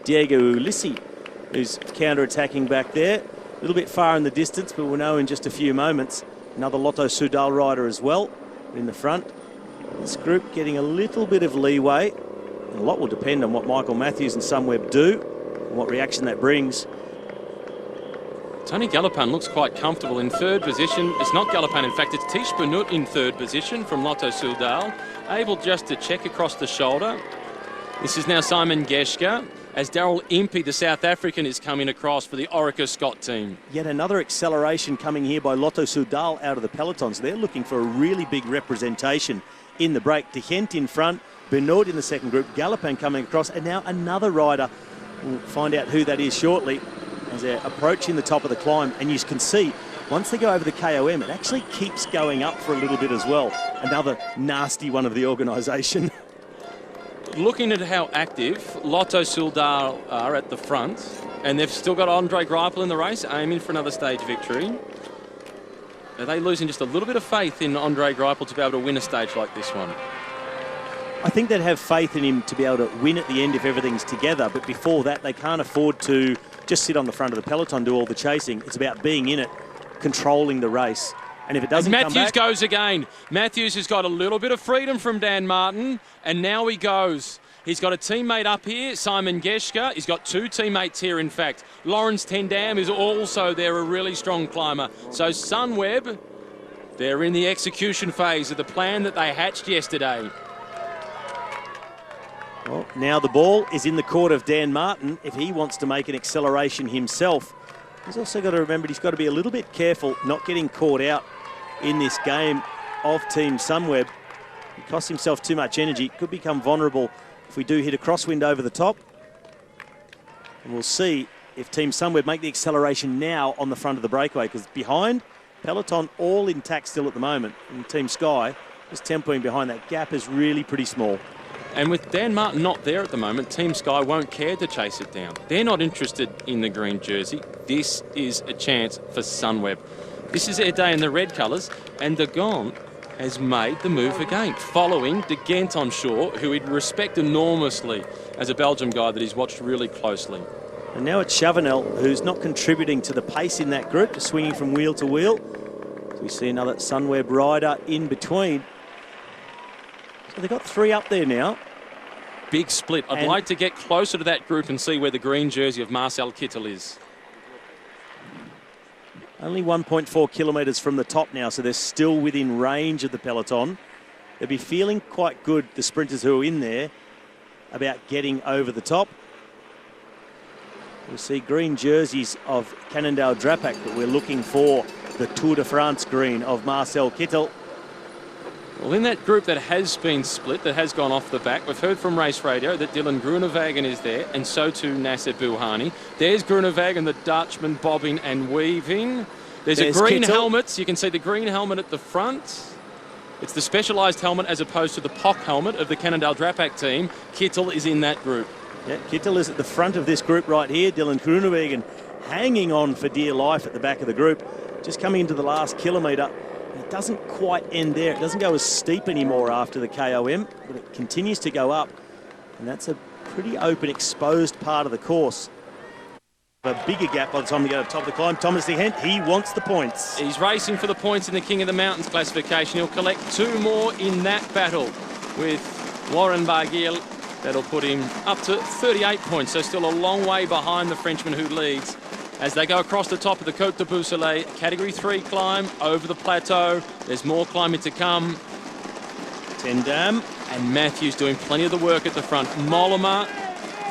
Diego Ulissi, who's counter-attacking back there. A little bit far in the distance, but we'll know in just a few moments. Another Lotto Soudal rider as well in the front. This group getting a little bit of leeway. And a lot will depend on what Michael Matthews and Sunweb do and what reaction that brings. Tony Galopin looks quite comfortable in third position. It's not Galopin, in fact, it's Tish Benoot in third position from Lotto Soudal, able just to check across the shoulder. This is now Simon Geschke, as Daryl Impey, the South African, is coming across for the Orica Scott team. Yet another acceleration coming here by Lotto Soudal out of the pelotons. They're looking for a really big representation in the break. De Gent in front, Benoot in the second group, Galopin coming across, and now another rider. We'll find out who that is shortly as they're approaching the top of the climb. And you can see, once they go over the KOM, it actually keeps going up for a little bit as well. Another nasty one of the organisation. Looking at how active Lotto Soudal are at the front, and they've still got Andre Greipel in the race, aiming for another stage victory. Are they losing just a little bit of faith in Andre Greipel to be able to win a stage like this one? I think they'd have faith in him to be able to win at the end if everything's together, but before that they can't afford to just sit on the front of the peloton, do all the chasing. It's about being in it, controlling the race. And if it doesn't come back... Matthews goes again. Matthews has got a little bit of freedom from Dan Martin, and now he goes. He's got a teammate up here, Simon Geschke. He's got two teammates here, in fact. Lawrence Tendam is also there, a really strong climber. So Sunweb, they're in the execution phase of the plan that they hatched yesterday. Well, now the ball is in the court of Dan Martin if he wants to make an acceleration himself. He's also got to remember he's got to be a little bit careful not getting caught out in this game of Team Sunweb. He costs himself too much energy. Could become vulnerable if we do hit a crosswind over the top. And we'll see if Team Sunweb make the acceleration now on the front of the breakaway, because behind, peloton all intact still at the moment. And Team Sky just tempoing behind. That gap is really pretty small. And with Dan Martin not there at the moment, Team Sky won't care to chase it down. They're not interested in the green jersey. This is a chance for Sunweb. This is their day in the red colours, and De Gent has made the move again, following De Gent, I'm sure, who he'd respect enormously as a Belgium guy that he's watched really closely. And now it's Chavanel, who's not contributing to the pace in that group, just swinging from wheel to wheel. So we see another Sunweb rider in between. So they've got three up there now. Big split. I'd like to get closer to that group and see where the green jersey of Marcel Kittel is. Only 1.4 kilometres from the top now, so they're still within range of the peloton. They'll be feeling quite good, the sprinters who are in there, about getting over the top. We'll see green jerseys of Cannondale Drapac, but we're looking for the Tour de France green of Marcel Kittel. Well, in that group that has been split, that has gone off the back, we've heard from Race Radio that Dylan Groenewegen is there, and so too Nasser Bouhanni. There's Groenewegen, the Dutchman, bobbing and weaving. There's a green Kittel. helmet. You can see the green helmet at the front. It's the specialised helmet as opposed to the POC helmet of the Cannondale Drapac team. Kittel is in that group. Yeah, Kittel is at the front of this group right here. Dylan Groenewegen hanging on for dear life at the back of the group. Just coming into the last kilometre. It doesn't quite end there. It doesn't go as steep anymore after the KOM, but it continues to go up. And that's a pretty open, exposed part of the course. A bigger gap by the time we go to the top of the climb. Thomas De Gent, he wants the points. He's racing for the points in the King of the Mountains classification. He'll collect two more in that battle with Warren Barguil. That'll put him up to 38 points, so still a long way behind the Frenchman who leads. As they go across the top of the Côte de Beausoleil, Category 3 climb over the plateau. There's more climbing to come. Tendam. And Matthews doing plenty of the work at the front. Mollema,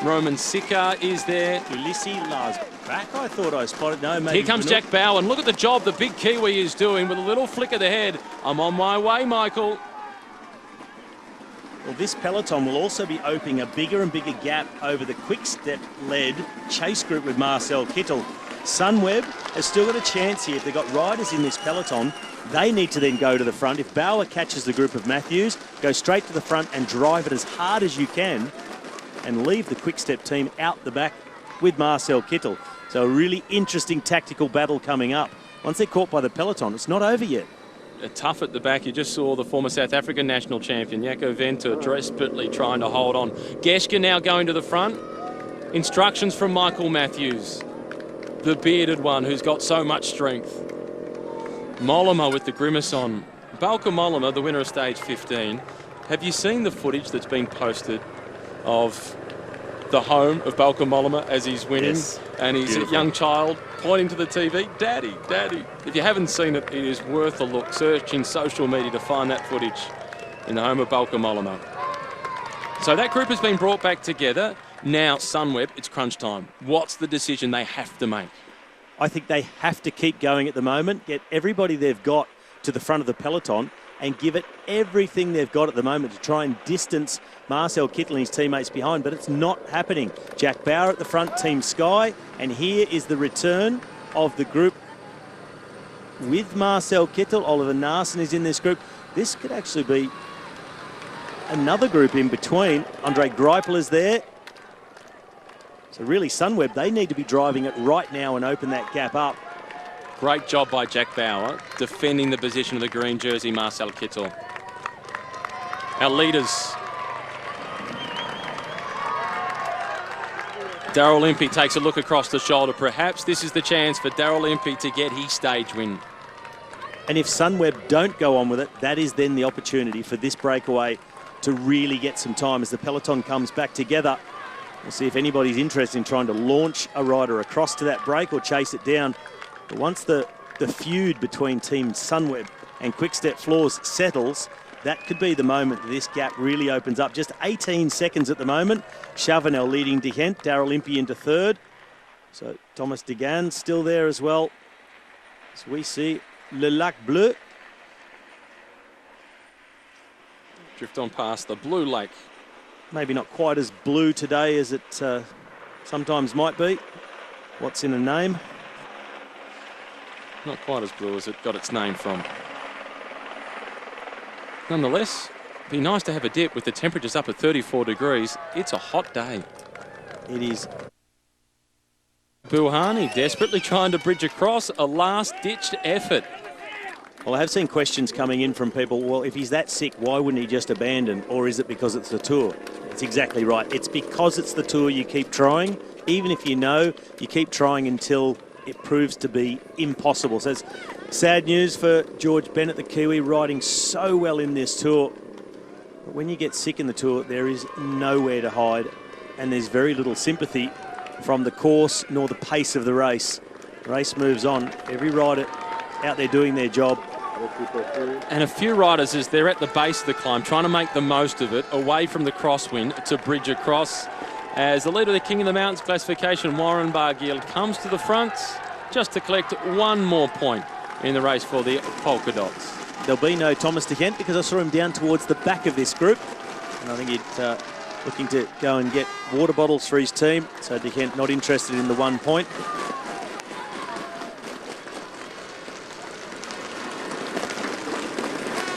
Roman Sikar is there. Ulissi, Lars back, I thought I spotted. No, maybe. Here comes Jack Bowen. Look at the job the big Kiwi is doing with a little flick of the head. I'm on my way, Michael. Well, this peloton will also be opening a bigger and bigger gap over the quick-step-led chase group with Marcel Kittel. Sunweb has still got a chance here. If they've got riders in this peloton, they need to then go to the front. If Bauer catches the group of Matthews, go straight to the front and drive it as hard as you can and leave the quick-step team out the back with Marcel Kittel. So a really interesting tactical battle coming up. Once they're caught by the peloton, it's not over yet. Tough at the back. You just saw the former South African national champion, Jaco Venter, desperately trying to hold on. Geschke now going to the front. Instructions from Michael Matthews, the bearded one who's got so much strength. Mollema with the grimace on. Bauke Mollema, the winner of stage 15. Have you seen the footage that's been posted of the home of Bauke Mollema as he's winning? Yes. And he's a young child pointing to the TV, Daddy, Daddy. If you haven't seen it, it is worth a look. Search in social media to find that footage in the home of Bauke Mollema. So that group has been brought back together. Now, Sunweb, it's crunch time. What's the decision they have to make? I think they have to keep going at the moment, get everybody they've got to the front of the peloton and give it everything they've got at the moment to try and distance Marcel Kittel and his teammates behind, but it's not happening. Jack Bauer at the front, Team Sky, and here is the return of the group with Marcel Kittel. Oliver Naesen is in this group. This could actually be another group in between. Andre Greipel is there. So really, Sunweb, they need to be driving it right now and open that gap up. Great job by Jack Bauer, defending the position of the green jersey, Marcel Kittel. Our leaders. Daryl Impey takes a look across the shoulder. Perhaps this is the chance for Daryl Impey to get his stage win. And if Sunweb don't go on with it, that is then the opportunity for this breakaway to really get some time as the peloton comes back together. We'll see if anybody's interested in trying to launch a rider across to that break or chase it down. But once the feud between Team Sunweb and Quick-Step Floors settles, that could be the moment that this gap really opens up. Just 18 seconds at the moment. Chavanel leading De Gent, Daryl Impey into third. So Thomas Degan still there as well. So we see Le Lac Bleu. Drift on past the Blue Lake. Maybe not quite as blue today as it sometimes might be. What's in a name? Not quite as blue as it got its name from. Nonetheless, be nice to have a dip with the temperatures up at 34 degrees. It's a hot day. It is. Bouhanni desperately trying to bridge across, a last-ditched effort. Well, I have seen questions coming in from people, well, if he's that sick, why wouldn't he just abandon? Or is it because it's the Tour? It's exactly right. It's because it's the Tour you keep trying. Even if you know, you keep trying until it proves to be impossible. So it's sad news for George Bennett, the Kiwi, riding so well in this Tour. But when you get sick in the Tour, there is nowhere to hide. And there's very little sympathy from the course nor the pace of the race. The race moves on. Every rider out there doing their job. And a few riders, as they're at the base of the climb, trying to make the most of it, away from the crosswind to bridge across. As the leader of the King of the Mountains classification, Warren Barguil, comes to the front just to collect one more point in the race for the Polka Dots. There'll be no Thomas De Gent because I saw him down towards the back of this group. And I think he's looking to go and get water bottles for his team. So De Gent not interested in the 1 point.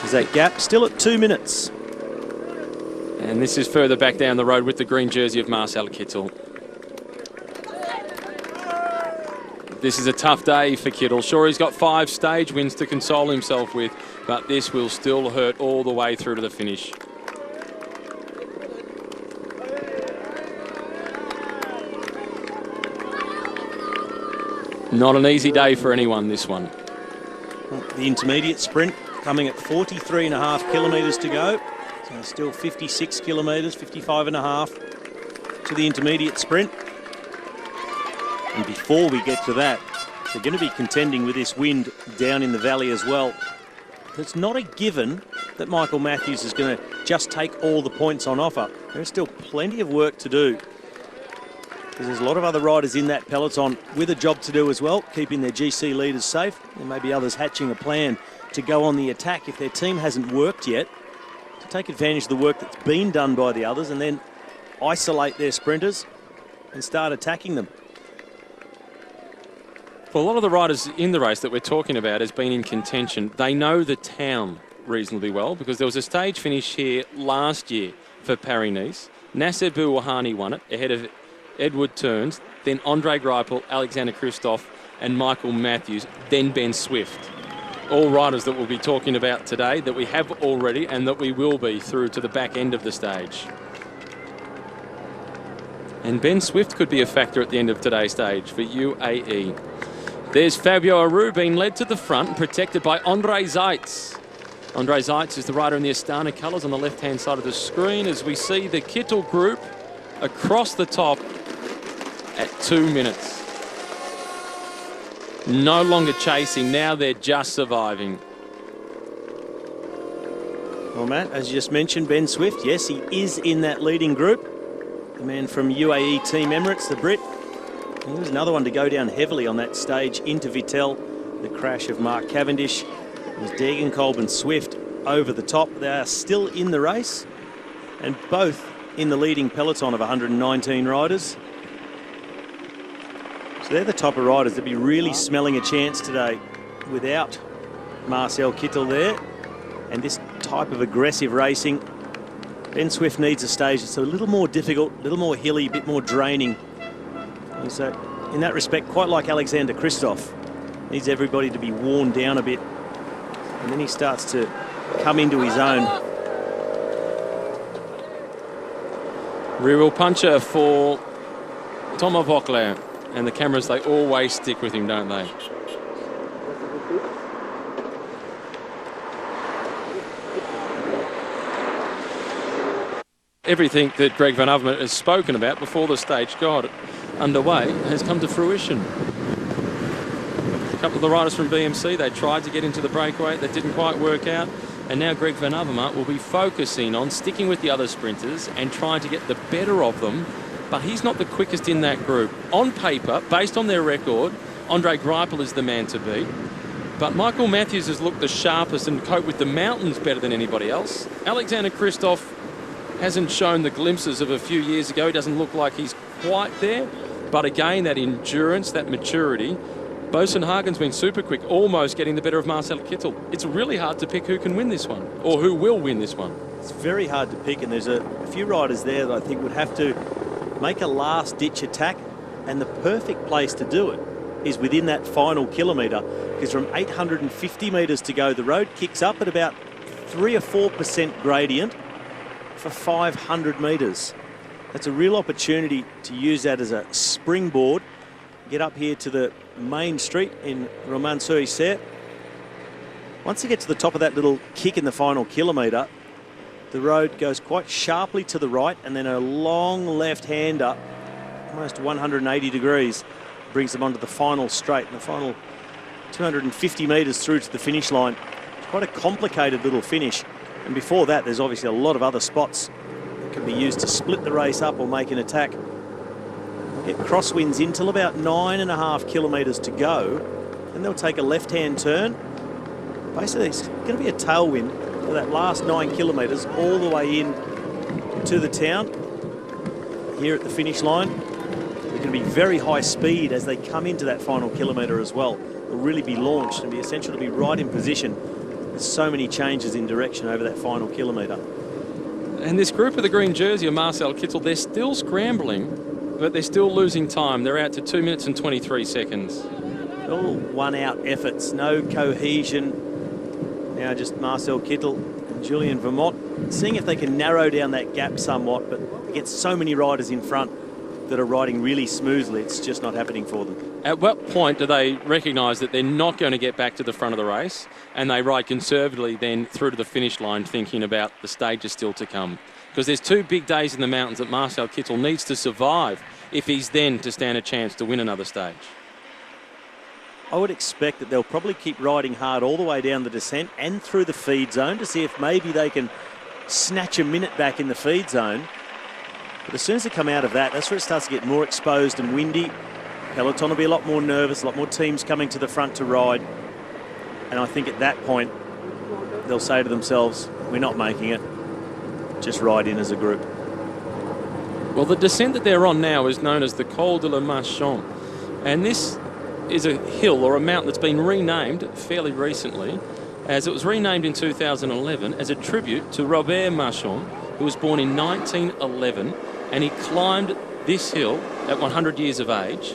There's that gap still at 2 minutes. And this is further back down the road with the green jersey of Marcel Kittel. This is a tough day for Kittel. Sure, he's got 5 stage wins to console himself with, but this will still hurt all the way through to the finish. Not an easy day for anyone, this one. The intermediate sprint coming at 43.5 kilometres to go. So still 56 kilometres, 55.5 to the intermediate sprint. And before we get to that, they're going to be contending with this wind down in the valley as well. It's not a given that Michael Matthews is going to just take all the points on offer. There's still plenty of work to do, because there's a lot of other riders in that peloton with a job to do as well, keeping their GC leaders safe. There may be others hatching a plan to go on the attack if their team hasn't worked yet, to take advantage of the work that's been done by the others and then isolate their sprinters and start attacking them. Well, a lot of the riders in the race that we're talking about has been in contention. They know the town reasonably well because there was a stage finish here last year for Paris-Nice. Nasser Bouhanni won it ahead of Edward Turns, then Andre Greipel, Alexander Kristoff and Michael Matthews, then Ben Swift. All riders that we'll be talking about today that we have already and that we will be through to the back end of the stage. And Ben Swift could be a factor at the end of today's stage for UAE. There's Fabio Aru being led to the front and protected by Andre Zeitz. Andre Zeitz is the rider in the Astana colours on the left-hand side of the screen as we see the Kittel group across the top at 2 minutes. No longer chasing, now they're just surviving. Well, Matt, as you just mentioned, Ben Swift, yes, he is in that leading group. The man from UAE Team Emirates, the Brit. And there was another one to go down heavily on that stage into Vittel. The crash of Mark Cavendish. It was Degenkolb and Swift over the top. They are still in the race and both in the leading peloton of 119 riders. So they're the top of riders. They'll be really smelling a chance today without Marcel Kittel there. And this type of aggressive racing, Ben Swift needs a stage that's a little more difficult, a little more hilly, a bit more draining. And so in that respect, quite like Alexander Kristoff, needs everybody to be worn down a bit. And then he starts to come into his own. Rear wheel puncher for Thomas Voeckler. And the cameras, they always stick with him, don't they? Everything that Greg Van Avermaet has spoken about before the stage got underway has come to fruition. A couple of the riders from BMC, they tried to get into the breakaway, that didn't quite work out. And now Greg Van Avermaet will be focusing on sticking with the other sprinters and trying to get the better of them. But he's not the quickest in that group. On paper, based on their record, Andre Greipel is the man to beat. But Michael Matthews has looked the sharpest and coped with the mountains better than anybody else. Alexander Kristoff hasn't shown the glimpses of a few years ago. He doesn't look like he's quite there. But again, that endurance, that maturity. Boasson Hagen's been super quick, almost getting the better of Marcel Kittel. It's really hard to pick who can win this one, or who will win this one. It's very hard to pick, and there's a few riders there that I think would have to make a last-ditch attack, and the perfect place to do it is within that final kilometre, because from 850 metres to go, the road kicks up at about 3 or 4% gradient for 500 metres. That's a real opportunity to use that as a springboard. Get up here to the main street in Romans-sur-Isère. Once you get to the top of that little kick in the final kilometre, the road goes quite sharply to the right and then a long left-hander, almost 180 degrees, brings them onto the final straight, the final 250 metres through to the finish line. It's quite a complicated little finish. And before that, there's obviously a lot of other spots that can be used to split the race up or make an attack. Get crosswinds in till about 9.5 kilometres to go, and they'll take a left-hand turn. Basically, it's going to be a tailwind for that last 9 kilometres all the way in to the town. Here at the finish line, they're going to be very high speed as they come into that final kilometre as well. They'll really be launched and be essential to be right in position. There's so many changes in direction over that final kilometre. And this group of the green jersey of Marcel Kittel, they're still scrambling, but they're still losing time. They're out to 2 minutes and 23 seconds. All one-out efforts, no cohesion. Now just Marcel Kittel and Julien Vermont seeing if they can narrow down that gap somewhat, but they get so many riders in front that are riding really smoothly. It's just not happening for them. At what point do they recognise that they're not going to get back to the front of the race and they ride conservatively then through to the finish line thinking about the stages still to come? Because there's 2 big days in the mountains that Marcel Kittel needs to survive if he's then to stand a chance to win another stage. I would expect that they'll probably keep riding hard all the way down the descent and through the feed zone to see if maybe they can snatch a minute back in the feed zone. But as soon as they come out of that, that's where it starts to get more exposed and windy. Peloton will be a lot more nervous, a lot more teams coming to the front to ride. And I think at that point, they'll say to themselves, we're not making it. Just ride in as a group. Well, the descent that they're on now is known as the Col de la Marchon. And this is a hill or a mountain that's been renamed fairly recently, as it was renamed in 2011 as a tribute to Robert Marchand, who was born in 1911, and he climbed this hill at 100 years of age.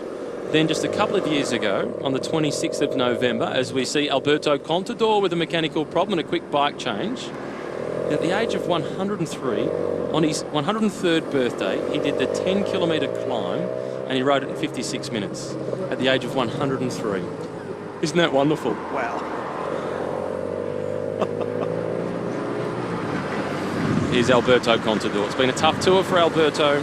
Then just a couple of years ago, on the 26th of November, as we see Alberto Contador with a mechanical problem and a quick bike change, At the age of 103, on his 103rd birthday, he did the 10-kilometre climb and he rode it in 56 minutes at the age of 103. Isn't that wonderful? Wow. Here's Alberto Contador. It's been a tough tour for Alberto.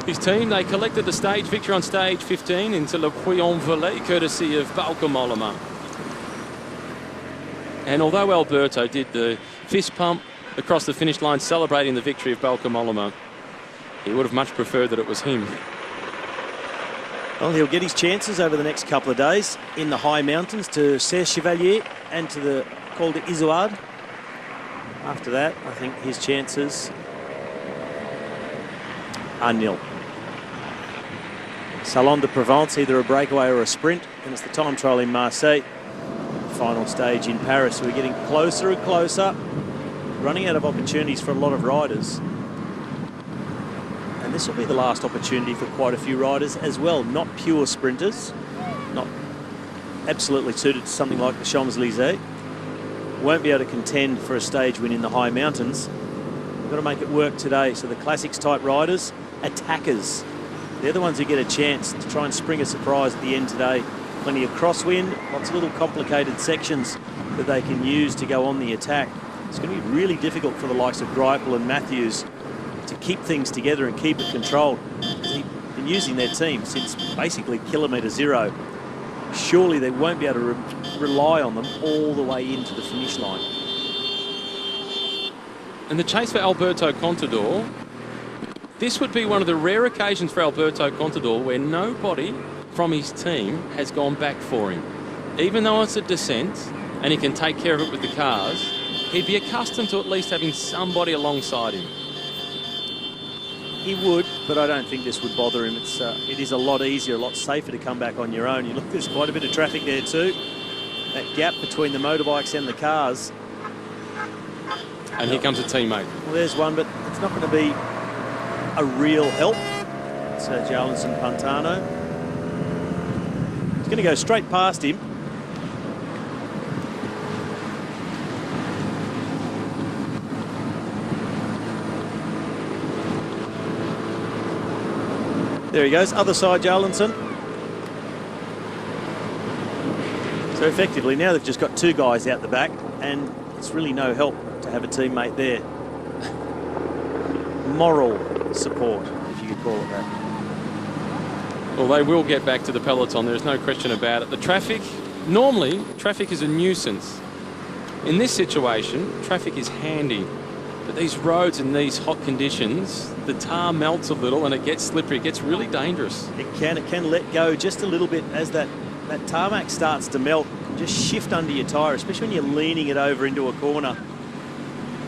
His team, they collected the stage victory on stage 15 into Le Puy-en-Velay, courtesy of Bauke Mollema. And although Alberto did the fist pump across the finish line celebrating the victory of Bauke Mollema, he would have much preferred that it was him. Well, he'll get his chances over the next couple of days in the high mountains to Serre Chevalier and to the Col d'Izoard. After that, I think his chances are nil. Salon de Provence, either a breakaway or a sprint, and it's the time trial in Marseille. Final stage in Paris. We're getting closer and closer, running out of opportunities for a lot of riders. And this will be the last opportunity for quite a few riders as well, not pure sprinters, not absolutely suited to something like the Champs-Élysées. Won't be able to contend for a stage win in the high mountains. We've got to make it work today. So the classics type riders, attackers, they're the ones who get a chance to try and spring a surprise at the end today. Plenty of crosswind, lots of little complicated sections that they can use to go on the attack. It's going to be really difficult for the likes of Greipel and Matthews to keep things together and keep it controlled. They've been using their team since basically kilometre zero. Surely they won't be able to rely on them all the way into the finish line. And the chase for Alberto Contador, this would be one of the rare occasions for Alberto Contador where nobody from his team has gone back for him. Even though it's a descent and he can take care of it with the cars, he'd be accustomed to at least having somebody alongside him. He would, but I don't think this would bother him. It is a lot easier, a lot safer to come back on your own. You look, there's quite a bit of traffic there too. That gap between the motorbikes and the cars. And here comes a teammate. Well, there's one, but it's not going to be a real help. It's Jarlinson Pantano. He's going to go straight past him. There he goes, other side Jarlinson. So effectively now they've just got two guys out the back and it's really no help to have a teammate there. Moral support, if you could call it that. Well, they will get back to the peloton, there's no question about it. The traffic, normally traffic is a nuisance. In this situation, traffic is handy. But these roads in these hot conditions, the tar melts a little and it gets slippery. It gets really dangerous. It can let go just a little bit as that tarmac starts to melt. Just shift under your tyre, especially when you're leaning it over into a corner.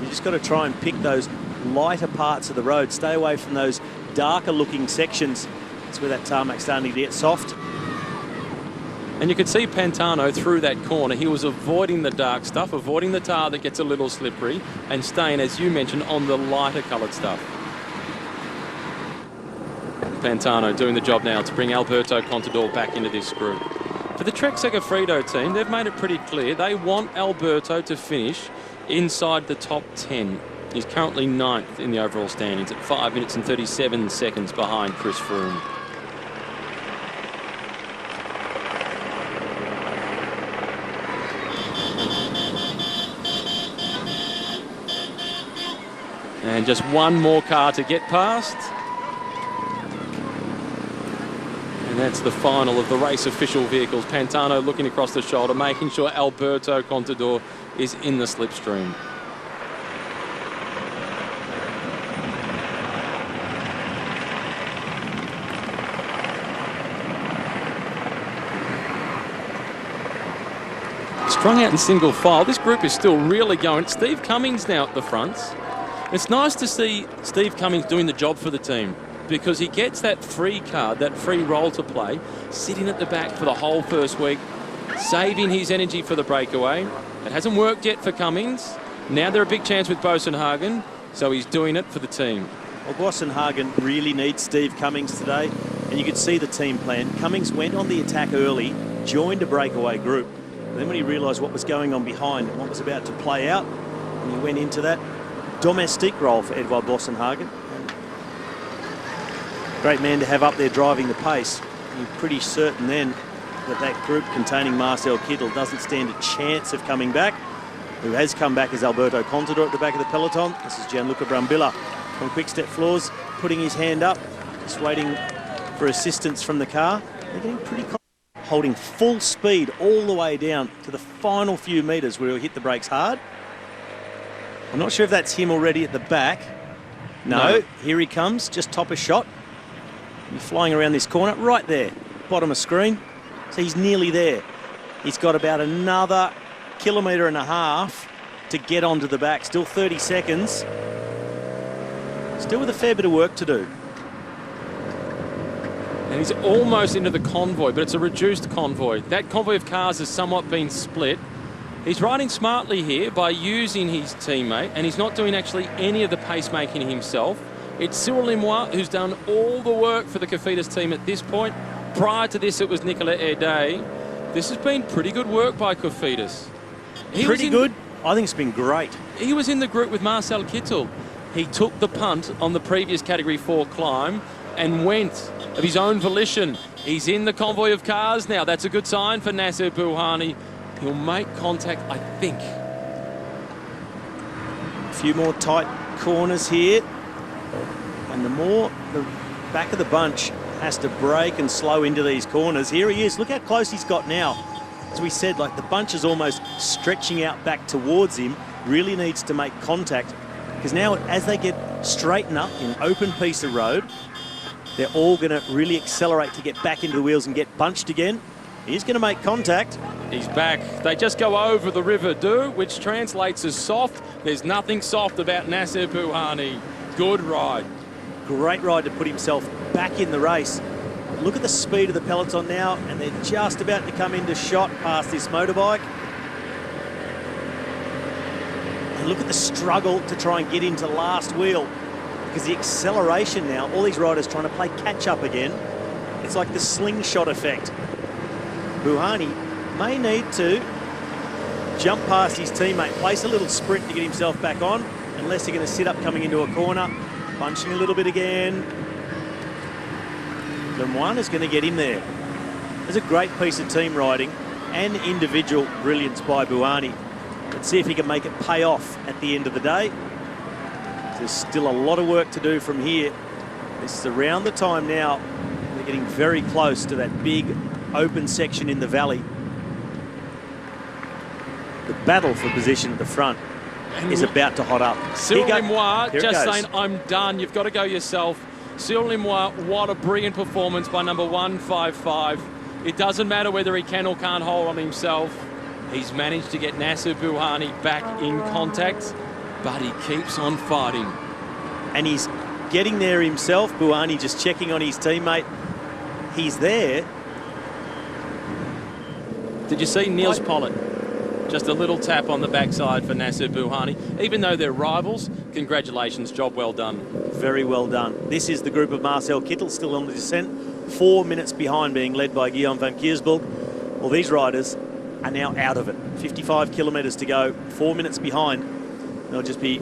You just got to try and pick those lighter parts of the road. Stay away from those darker looking sections. That's where that tarmac's starting to get soft. And you could see Pantano through that corner. He was avoiding the dark stuff, avoiding the tar that gets a little slippery, and staying, as you mentioned, on the lighter coloured stuff. Pantano doing the job now to bring Alberto Contador back into this group. For the Trek Segafredo team, they've made it pretty clear. They want Alberto to finish inside the top 10. He's currently 9th in the overall standings at 5 minutes and 37 seconds behind Chris Froome. And just one more car to get past. And that's the final of the race official vehicles. Pantano looking across the shoulder, making sure Alberto Contador is in the slipstream. Strung out in single file. This group is still really going. Steve Cummings now at the front. It's nice to see Steve Cummings doing the job for the team because he gets that free card, that free role to play, sitting at the back for the whole first week, saving his energy for the breakaway. It hasn't worked yet for Cummings. Now they're a big chance with Boasson-Hagen, so he's doing it for the team. Well, Boasson-Hagen really needs Steve Cummings today, and you could see the team plan. Cummings went on the attack early, joined a breakaway group. And then when he realised what was going on behind and what was about to play out, And he went into that domestique role for Edouard Boasson-Hagen. Great man to have up there driving the pace. You're pretty certain then that that group containing Marcel Kittel doesn't stand a chance of coming back. Who has come back is Alberto Contador at the back of the peloton. This is Gianluca Brambilla from Quick-Step Floors, putting his hand up, just waiting for assistance from the car. They're getting pretty close, holding full speed all the way down to the final few metres where he'll hit the brakes hard. I'm not sure if that's him already at the back. No. Here he comes, just top a shot. He's flying around this corner, right there, bottom of screen. So he's nearly there. He's got about another 1.5 kilometres to get onto the back. Still 30 seconds. Still with a fair bit of work to do. And he's almost into the convoy, but it's a reduced convoy. That convoy of cars has somewhat been split. He's riding smartly here by using his teammate, and he's not doing actually any of the pacemaking himself. It's Cyril Limois who's done all the work for the Cofidis team at this point. Prior to this, it was Nicolas Erdet. This has been pretty good work by Cofidis. Pretty good? I think it's been great. He was in the group with Marcel Kittel. He took the punt on the previous Category 4 climb and went of his own volition. He's in the convoy of cars now. That's a good sign for Nacer Bouhanni. He'll make contact, I think. A few more tight corners here. And the more the back of the bunch has to brake and slow into these corners. Here he is. Look how close he's got now. As we said, like the bunch is almost stretching out back towards him. Really needs to make contact. Because now as they get straighten up in an open piece of road, they're all going to really accelerate to get back into the wheels and get bunched again. He's going to make contact. He's back. They just go over the River Doo, which translates as soft. There's nothing soft about Nacer Bouhanni. Good ride. Great ride to put himself back in the race. Look at the speed of the peloton now, and they're just about to come into shot past this motorbike. And look at the struggle to try and get into last wheel, because the acceleration now, all these riders trying to play catch up again. It's like the slingshot effect. Bouhanni may need to jump past his teammate, place a little sprint to get himself back on, unless they're going to sit up coming into a corner, punching a little bit again. Lemoine is going to get him there. There's a great piece of team riding and individual brilliance by Bouhanni. Let's see if he can make it pay off at the end of the day. There's still a lot of work to do from here. This is around the time now. They're getting very close to that big open section in the valley. The battle for position at the front is about to hot up. Cyril Limois just saying, I'm done. You've got to go yourself. Cyril Limois, what a brilliant performance by number 155. It doesn't matter whether he can or can't hold on himself. He's managed to get Nacer Bouhanni back in contact, but he keeps on fighting. And he's getting there himself. Bouhanni just checking on his teammate. He's there. Did you see Niels Pollitt? Just a little tap on the backside for Nacer Bouhanni. Even though they're rivals, congratulations, job well done. Very well done. This is the group of Marcel Kittel still on the descent. 4 minutes behind, being led by Guillaume van Kiersbelk. Well, these riders are now out of it. 55 kilometres to go, 4 minutes behind. They'll just be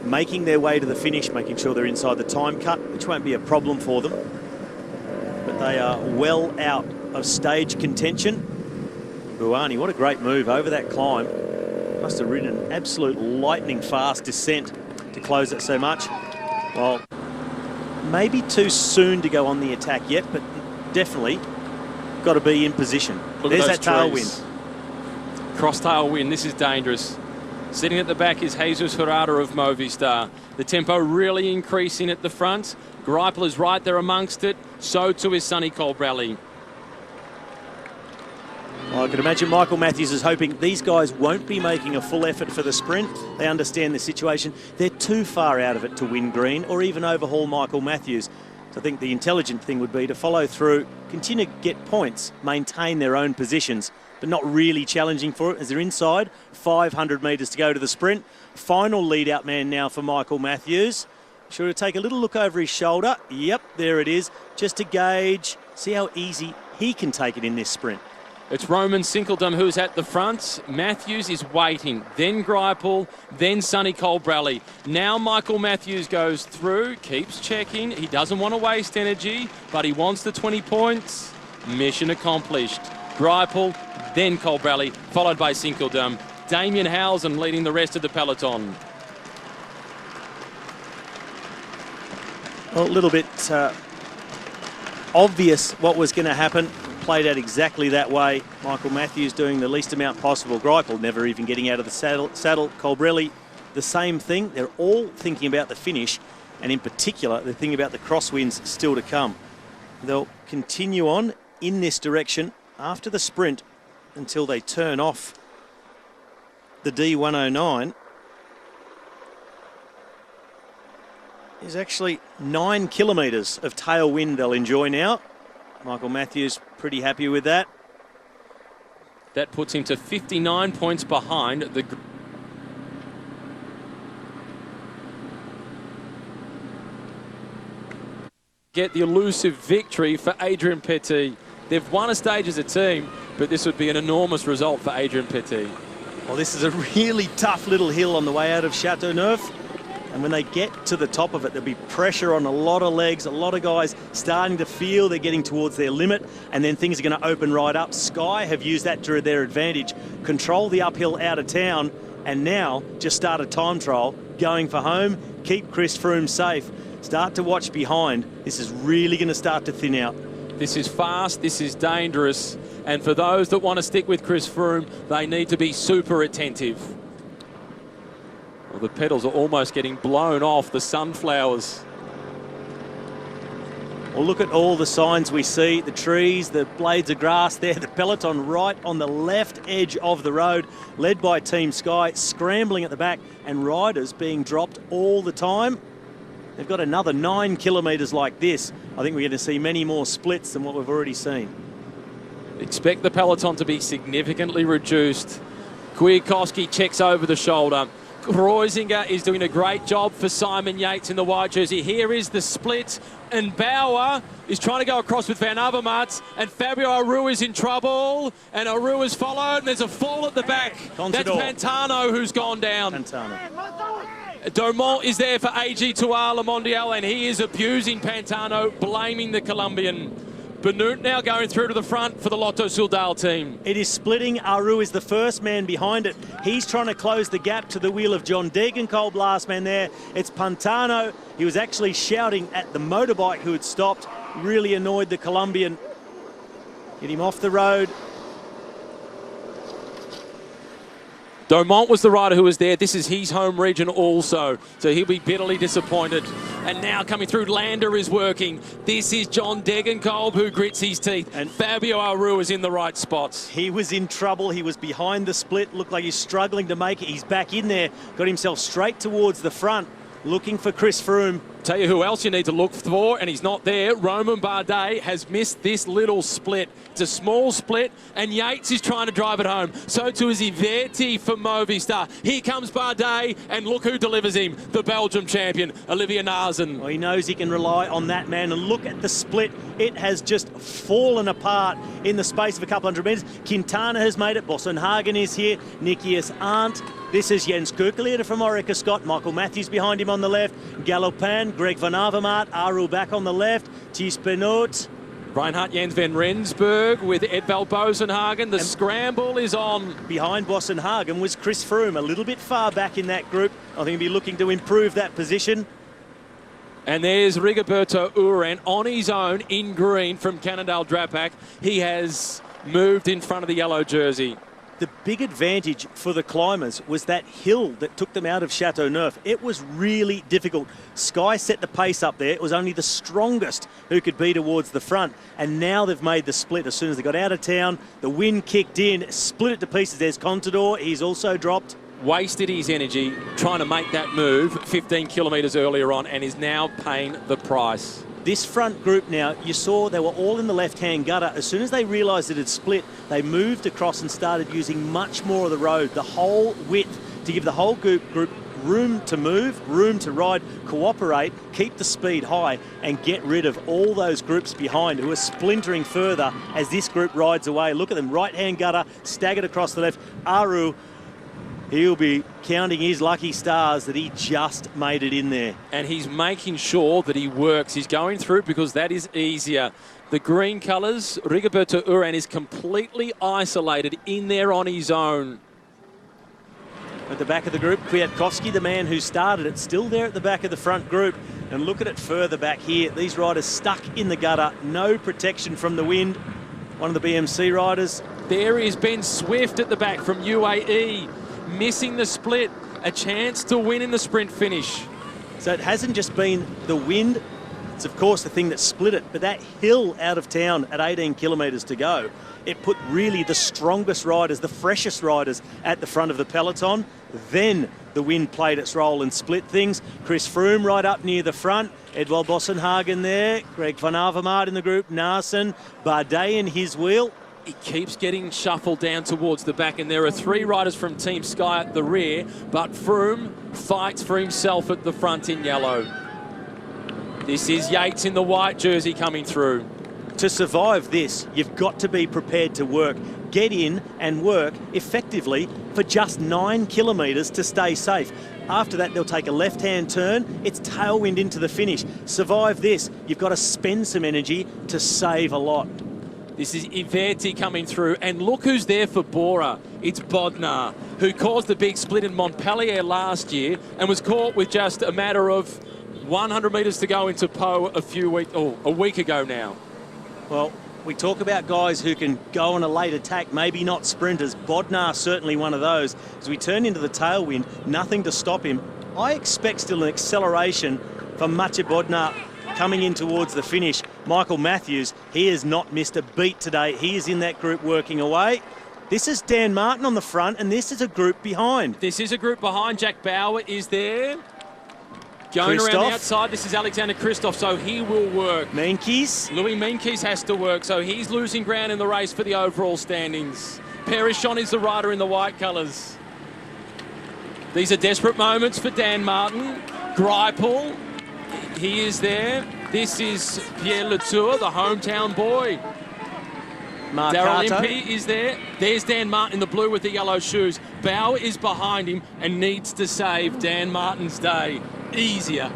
making their way to the finish, making sure they're inside the time cut, which won't be a problem for them. But they are well out of stage contention. Bouhanni, what a great move over that climb. Must have ridden an absolute lightning fast descent to close it so much. Well, maybe too soon to go on the attack yet, but definitely got to be in position. There's that tailwind. Cross tailwind, this is dangerous. Sitting at the back is Jesus Ferrada of Movistar. The tempo really increasing at the front. Greipel is right there amongst it. So too is Sonny Colbrelli. Well, I can imagine Michael Matthews is hoping these guys won't be making a full effort for the sprint. They understand the situation. They're too far out of it to win green or even overhaul Michael Matthews. So I think the intelligent thing would be to follow through, continue to get points, maintain their own positions, but not really challenging for it as they're inside. 500 metres to go to the sprint. Final lead-out man now for Michael Matthews. Sure to take a little look over his shoulder. Yep, there it is. Just to gauge, see how easy he can take it in this sprint. It's Roman Sinkeldam who's at the front. Matthews is waiting. Then Greipel. Then Sonny Colbrelli. Now Michael Matthews goes through, keeps checking. He doesn't want to waste energy, but he wants the 20 points. Mission accomplished. Greipel, then Colbrelli, followed by Sinkeldam. Damien Housen leading the rest of the peloton. Well, a little bit obvious what was going to happen. Played out exactly that way. Michael Matthews doing the least amount possible. Greipel never even getting out of the saddle. Colbrelli, the same thing. They're all thinking about the finish, and in particular, they're thinking about the crosswinds still to come. They'll continue on in this direction after the sprint until they turn off the D109. There's actually 9 kilometres of tailwind they'll enjoy now. Michael Matthews pretty happy with that. That puts him to 59 points behind the... Get the elusive victory for Adrian Petit. They've won a stage as a team, but this would be an enormous result for Adrian Petit. Well, this is a really tough little hill on the way out of Chateauneuf. And when they get to the top of it, there'll be pressure on a lot of legs, a lot of guys starting to feel they're getting towards their limit, and then things are going to open right up. Sky have used that to their advantage, control the uphill out of town, and now just start a time trial, going for home, keep Chris Froome safe, start to watch behind. This is really going to start to thin out. This is fast, this is dangerous, and for those that want to stick with Chris Froome, they need to be super attentive. Well, the pedals are almost getting blown off the sunflowers. Well, look at all the signs we see, the trees, the blades of grass there, the peloton right on the left edge of the road, led by Team Sky, scrambling at the back, and riders being dropped all the time. They've got another 9 kilometres like this. I think we're going to see many more splits than what we've already seen. Expect the peloton to be significantly reduced. Kwiatkowski checks over the shoulder. Kreuziger is doing a great job for Simon Yates in the white jersey. Here is the split, and Bauer is trying to go across with Van Avermaet, and Fabio Aru is in trouble, and Aru is followed, and there's a fall at the back. Contador. That's Pantano who's gone down. Pantano. Domont is there for AG2R Le Mondial, and he is abusing Pantano, blaming the Colombian. Benoot now going through to the front for the Lotto Soudal team. It is splitting. Aru is the first man behind it. He's trying to close the gap to the wheel of John Degenkolb, last man there. It's Pantano. He was actually shouting at the motorbike who had stopped. Really annoyed the Colombian. Get him off the road. Domont was the rider who was there. This is his home region also, so he'll be bitterly disappointed. And now coming through, Lander is working. This is John Degenkolb who grits his teeth, and Fabio Aru is in the right spots. He was in trouble. He was behind the split. Looked like he's struggling to make it. He's back in there. Got himself straight towards the front, looking for Chris Froome. Tell you who else you need to look for, and he's not there. Romain Bardet has missed this little split. It's a small split, and Yates is trying to drive it home. So too is Iverti for Movistar. Here comes Bardet, and look who delivers him, the Belgium champion, Olivier Naesen. Well, he knows he can rely on that man, and look at the split. It has just fallen apart in the space of a couple hundred metres. Quintana has made it. Boasson-Hagen is here. Nikias Arndt. This is Jens Keukeler from Orica Scott. Michael Matthews behind him on the left. Galopin, Greg Van Avermaet, Aru back on the left. Thies Benoot. Reinhard Jens van Rensburg with Edvald Boasson-Hagen. The scramble is on. Behind Boasson-Hagen was Chris Froome, a little bit far back in that group. I think he'll be looking to improve that position. And there's Rigoberto Uran on his own in green from Cannondale Drapac. He has moved in front of the yellow jersey. The big advantage for the climbers was that hill that took them out of Chateauneuf. It was really difficult. Sky set the pace up there. It was only the strongest who could be towards the front. And now they've made the split. As soon as they got out of town, the wind kicked in, split it to pieces. There's Contador. He's also dropped. Wasted his energy trying to make that move 15 kilometres earlier on, and is now paying the price. This front group now, you saw they were all in the left-hand gutter. As soon as they realised it had split, they moved across and started using much more of the road, the whole width, to give the whole group room to move, room to ride, cooperate, keep the speed high, and get rid of all those groups behind who are splintering further as this group rides away. Look at them, right-hand gutter, staggered across the left. Aru, he'll be counting his lucky stars that he just made it in there. And he's making sure that he works. He's going through because that is easier. The green colours, Rigoberto Uran is completely isolated in there on his own. At the back of the group, Kwiatkowski, the man who started it, still there at the back of the front group. And look at it further back here. These riders stuck in the gutter, no protection from the wind. One of the BMC riders. There is Ben Swift at the back from UAE, missing the split, a chance to win in the sprint finish. So it hasn't just been the wind. It's, of course, the thing that split it. But that hill out of town at 18 kilometres to go, it put really the strongest riders, the freshest riders at the front of the peloton. Then the wind played its role and split things. Chris Froome right up near the front. Edvald Boasson-Hagen there. Greg van Avermaet in the group. Naesen, Bardet in his wheel. He keeps getting shuffled down towards the back, and there are 3 riders from Team Sky at the rear, but Froome fights for himself at the front in yellow. This is Yates in the white jersey coming through. To survive this, you've got to be prepared to work. Get in and work effectively for just 9 kilometres to stay safe. After that, they'll take a left-hand turn. It's tailwind into the finish. Survive this. You've got to spend some energy to save a lot. This is Iverti coming through, and look who's there for Bora. It's Bodnar, who caused the big split in Montpellier last year and was caught with just a matter of 100 metres to go into Po a week ago now. Well, we talk about guys who can go on a late attack, maybe not sprinters. Bodnar certainly one of those. As we turn into the tailwind, nothing to stop him. I expect still an acceleration for Matej Bodnar coming in towards the finish. Michael Matthews, he has not missed a beat today. He is in that group working away. This is Dan Martin on the front, and this is a group behind. This is a group behind. Jack Bauer is there. Going around the outside, this is Alexander Kristoff, so he will work. Meintjes. Louis Meintjes has to work, so he's losing ground in the race for the overall standings. Perichon is the rider in the white colours. These are desperate moments for Dan Martin. Greipel, he is there. This is Pierre Latour, the hometown boy. Daryl Impey is there. There's Dan Martin in the blue with the yellow shoes. Bauer is behind him and needs to save Dan Martin's day easier.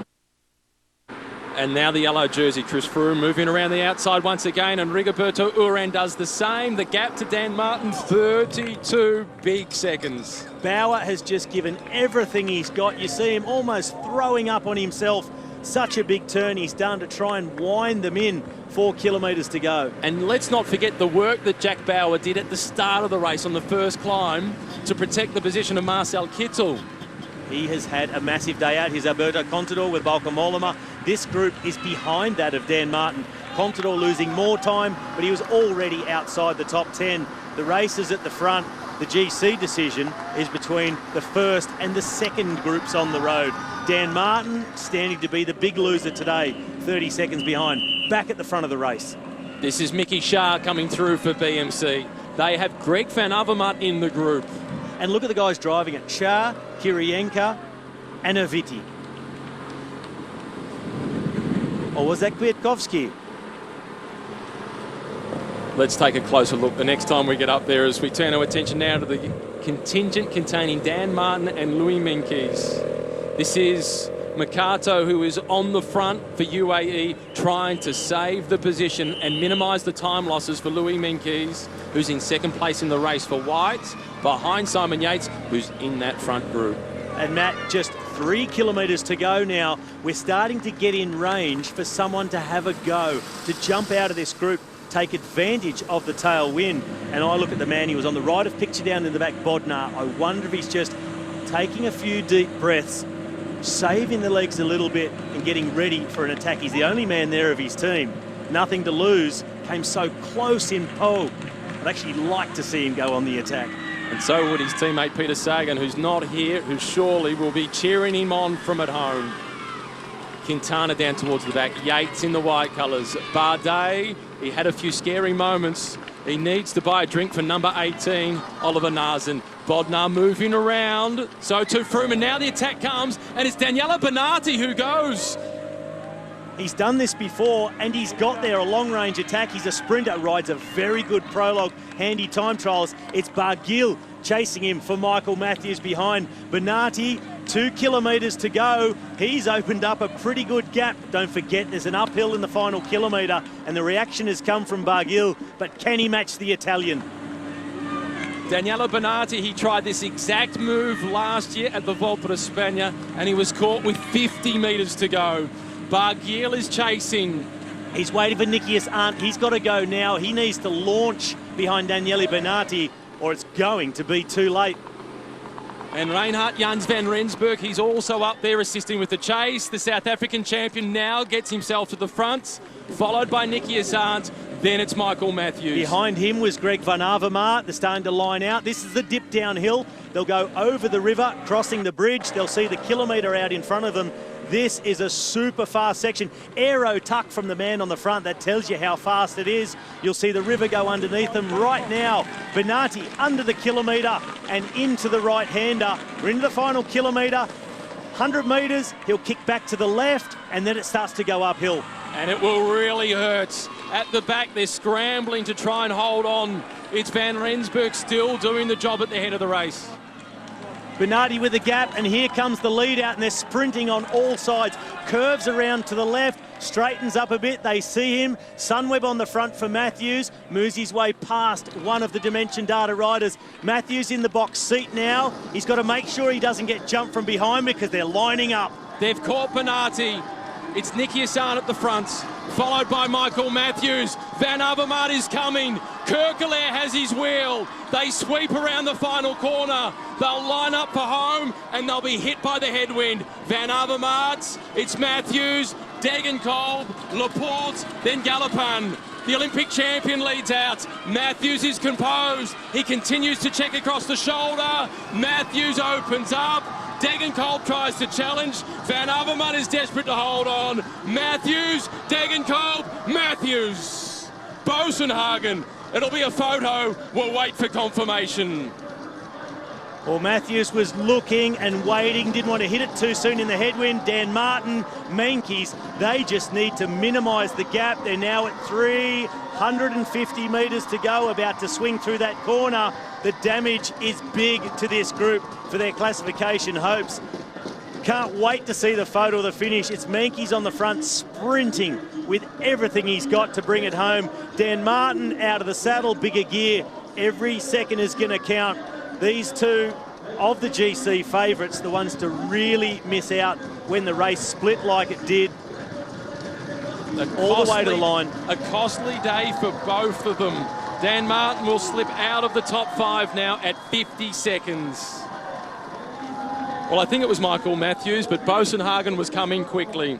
And now the yellow jersey, Chris Froome moving around the outside once again, and Rigoberto Uran does the same. The gap to Dan Martin, 32 big seconds. Bauer has just given everything he's got. You see him almost throwing up on himself. Such a big turn he's done to try and wind them in. 4 kilometres to go. And let's not forget the work that Jack Bauer did at the start of the race on the first climb to protect the position of Marcel Kittel. He has had a massive day out. Here's Alberto Contador with Bauke Mollema. This group is behind that of Dan Martin. Contador losing more time, but he was already outside the top 10. The race is at the front. The GC decision is between the first and the second groups on the road. Dan Martin standing to be the big loser today, 30 seconds behind, back at the front of the race. This is Mickey Shah coming through for BMC. They have Greg van Avermaet in the group. And look at the guys driving it. Shah, Kirienka and Iverti. Or was that Kwiatkowski? Let's take a closer look the next time we get up there as we turn our attention now to the contingent containing Dan Martin and Louis Meintjes. This is Mercato, who is on the front for UAE, trying to save the position and minimise the time losses for Louis Meintjes, who's in second place in the race for White, behind Simon Yates, who's in that front group. And Matt, just 3 kilometres to go now. We're starting to get in range for someone to have a go, to jump out of this group, take advantage of the tailwind. And I look at the man, he was on the right of picture down in the back, Bodnar. I wonder if he's just taking a few deep breaths, saving the legs a little bit and getting ready for an attack. He's the only man there of his team. Nothing to lose. Came so close in Po. I'd actually like to see him go on the attack. And so would his teammate Peter Sagan, who's not here, who surely will be cheering him on from at home. Quintana down towards the back. Yates in the white colours. Bardet, he had a few scary moments. He needs to buy a drink for number 18, Oliver Naesen. Bodnar moving around. So too Froome, and now the attack comes, and it's Daniela Benatti who goes. He's done this before, and he's got there a long-range attack. He's a sprinter, rides a very good prologue, handy time trials. It's Barguil chasing him for Michael Matthews behind. Benatti, 2 kilometres to go. He's opened up a pretty good gap. Don't forget, there's an uphill in the final kilometre, and the reaction has come from Barguil, but can he match the Italian? Daniela Benatti, he tried this exact move last year at the Volta a España, and he was caught with 50 metres to go. Barguil is chasing. He's waiting for Nikias Arndt. He's got to go now. He needs to launch behind Daniele Benatti, or it's going to be too late. And Reinhard Jans van Rensburg, he's also up there assisting with the chase. The South African champion now gets himself to the front, followed by Nikias Arndt. Then it's Michael Matthews. Behind him was Greg Van Avermaet. They're starting to line out. This is the dip downhill. They'll go over the river, crossing the bridge. They'll see the kilometre out in front of them. This is a super fast section. Aero tuck from the man on the front. That tells you how fast it is. You'll see the river go underneath them right now. Benatti under the kilometre and into the right-hander. We're into the final kilometre. 100 metres, he'll kick back to the left, and then it starts to go uphill. And it will really hurt. At the back, they're scrambling to try and hold on. It's Van Rensburg still doing the job at the head of the race. Benatti with the gap, and here comes the lead out, and they're sprinting on all sides. Curves around to the left, straightens up a bit. They see him. Sunweb on the front for Matthews. Moves his way past one of the Dimension Data riders. Matthews in the box seat now. He's got to make sure he doesn't get jumped from behind because they're lining up. They've caught Benatti. It's Nikias Arndt at the front, followed by Michael Matthews. Van Avermaet is coming. Kerkelaer has his wheel. They sweep around the final corner. They'll line up for home, and they'll be hit by the headwind. Van Avermaet, it's Matthews, Degenkolb, Laporte, then Galopin. The Olympic champion leads out. Matthews is composed. He continues to check across the shoulder. Matthews opens up. Degenkolb tries to challenge. Van Avermaet is desperate to hold on. Matthews, Degenkolb, Matthews. Bosenhagen. It'll be a photo. We'll wait for confirmation. Well, Matthews was looking and waiting, didn't want to hit it too soon in the headwind. Dan Martin, Meintjes, they just need to minimise the gap. They're now at 350 metres to go, about to swing through that corner. The damage is big to this group for their classification hopes. Can't wait to see the photo of the finish. It's Meintjes on the front, sprinting with everything he's got to bring it home. Dan Martin out of the saddle, bigger gear. Every second is going to count. These two of the GC favourites, the ones to really miss out when the race split like it did. All the way to the line. A costly day for both of them. Dan Martin will slip out of the top 5 now at 50 seconds. Well, I think it was Michael Matthews, but Bosenhagen was coming quickly.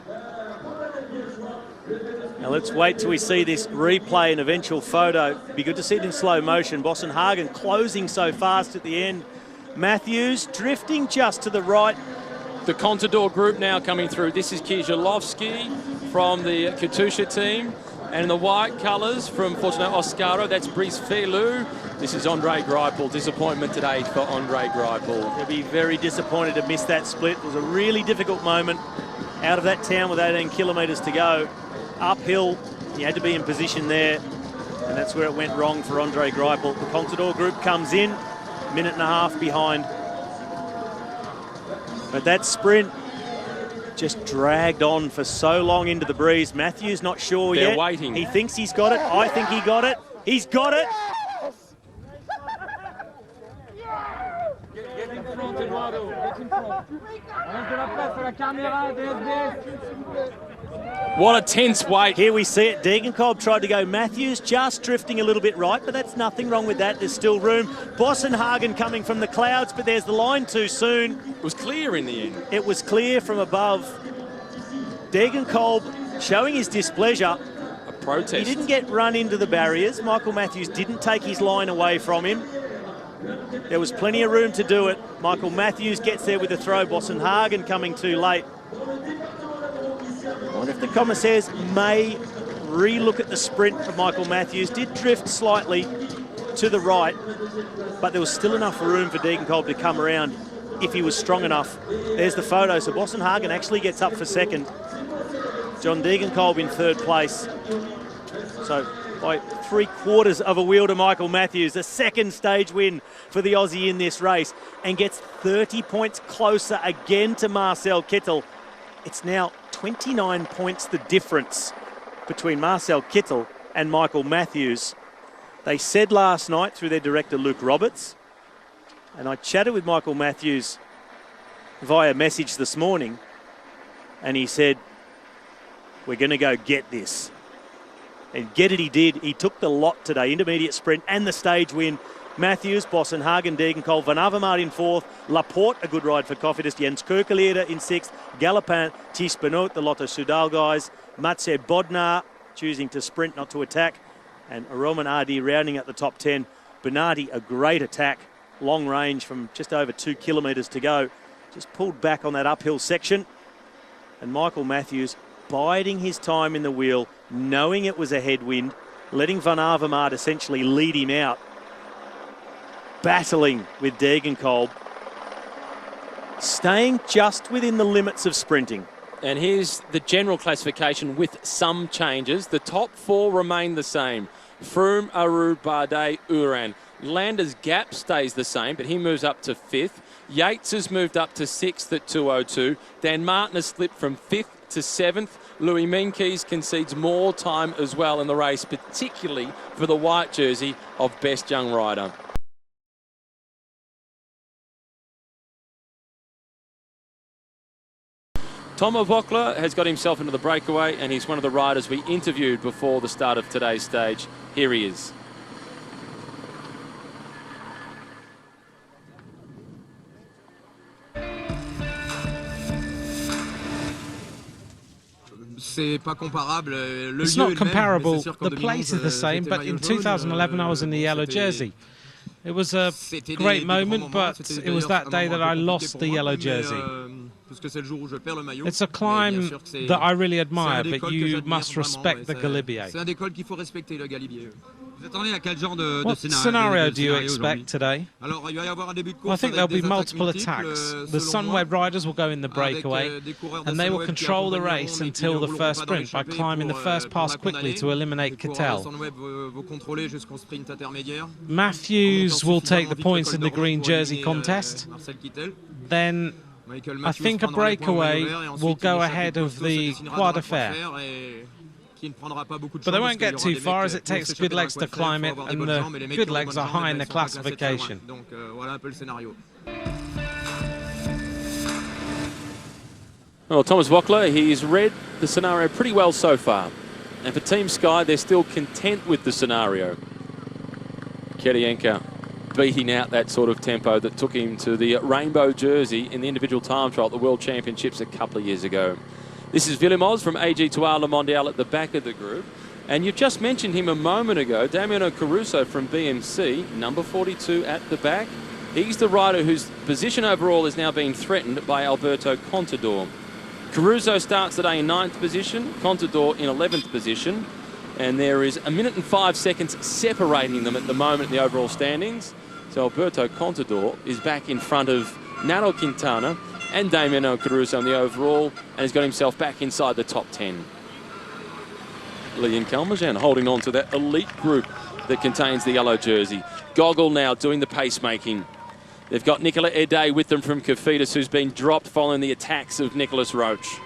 Now let's wait till we see this replay and eventual photo. Be good to see it in slow motion. Bosenhagen closing so fast at the end. Matthews drifting just to the right. The Contador group now coming through. This is Kieślowski from the Katusha team. And in the white colours from Fortunato Oscaro, that's Brice Feillu. This is Andre Greipel. Disappointment today for Andre Greipel. He'll be very disappointed to miss that split. It was a really difficult moment out of that town with 18 kilometres to go. Uphill, he had to be in position there, and that's where it went wrong for Andre Greipel. The Contador group comes in, minute and a half behind. But that sprint just dragged on for so long into the breeze. Matthews not sure yet. They're waiting. He thinks he's got it. I think he got it. He's got it. Get in front, Eduardo. Get in front. Arrête de la place sur la caméra, DSB. What a tense wait. Here we see it. Degenkolb tried to go. Matthews just drifting a little bit right, but that's nothing wrong with that. There's still room. Bosenhagen coming from the clouds, but there's the line too soon. It was clear in the end. It was clear from above. Degenkolb showing his displeasure. A protest. He didn't get run into the barriers. Michael Matthews didn't take his line away from him. There was plenty of room to do it. Michael Matthews gets there with a throw. Bosenhagen coming too late. I wonder if the commissaires may re-look at the sprint of Michael Matthews. Did drift slightly to the right, but there was still enough room for Degenkolb to come around if he was strong enough. There's the photo. So Boston Hagen actually gets up for second. John Degenkolb in third place. So by 3/4 of a wheel to Michael Matthews, a second stage win for the Aussie in this race, and gets 30 points closer again to Marcel Kittel. It's now 29 points the difference between Marcel Kittel and Michael Matthews. They said last night through their director Luke Roberts, and I chatted with Michael Matthews via message this morning, and he said, we're going to go get this. And get it he did. He took the lot today, intermediate sprint and the stage win. Matthews, Boston Hagen, Degenkolb, Van Avermaet in fourth, Laporte, a good ride for Cofidis, Jens Kirkelieder in sixth, Galopin, Ties Benoit, the Lotto Soudal guys, Matej Bodnar choosing to sprint, not to attack, and Roman Hardy rounding at the top 10. Bernardi, a great attack, long range from just over 2 kilometres to go. Just pulled back on that uphill section. And Michael Matthews biding his time in the wheel, knowing it was a headwind, letting Van Avermaet essentially lead him out, battling with Degenkolb, staying just within the limits of sprinting. And here's the general classification with some changes. The top four remain the same. Froome, Aru, Bardet, Uran. Lander's gap stays the same, but he moves up to 5th. Yates has moved up to 6th at 2:02. Dan Martin has slipped from 5th to 7th. Louis Meintjes concedes more time as well in the race, particularly for the white jersey of best young rider. Tomo Voeckler has got himself into the breakaway, and he's one of the riders we interviewed before the start of today's stage. Here he is. It's not comparable. The place is the same, but in 2011 I was in the yellow jersey. It was a great moment, but it was that day that I lost the yellow jersey. It's a climb that I really admire, but you must respect the Galibier. What scenario do you expect today? Well, I think there'll be multiple attacks. The Sunweb riders will go in the breakaway, and they will control the race until the first sprint by climbing the first pass quickly to eliminate Kittel. Matthews will take the points in the green jersey contest. Then I think a breakaway will go ahead of the Croix de Fer. But they won't get too far as it takes good legs to climb it, and the good legs are high in the classification. Well, Thomas Voeckler, he's read the scenario pretty well so far. And for Team Sky, they're still content with the scenario. Kirienka beating out that sort of tempo that took him to the rainbow jersey in the individual time trial at the World Championships a couple of years ago. This is Villemos from AG2R Le Mondial at the back of the group. And you've just mentioned him a moment ago, Damiano Caruso from BMC, number 42 at the back. He's the rider whose position overall is now being threatened by Alberto Contador. Caruso starts today in 9th position, Contador in 11th position. And there is 1 minute and 5 seconds separating them at the moment in the overall standings. So Alberto Contador is back in front of Nairo Quintana and Damiano Caruso in the overall, and has got himself back inside the top 10. Lilian Calmejane holding on to that elite group that contains the yellow jersey. Goggle now doing the pacemaking. They've got Nicolas Ede with them from Cofidis, who's been dropped following the attacks of Nicolas Roche.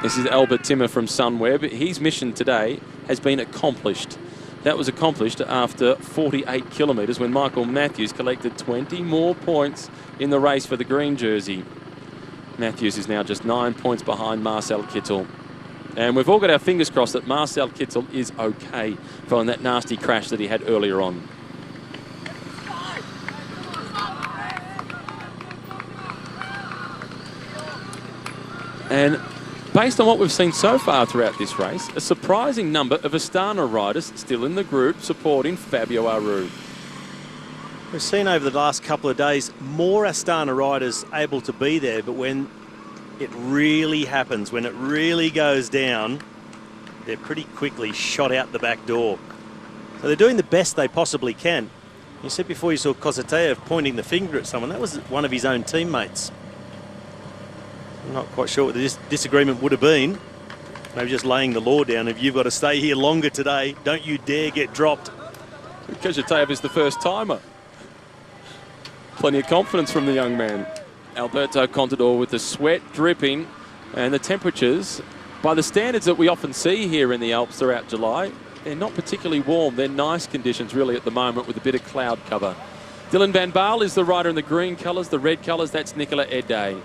This is Albert Timmer from Sunweb. His mission today has been accomplished. That was accomplished after 48 kilometres when Michael Matthews collected 20 more points in the race for the green jersey. Matthews is now just 9 points behind Marcel Kittel. And we've all got our fingers crossed that Marcel Kittel is okay following that nasty crash that he had earlier on. And based on what we've seen so far throughout this race, a surprising number of Astana riders still in the group supporting Fabio Aru. We've seen over the last couple of days more Astana riders able to be there, but when it really happens, when it really goes down, they're pretty quickly shot out the back door. So they're doing the best they possibly can. You said before you saw Kosateyev pointing the finger at someone. That was one of his own teammates. I'm not quite sure what the disagreement would have been. Maybe just laying the law down. If you've got to stay here longer today, don't you dare get dropped. Kosateyev is the first timer. Plenty of confidence from the young man. Alberto Contador with the sweat dripping and the temperatures, by the standards that we often see here in the Alps throughout July, they're not particularly warm. They're nice conditions really at the moment with a bit of cloud cover. Dylan van Baarle is the rider in the green colours, the red colours, that's Nicola Ede.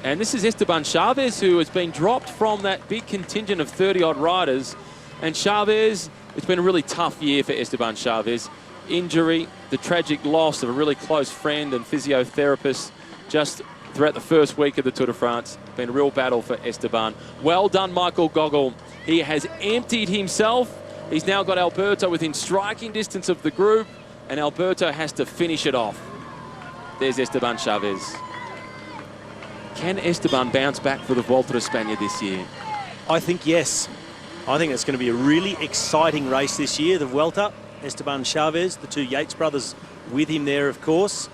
And this is Esteban Chavez, who has been dropped from that big contingent of 30-odd riders. And Chavez, it's been a really tough year for Esteban Chavez. Injury, the tragic loss of a really close friend and physiotherapist just throughout the first week of the Tour de France. Been a real battle for Esteban. Well done, Michael Gogol. He has emptied himself. He's now got Alberto within striking distance of the group, and Alberto has to finish it off. There's Esteban Chavez. Can Esteban bounce back for the Volta a España this year? I think yes. I think it's going to be a really exciting race this year, the Vuelta. Esteban Chavez, the two Yates brothers with him there, of course.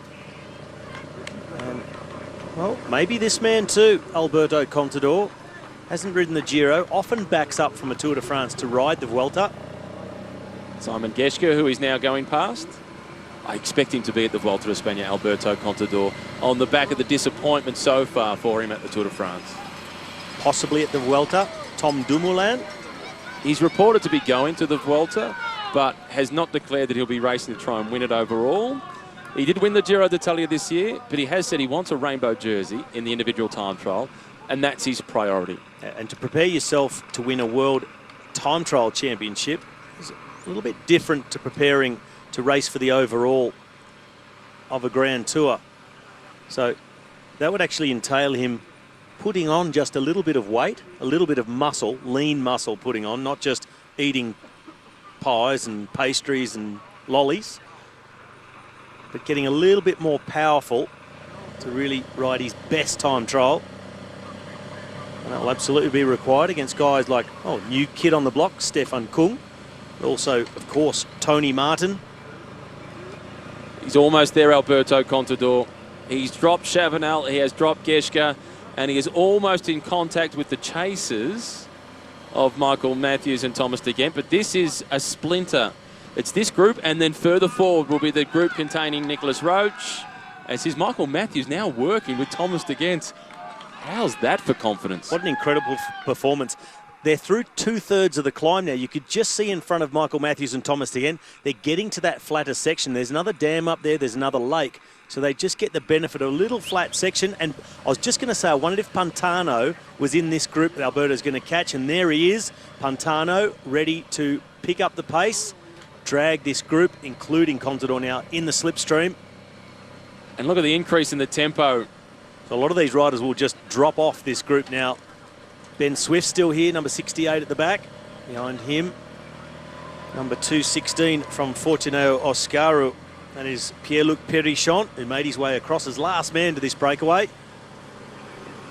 Well, maybe this man too, Alberto Contador. Hasn't ridden the Giro, often backs up from a Tour de France to ride the Vuelta. Simon Geschke, who is now going past. I expect him to be at the Volta a España, Alberto Contador, on the back of the disappointment so far for him at the Tour de France. Possibly at the Vuelta, Tom Dumoulin. He's reported to be going to the Vuelta, but has not declared that he'll be racing to try and win it overall. He did win the Giro d'Italia this year, but he has said he wants a rainbow jersey in the individual time trial, and that's his priority. And to prepare yourself to win a World Time Trial Championship is a little bit different to preparing to race for the overall of a Grand Tour. So that would actually entail him putting on just a little bit of weight, a little bit of muscle, lean muscle putting on, not just eating pies and pastries and lollies, but getting a little bit more powerful to really ride his best time trial. And that will absolutely be required against guys like, new kid on the block, Stefan Kung. Also, of course, Tony Martin. He's almost there, Alberto Contador. He's dropped Chavanel, he has dropped Geschke, and he is almost in contact with the chasers of Michael Matthews and Thomas de Gendt. But this is a splinter. It's this group, and then further forward will be the group containing Nicholas Roach. As is Michael Matthews now working with Thomas de Gendt. How's that for confidence? What an incredible performance. They're through 2/3 of the climb now. You could just see in front of Michael Matthews and Thomas de Gendt, they're getting to that flatter section. There's another dam up there, there's another lake. So they just get the benefit of a little flat section. And I was just going to say, I wondered if Pantano was in this group that Alberto's going to catch. And there he is, Pantano, ready to pick up the pace, drag this group, including Contador now, in the slipstream. And look at the increase in the tempo. So a lot of these riders will just drop off this group now. Ben Swift still here, number 68 at the back. Behind him, number 216 from Fortuneo Oscaru. That is Pierre-Luc Perichon, who made his way across as last man to this breakaway.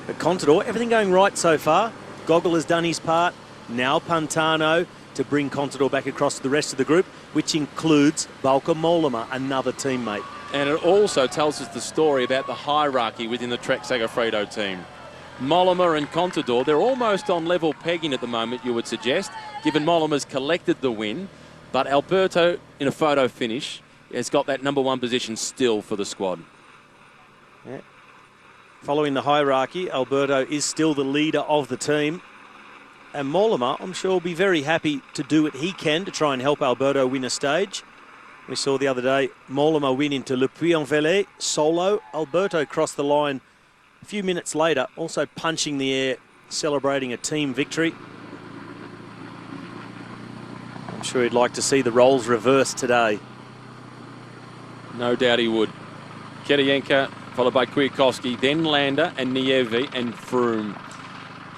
But Contador, everything going right so far. Gogol has done his part. Now Pantano to bring Contador back across to the rest of the group, which includes Bauke Mollema, another teammate. And it also tells us the story about the hierarchy within the Trek Segafredo team. Mollema and Contador, they're almost on level pegging at the moment, you would suggest, given Mollema's collected the win. But Alberto, in a photo finish, has got that number one position still for the squad. Yeah. Following the hierarchy, Alberto is still the leader of the team. And Mollema, I'm sure, will be very happy to do what he can to try and help Alberto win a stage. We saw the other day Mollema win into Le Puy-en-Velay solo. Alberto crossed the line a few minutes later, also punching the air, celebrating a team victory. I'm sure he'd like to see the roles reversed today. No doubt he would. Kirienka, followed by Kwiatkowski, then Landa and Nieve and Froome.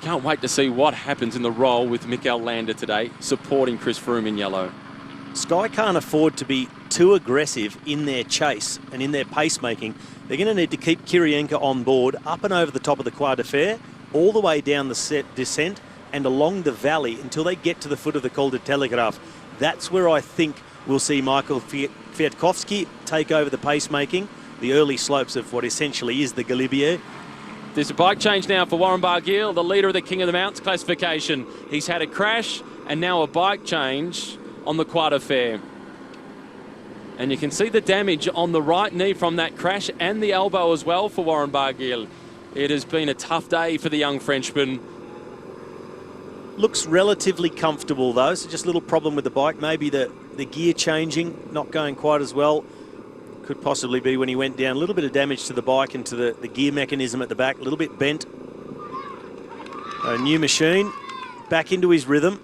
Can't wait to see what happens in the role with Mikel Landa today, supporting Chris Froome in yellow. Sky can't afford to be too aggressive in their chase and in their pacemaking. They're going to need to keep Kirienka on board, up and over the top of the Croix de Fer, all the way down the descent, and along the valley until they get to the foot of the Col de Telegraph. That's where I think we'll see Michael Kwiatkowski take over the pacemaking, the early slopes of what essentially is the Galibier. There's a bike change now for Warren Barguil, the leader of the King of the Mountains classification. He's had a crash and now a bike change on the Croix de Fer. And you can see the damage on the right knee from that crash and the elbow as well for Warren Barguil. It has been a tough day for the young Frenchman. Looks relatively comfortable though, so just a little problem with the bike. Maybe the gear changing, not going quite as well. Could possibly be when he went down. A little bit of damage to the bike and to the gear mechanism at the back, a little bit bent. A new machine, back into his rhythm.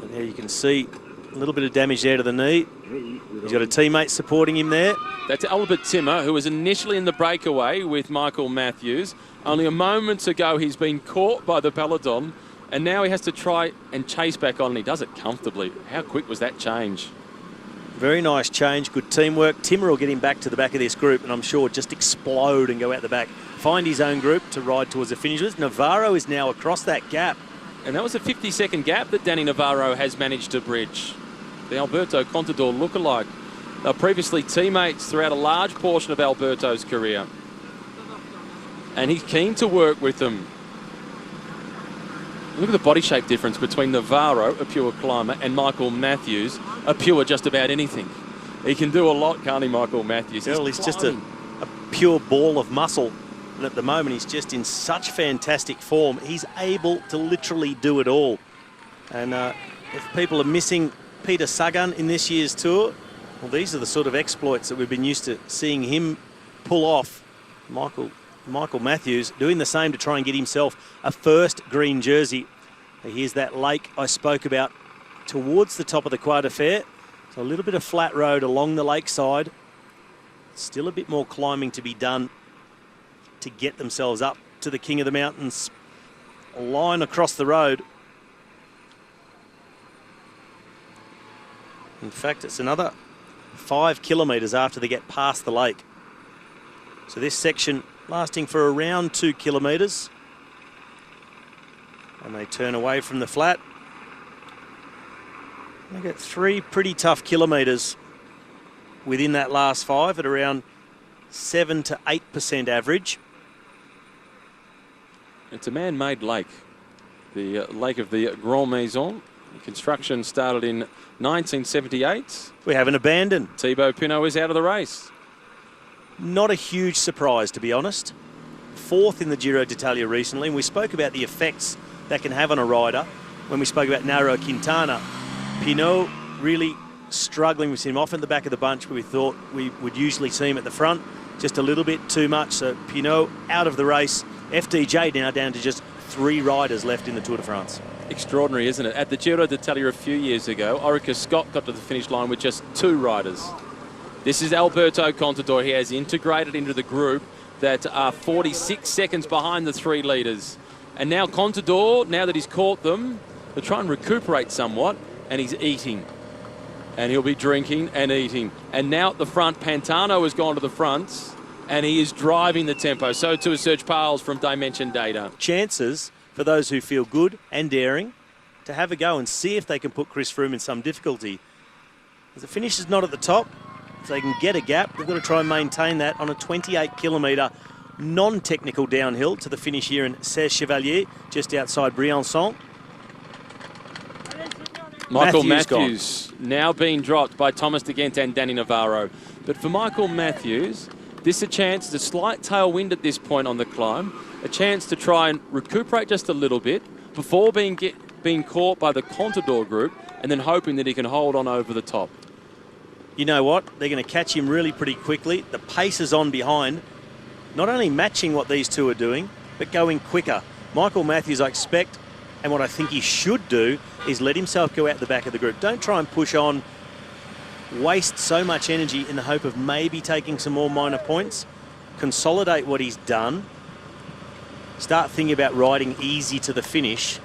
And there you can see a little bit of damage there to the knee. He's got a teammate supporting him there. That's Albert Timmer, who was initially in the breakaway with Michael Matthews. Only a moment ago, he's been caught by the peloton, and now he has to try and chase back on, and he does it comfortably. How quick was that change? Very nice change, good teamwork. Timmer will get him back to the back of this group, and I'm sure just explode and go out the back. Find his own group to ride towards the finishers. Navarro is now across that gap. And that was a 50-second gap that Danny Navarro has managed to bridge. The Alberto Contador lookalike. They were previously teammates throughout a large portion of Alberto's career. And he's keen to work with them. Look at the body shape difference between Navarro, a pure climber, and Michael Matthews, a pure just about anything. He can do a lot, can't he, Michael Matthews? He's just a pure ball of muscle. And at the moment, he's just in such fantastic form. He's able to literally do it all. And if people are missing Peter Sagan in this year's tour, well, these are the sort of exploits that we've been used to seeing him pull off. Michael Matthews doing the same to try and get himself a first green jersey. Here's that lake I spoke about towards the top of the Croix de Fer. So a little bit of flat road along the lakeside. Still a bit more climbing to be done to get themselves up to the King of the Mountains. A line across the road. In fact, it's another 5 kilometres after they get past the lake. So this section lasting for around 2 kilometres. And they turn away from the flat. They get 3 pretty tough kilometres within that last 5 at around 7 to 8% average. It's a man-made lake, the lake of the Grand Maison. The construction started in 1978. We haven't abandoned. Thibaut Pinot is out of the race. Not a huge surprise, to be honest. 4th in the Giro d'Italia recently, and we spoke about the effects that can have on a rider when we spoke about Nairo Quintana. Pinot really struggling with him off in the back of the bunch, where we thought we would usually see him at the front. Just a little bit too much, so Pinot out of the race. FDJ now down to just 3 riders left in the Tour de France. Extraordinary, isn't it? At the Giro d'Italia a few years ago, Orica Scott got to the finish line with just 2 riders. This is Alberto Contador. He has integrated into the group that are 46 seconds behind the 3 leaders. And now Contador, now that he's caught them, they'll try and recuperate somewhat, and he's eating. And he'll be drinking and eating. And now at the front, Pantano has gone to the front, and he is driving the tempo. So too is Serge Pales from Dimension Data. Chances for those who feel good and daring to have a go and see if they can put Chris Froome in some difficulty. As the finish is not at the top, if they can get a gap, they've got to try and maintain that on a 28-kilometre non-technical downhill to the finish here in Cèze Chevalier, just outside Briançon. Michael Matthews now being dropped by Thomas de Gendt and Danny Navarro. But for Michael Matthews, this is a chance, it's a slight tailwind at this point on the climb, a chance to try and recuperate just a little bit before being caught by the Contador group, and then hoping that he can hold on over the top. You know what? They're going to catch him really pretty quickly. The pace is on behind, not only matching what these two are doing, but going quicker. Michael Matthews, I expect, and what I think he should do, is let himself go out the back of the group. Don't try and push on, waste so much energy in the hope of maybe taking some more minor points. Consolidate what he's done. Start thinking about riding easy to the finish,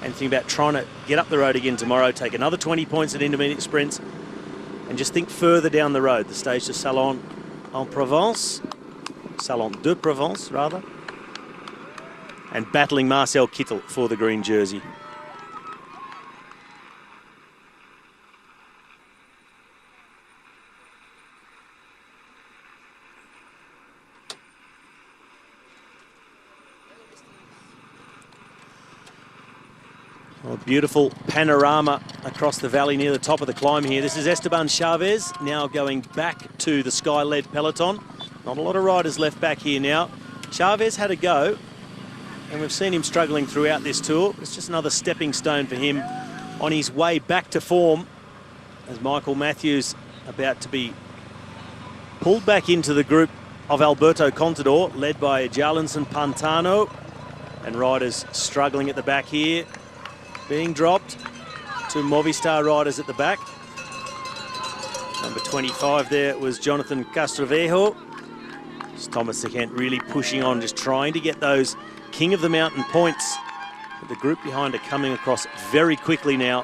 and think about trying to get up the road again tomorrow, take another 20 points at intermediate sprints, and just think further down the road. The stage to Salon en Provence, Salon de Provence rather. and battling Marcel Kittel for the green jersey. Oh, beautiful panorama across the valley near the top of the climb here. This is Esteban Chavez now going back to the Sky-led peloton. Not a lot of riders left back here now. Chavez had a go, and we've seen him struggling throughout this tour. It's just another stepping stone for him on his way back to form, as Michael Matthews about to be pulled back into the group of Alberto Contador, led by Jarlinson Pantano, and riders struggling at the back here. Being dropped, 2 Movistar riders at the back. Number 25 there was Jonathan Castrovejo. Thomas De Gendt really pushing on, just trying to get those King of the Mountain points. But the group behind are coming across very quickly now.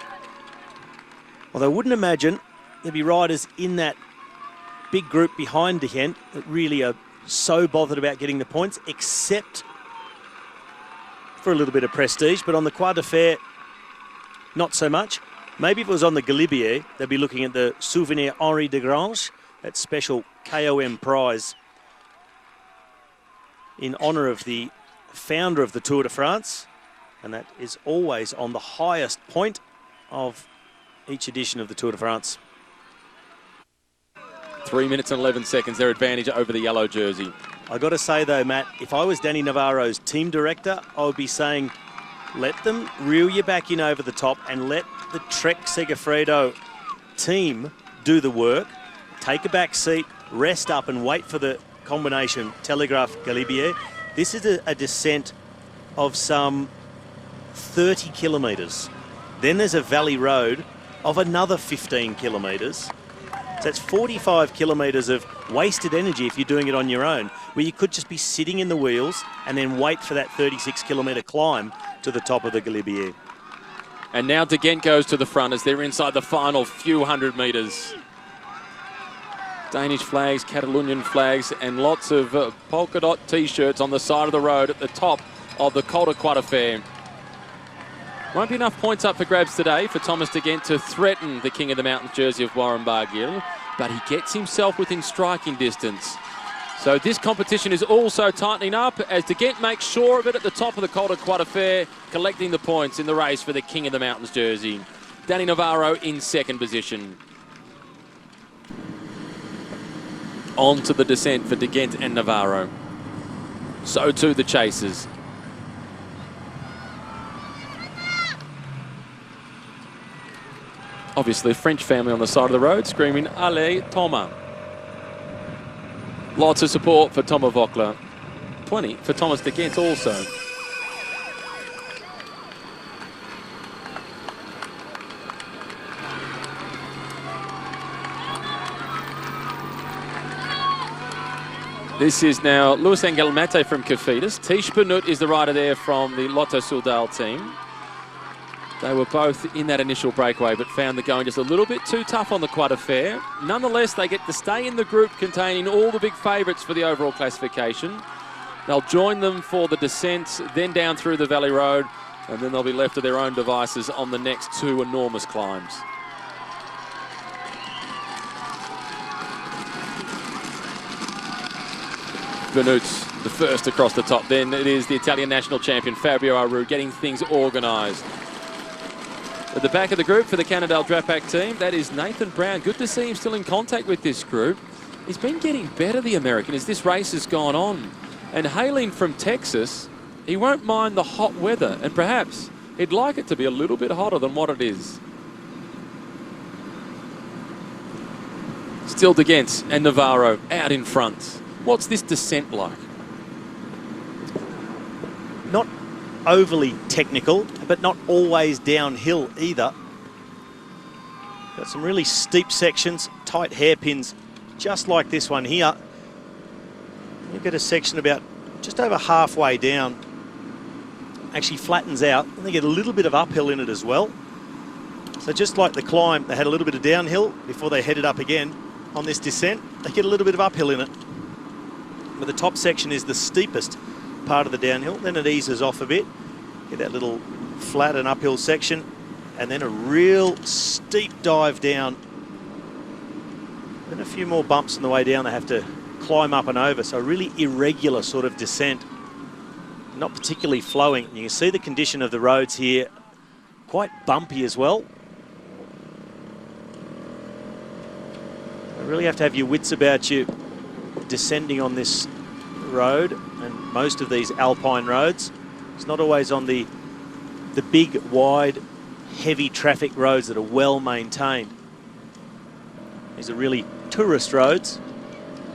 Although I wouldn't imagine there'd be riders in that big group behind De Gendt that really are so bothered about getting the points, except for a little bit of prestige. But on the Croix de Fer, not so much. Maybe if it was on the Galibier, they'd be looking at the Souvenir Henri Desgrange, that special KOM prize in honour of the founder of the Tour de France. And that is always on the highest point of each edition of the Tour de France. 3 minutes and 11 seconds, their advantage over the yellow jersey. I got to say though, Matt, if I was Danny Navarro's team director, I would be saying, let them reel you back in over the top and let the Trek Segafredo team do the work. Take a back seat, rest up and wait for the combination Telegraph-Galibier. This is a descent of some 30 kilometres. Then there's a valley road of another 15 kilometres. So it's 45 kilometres of wasted energy if you're doing it on your own, where you could just be sitting in the wheels and then wait for that 36-kilometre climb to the top of the Galibier. And now De Gendt goes to the front as they're inside the final few hundred metres. Danish flags, Catalonian flags, and lots of polka dot T-shirts on the side of the road at the top of the Col de Croix de Fer. Won't be enough points up for grabs today for Thomas De Gendt to threaten the King of the Mountains jersey of Warren Barguil, but he gets himself within striking distance. So this competition is also tightening up as De Gendt makes sure of it at the top of the Col de Croix de Fer, collecting the points in the race for the King of the Mountains jersey. Danny Navarro in second position. On to the descent for De Gendt and Navarro. So too the chasers. Obviously, a French family on the side of the road screaming, Allez, Thomas. Lots of support for Thomas Voeckler. Plenty for Thomas De Gendt also. This is now Luis Angel Mate from Cofidis. Tish Benoot is the rider there from the Lotto Soudal team. They were both in that initial breakaway, but found the going just a little bit too tough on the Croix de Fer. Nonetheless, they get to stay in the group containing all the big favourites for the overall classification. They'll join them for the descent, then down through the Valley Road, and then they'll be left to their own devices on the next 2 enormous climbs. Benoot's the first across the top. Then it is the Italian national champion, Fabio Aru, getting things organised. At the back of the group for the Cannondale Drapac team, that is Nathan Brown. Good to see him still in contact with this group. He's been getting better, the American, as this race has gone on. And hailing from Texas, he won't mind the hot weather, and perhaps he'd like it to be a little bit hotter than what it is. Still De Gendt and Navarro out in front. What's this descent like? Not overly technical, but not always downhill either. Got some really steep sections, tight hairpins, just like this one here. You get a section about just over halfway down, actually flattens out, and they get a little bit of uphill in it as well. So just like the climb, they had a little bit of downhill before they headed up again. On this descent, they get a little bit of uphill in it. But the top section is the steepest part of the downhill. Then it eases off a bit. Get that little flat and uphill section. And then a real steep dive down. Then a few more bumps on the way down they have to climb up and over. So a really irregular sort of descent. Not particularly flowing. You can see the condition of the roads here. Quite bumpy as well. You really have to have your wits about you descending on this road and most of these alpine roads. It's not always on the big, wide, heavy traffic roads that are well maintained. These are really tourist roads,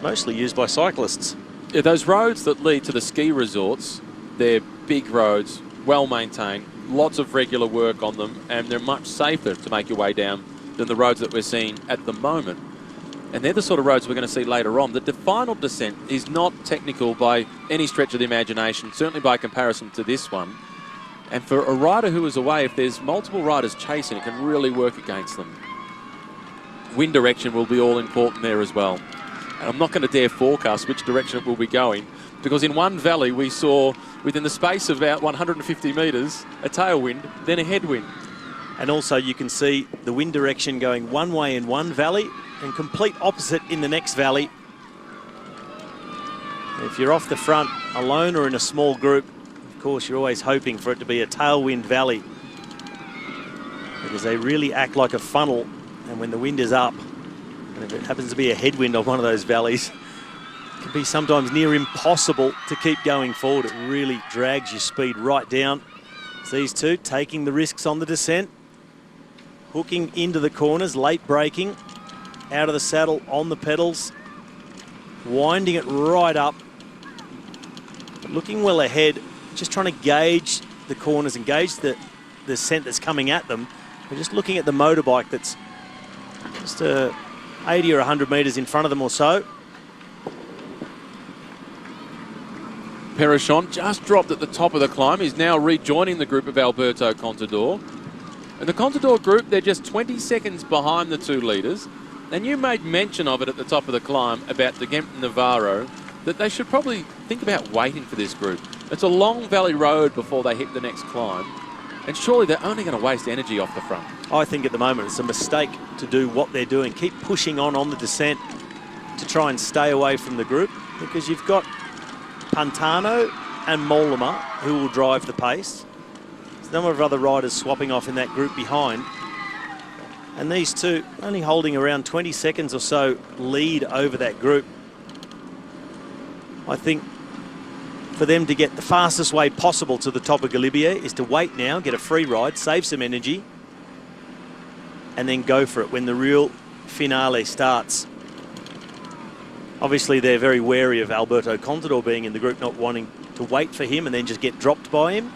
mostly used by cyclists. Yeah, those roads that lead to the ski resorts, they're big roads, well maintained, lots of regular work on them, and they're much safer to make your way down than the roads that we're seeing at the moment. And they're the sort of roads we're going to see later on. The final descent is not technical by any stretch of the imagination, certainly by comparison to this one. And for a rider who is away, if there's multiple riders chasing, it can really work against them. Wind direction will be all important there as well. And I'm not going to dare forecast which direction it will be going, because in one valley we saw, within the space of about 150 metres, a tailwind, then a headwind. And also you can see the wind direction going one way in one valley and complete opposite in the next valley. If you're off the front alone or in a small group, of course you're always hoping for it to be a tailwind valley, because they really act like a funnel, and when the wind is up, and if it happens to be a headwind on one of those valleys, it can be sometimes near impossible to keep going forward. It really drags your speed right down. It's these two taking the risks on the descent, hooking into the corners, late braking, out of the saddle on the pedals, winding it right up, but looking well ahead, just trying to gauge the corners and gauge the descent that's coming at them. We're just looking at the motorbike that's just 80 or 100 metres in front of them or so. Perrichon just dropped at the top of the climb. He's now rejoining the group of Alberto Contador. And the Contador group, they're just 20 seconds behind the two leaders. And you made mention of it at the top of the climb about the Genk Navarro, that they should probably think about waiting for this group. It's a long valley road before they hit the next climb. And surely they're only going to waste energy off the front. I think at the moment it's a mistake to do what they're doing. Keep pushing on the descent to try and stay away from the group, because you've got Pantano and Mollema who will drive the pace. There's a number of other riders swapping off in that group behind. And these two only holding around 20 seconds or so lead over that group. I think for them to get the fastest way possible to the top of Galibier is to wait now, get a free ride, save some energy, and then go for it when the real finale starts. Obviously, they're very wary of Alberto Contador being in the group, not wanting to wait for him and then just get dropped by him.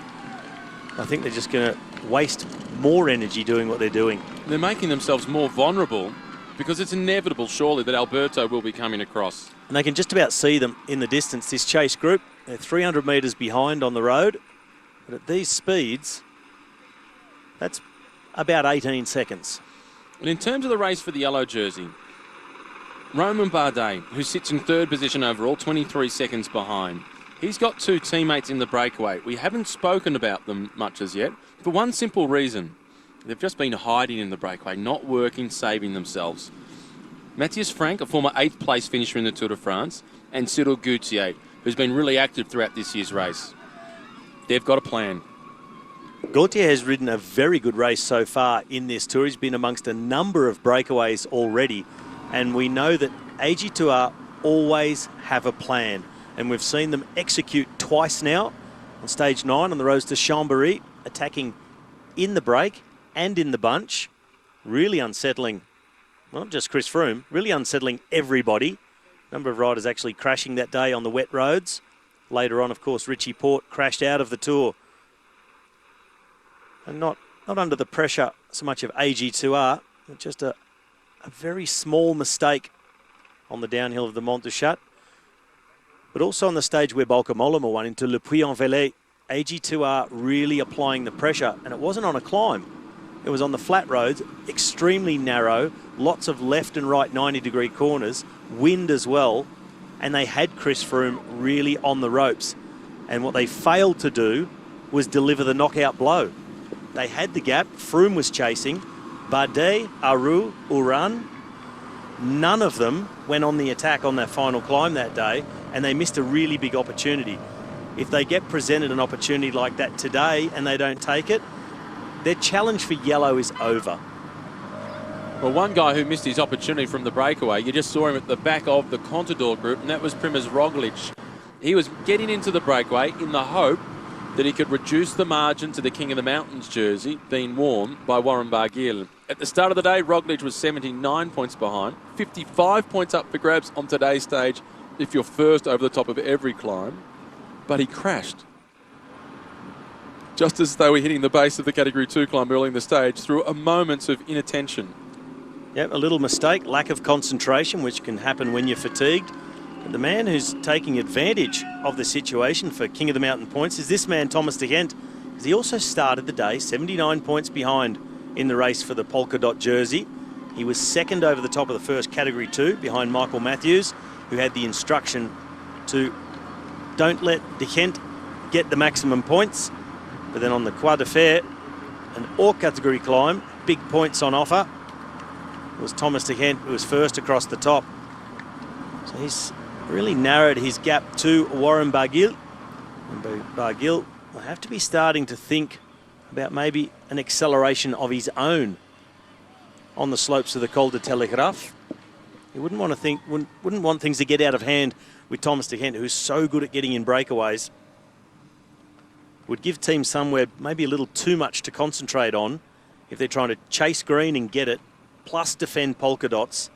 I think they're just going to waste more energy doing what they're doing. They're making themselves more vulnerable, because it's inevitable, surely, that Alberto will be coming across. And they can just about see them in the distance, this chase group. They're 300 metres behind on the road. But at these speeds, that's about 18 seconds. And in terms of the race for the yellow jersey, Romain Bardet, who sits in third position overall, 23 seconds behind. He's got two teammates in the breakaway. We haven't spoken about them much as yet, for one simple reason. They've just been hiding in the breakaway, not working, saving themselves. Matthias Frank, a former 8th place finisher in the Tour de France, and Cyril Gauthier, who's been really active throughout this year's race. They've got a plan. Gauthier has ridden a very good race so far in this Tour. He's been amongst a number of breakaways already. And we know that AG2R always have a plan. And we've seen them execute twice now on stage 9 on the roads to Chambéry, attacking in the break and in the bunch. Really unsettling, well, not just Chris Froome, really unsettling everybody. A number of riders actually crashing that day on the wet roads. Later on, of course, Richie Porte crashed out of the Tour. And not under the pressure so much of AG2R, but just a very small mistake on the downhill of the Mont du Chat. But also on the stage where Bauke Mollema won into Le Puy-en-Velay, AG2R really applying the pressure. And it wasn't on a climb. It was on the flat roads, extremely narrow, lots of left and right 90-degree corners, wind as well. And they had Chris Froome really on the ropes. And what they failed to do was deliver the knockout blow. They had the gap. Froome was chasing. Bardet, Aru, Uran, none of them went on the attack on that final climb that day, and they missed a really big opportunity. If they get presented an opportunity like that today and they don't take it, their challenge for yellow is over. Well, one guy who missed his opportunity from the breakaway, you just saw him at the back of the Contador group, and that was Primož Roglič. He was getting into the breakaway in the hope that he could reduce the margin to the King of the Mountains jersey being worn by Warren Barguil. At the start of the day, Roglič was 79 points behind, 55 points up for grabs on today's stage if you're first over the top of every climb, but he crashed. Just as they were hitting the base of the Category 2 climb early in the stage through a moment of inattention. Yep, a little mistake, lack of concentration, which can happen when you're fatigued. But the man who's taking advantage of the situation for King of the Mountain points is this man, Thomas de Gendt, because he also started the day 79 points behind in the race for the polka dot jersey. He was second over the top of the first Category 2 behind Michael Matthews, who had the instruction to don't let de Gendt get the maximum points. But then on the Croix de Fer, an all category climb, big points on offer. It was Thomas de Gendt who was first across the top. So he's really narrowed his gap to Warren Barguil. And Barguil will have to be starting to think about maybe an acceleration of his own on the slopes of the Col de Telegraph. He wouldn't want things to get out of hand with Thomas de Gendt, who's so good at getting in breakaways. Would give Team Sunweb maybe a little too much to concentrate on if they're trying to chase green and get it, plus defend polka dots.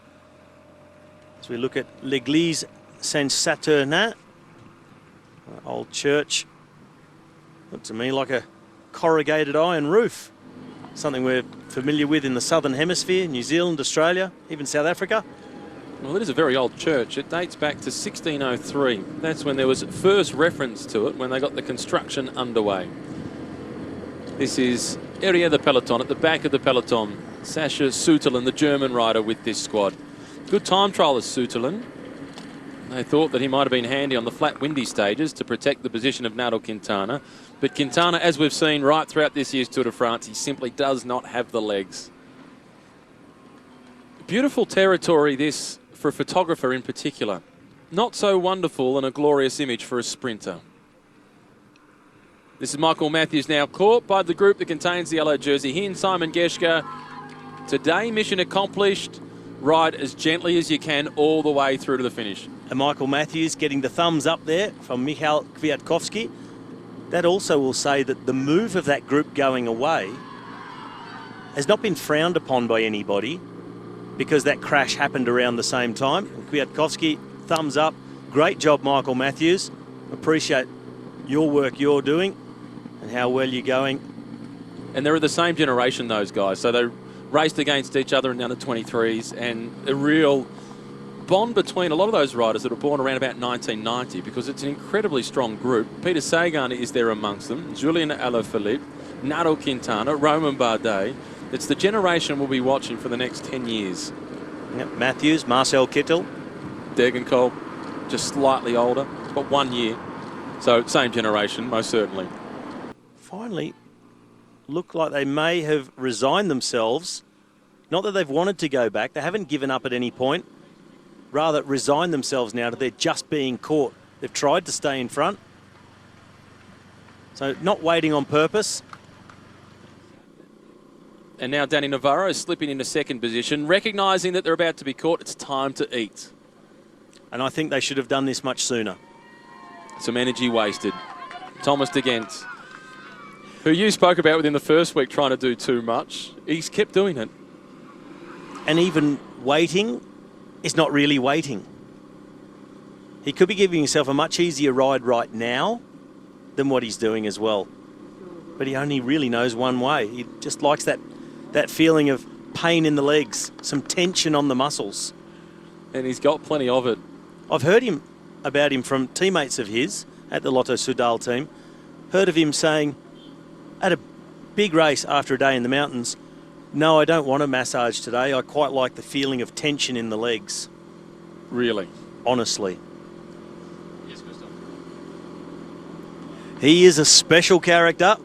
As we look at l'Église Saint-Saturnin, old church, looked to me like a corrugated iron roof. Something we're familiar with in the Southern Hemisphere, New Zealand, Australia, even South Africa. Well, it is a very old church. It dates back to 1603. That's when there was first reference to it, when they got the construction underway. This is Area the Peloton, at the back of the peloton. Sasha Sütterlin, the German rider with this squad. Good time trialist, Sütterlin. They thought that he might have been handy on the flat, windy stages to protect the position of Nairo Quintana. But Quintana, as we've seen right throughout this year's Tour de France, he simply does not have the legs. Beautiful territory, this, for a photographer in particular. Not so wonderful and a glorious image for a sprinter. This is Michael Matthews now caught by the group that contains the yellow jersey. He and Simon Geschke. Today, mission accomplished. Ride as gently as you can all the way through to the finish. And Michael Matthews getting the thumbs up there from Michał Kwiatkowski. That also will say that the move of that group going away has not been frowned upon by anybody, because that crash happened around the same time. Kwiatkowski, thumbs up. Great job, Michael Matthews. Appreciate your work you're doing and how well you're going. And they're the same generation, those guys. So they raced against each other in the under-23s, and a real bond between a lot of those riders that were born around about 1990, because it's an incredibly strong group. Peter Sagan is there amongst them, Julian Alaphilippe, Nairo Quintana, Romain Bardet. It's the generation we'll be watching for the next 10 years. Yep, Matthews, Marcel Kittel. Degenkolb, just slightly older, but 1 year. So same generation, most certainly. Finally, look like they may have resigned themselves. Not that they've wanted to go back. They haven't given up at any point. Rather, resigned themselves now to they're just being caught. They've tried to stay in front. So not waiting on purpose. And now Danny Navarro is slipping into second position, recognising that they're about to be caught. It's time to eat. And I think they should have done this much sooner. Some energy wasted. Thomas de Gendt, who you spoke about within the first week trying to do too much, he's kept doing it. And even waiting is not really waiting. He could be giving himself a much easier ride right now than what he's doing as well. But he only really knows one way. He just likes that feeling of pain in the legs, some tension on the muscles. And he's got plenty of it. I've heard about him from teammates of his at the Lotto Soudal team. Heard of him saying, at a big race after a day in the mountains, no, I don't want a massage today. I quite like the feeling of tension in the legs. Really? Honestly. Yes, Christoph. He is a special character,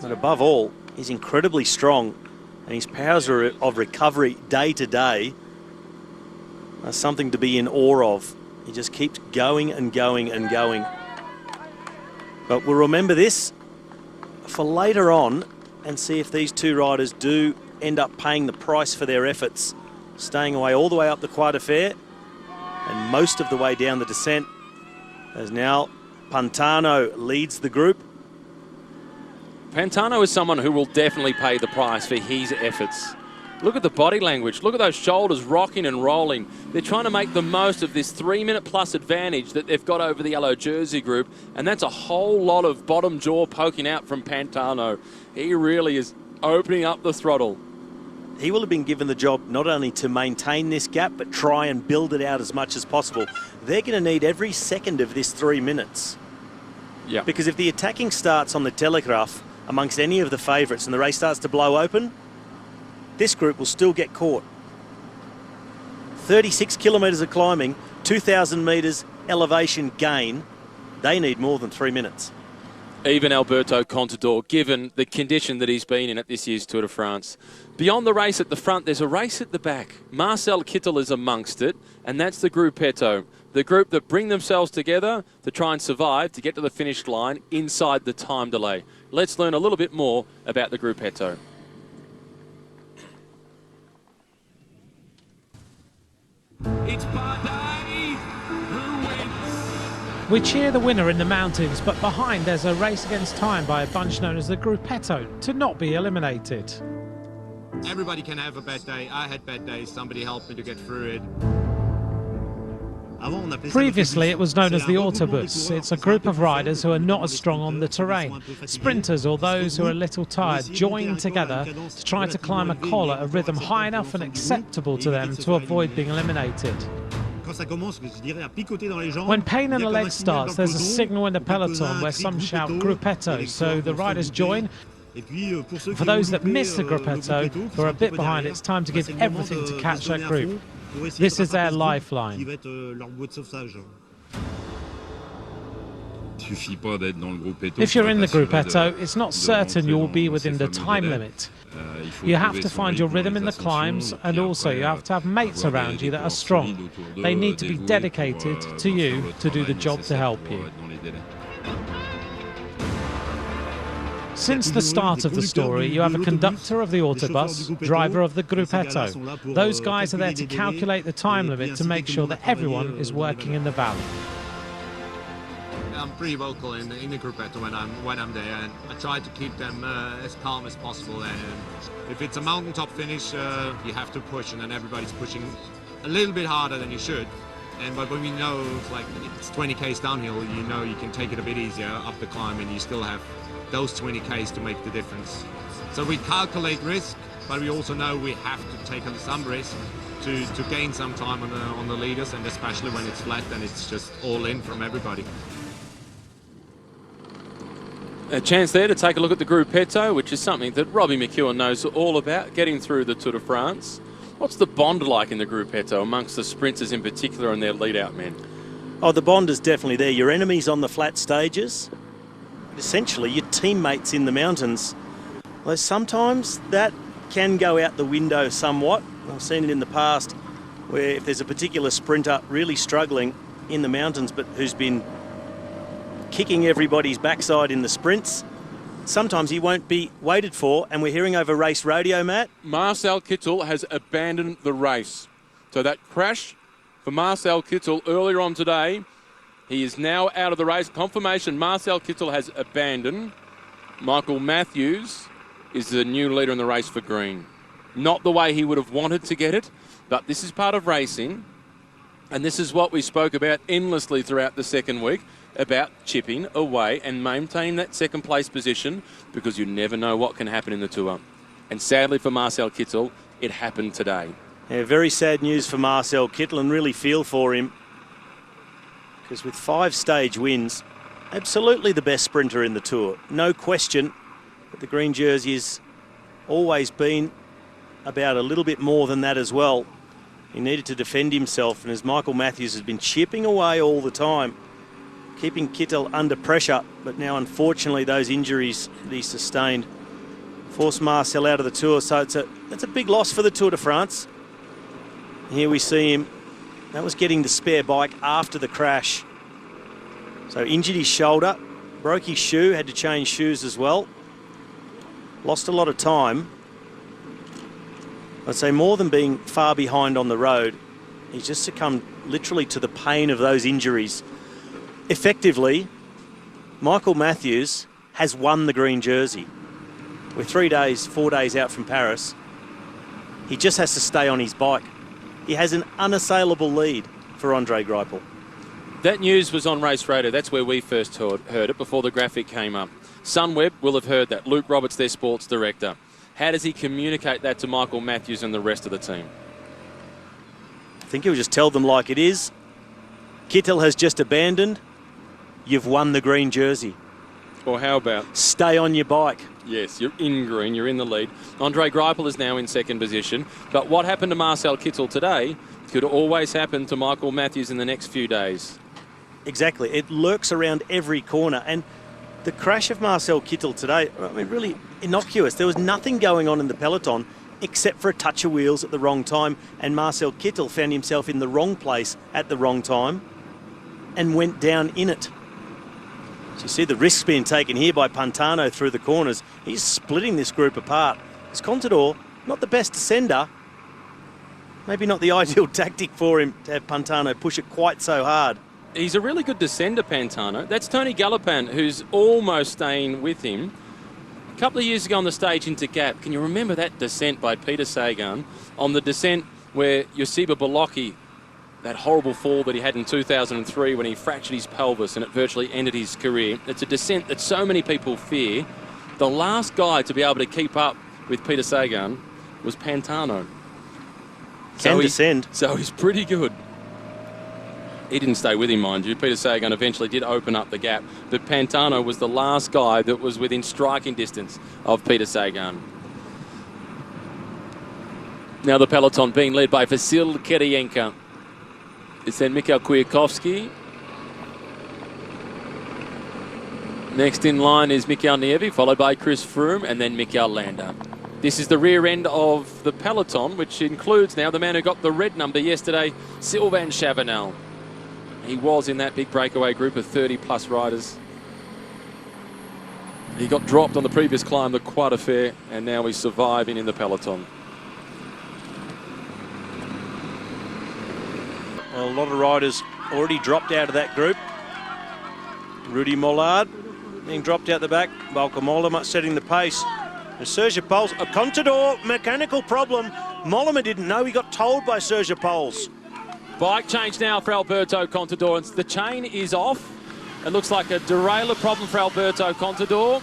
but above all, he's incredibly strong, and his powers of recovery day to day are something to be in awe of. He just keeps going and going and going. But we'll remember this for later on and see if these two riders do end up paying the price for their efforts, staying away all the way up the Croix de Fer and most of the way down the descent, as now Pantano leads the group. Pantano is someone who will definitely pay the price for his efforts. Look at the body language. Look at those shoulders rocking and rolling. They're trying to make the most of this 3-minute plus advantage that they've got over the yellow jersey group, and that's a whole lot of bottom jaw poking out from Pantano. He really is opening up the throttle. He will have been given the job not only to maintain this gap, but try and build it out as much as possible. They're going to need every second of this 3 minutes. Yeah. Because if the attacking starts on the Telegraph amongst any of the favourites and the race starts to blow open, this group will still get caught. 36 kilometres of climbing, 2,000 metres elevation gain. They need more than 3 minutes. Even Alberto Contador, given the condition that he's been in at this year's Tour de France. Beyond the race at the front, there's a race at the back. Marcel Kittel is amongst it, and that's the Gruppetto, the group that bring themselves together to try and survive to get to the finish line inside the time delay. Let's learn a little bit more about the Gruppetto. It's Bardet who wins. We cheer the winner in the mountains, but behind there's a race against time by a bunch known as the Gruppetto to not be eliminated. Everybody can have a bad day. I had bad days. Somebody helped me to get through it. Previously, it was known as the Autobus. It's a group of riders who are not as strong on the terrain. Sprinters or those who are a little tired join together to try to climb a col at a rhythm high enough and acceptable to them to avoid being eliminated. When pain in the leg starts, there's a signal in the peloton where some shout Gruppetto, so the riders join. For those that miss the Gruppetto, who are a bit behind, it's time to give everything to catch that group. This is their lifeline. If you're in the Gruppetto, it's not certain you will be within the time limit. You have to find your rhythm in the climbs, and also you have to have mates around you that are strong. They need to be dedicated to you to do the job to help you. Since the start of the story, you have a conductor of the Autobus, driver of the Gruppetto. Those guys are there to calculate the time limit to make sure that everyone is working in the valley. I'm pretty vocal in the Gruppetto when I'm there, and I try to keep them as calm as possible. And if it's a mountaintop finish, you have to push, and then everybody's pushing a little bit harder than you should. But when we know like it's 20 k's downhill, you know you can take it a bit easier up the climb, and you still have those 20 k's to make the difference. So we calculate risk, but we also know we have to take some risk to gain some time on the leaders, and especially when it's flat and it's just all in from everybody. A chance there to take a look at the Gruppetto, which is something that Robbie McEwen knows all about, getting through the Tour de France. What's the bond like in the Gruppetto amongst the sprinters in particular and their lead-out men? Oh, the bond is definitely there. Your enemies on the flat stages, essentially your teammates in the mountains. Although sometimes that can go out the window somewhat. I've seen it in the past where if there's a particular sprinter really struggling in the mountains but who's been kicking everybody's backside in the sprints, sometimes he won't be waited for, and we're hearing over race radio, Matt. Marcel Kittel has abandoned the race. So that crash for Marcel Kittel earlier on today, he is now out of the race. Confirmation, Marcel Kittel has abandoned. Michael Matthews is the new leader in the race for Green. Not the way he would have wanted to get it, but this is part of racing. And this is what we spoke about endlessly throughout the second week, about chipping away and maintaining that second place position, because you never know what can happen in the Tour. And sadly for Marcel Kittel, it happened today. Yeah, very sad news for Marcel Kittel, and really feel for him, because with 5 stage wins, absolutely the best sprinter in the Tour. No question, but the green jersey has always been about a little bit more than that as well. He needed to defend himself, and as Michael Matthews has been chipping away all the time, keeping Kittel under pressure, but now unfortunately those injuries that he sustained forced Marcel out of the Tour, so it's a big loss for the Tour de France. Here we see him. That was getting the spare bike after the crash. So injured his shoulder, broke his shoe, had to change shoes as well. Lost a lot of time. I'd say more than being far behind on the road, he's just succumbed literally to the pain of those injuries. Effectively, Michael Matthews has won the green jersey. We're 4 days out from Paris. He just has to stay on his bike. He has an unassailable lead for Andre Greipel. That news was on Race Radar. That's where we first heard it before the graphic came up. Sunweb will have heard that. Luke Roberts, their sports director. How does he communicate that to Michael Matthews and the rest of the team? I think he'll just tell them like it is. Kittel has just abandoned. You've won the green jersey. Or how about... Stay on your bike. Yes, you're in green, you're in the lead. Andre Greipel is now in second position. But what happened to Marcel Kittel today could always happen to Michael Matthews in the next few days. Exactly. It lurks around every corner. And the crash of Marcel Kittel today, I mean, really innocuous. There was nothing going on in the peloton except for a touch of wheels at the wrong time. And Marcel Kittel found himself in the wrong place at the wrong time and went down in it. So you see the risks being taken here by Pantano through the corners. He's splitting this group apart. It's Contador, not the best descender. Maybe not the ideal tactic for him to have Pantano push it quite so hard. He's a really good descender, Pantano. That's Tony Galopin, who's almost staying with him. A couple of years ago on the stage into Gap, can you remember that descent by Peter Sagan on the descent where Josipa Bolocki, that horrible fall that he had in 2003 when he fractured his pelvis and it virtually ended his career. It's a descent that so many people fear. The last guy to be able to keep up with Peter Sagan was Pantano. Can descend. So he's pretty good. He didn't stay with him, mind you. Peter Sagan eventually did open up the gap, but Pantano was the last guy that was within striking distance of Peter Sagan. Now the peloton being led by Vasil Kirienka. It's then Mikhail Kwiatkowski. Next in line is Mikhail Nievi, followed by Chris Froome, and then Mikhail Landa. This is the rear end of the peloton, which includes now the man who got the red number yesterday, Sylvain Chavanel. He was in that big breakaway group of 30-plus riders. He got dropped on the previous climb, the Croix de Fer, and now he's surviving in the peloton. Well, a lot of riders already dropped out of that group. Rudy Mollard being dropped out the back. Bauke Mollema setting the pace. And Serge Pauls, a Contador mechanical problem. Mollema didn't know. He got told by Serge Pauls. Bike change now for Alberto Contador. The chain is off. It looks like a derailleur problem for Alberto Contador.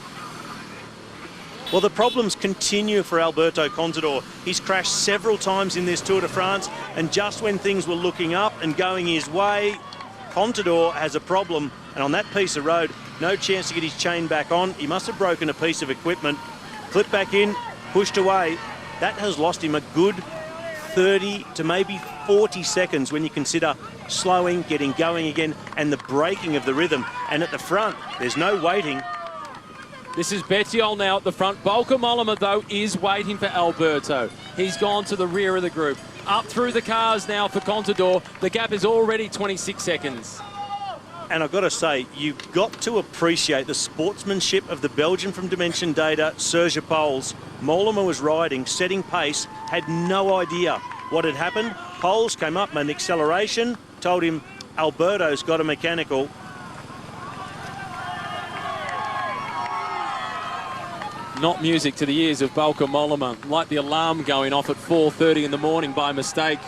Well, the problems continue for Alberto Contador. He's crashed several times in this Tour de France, and just when things were looking up and going his way, Contador has a problem. And on that piece of road, no chance to get his chain back on. He must have broken a piece of equipment. Clipped back in, pushed away. That has lost him a good 30 to maybe 40 seconds when you consider slowing, getting going again, and the breaking of the rhythm. And at the front, there's no waiting. This is Bettiol now at the front. Bauke Mollema, though, is waiting for Alberto. He's gone to the rear of the group. Up through the cars now for Contador. The gap is already 26 seconds. And I've got to say, you've got to appreciate the sportsmanship of the Belgian from Dimension Data, Serge Pauls. Mollema was riding, setting pace, had no idea what had happened. Pauls came up, made an acceleration, told him Alberto's got a mechanical. Not music to the ears of Bauke Mollema, like the alarm going off at 4:30 in the morning by mistake.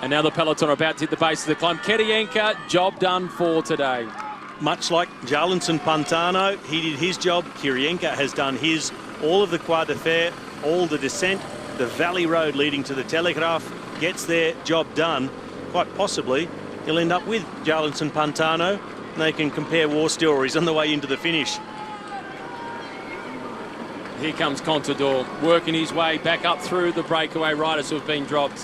And now the peloton are about to hit the base of the climb. Kirienka, job done for today. Much like Jarlinson Pantano, he did his job. Kirienka has done his. All of the Croix de Fer, all the descent, the valley road leading to the Telegraph, gets their job done. Quite possibly, he'll end up with Jarlinson Pantano, and they can compare war stories on the way into the finish. Here comes Contador, working his way back up through the breakaway riders who have been dropped.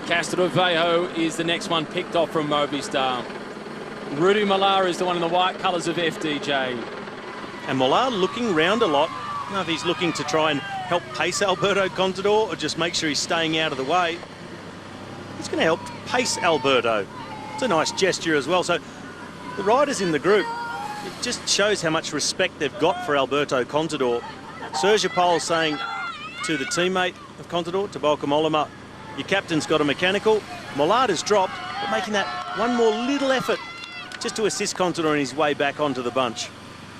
Castro Vejo is the next one picked off from Movistar. Rudy Millar is the one in the white colours of FDJ. And Millar looking round a lot. I don't know if he's looking to try and help pace Alberto Contador or just make sure he's staying out of the way. He's going to help pace Alberto. It's a nice gesture as well. So the riders in the group, it just shows how much respect they've got for Alberto Contador. Sergio Pol saying to the teammate of Contador, to Bauke Mollema, your captain's got a mechanical. Millard has dropped, but making that one more little effort just to assist Contador on his way back onto the bunch.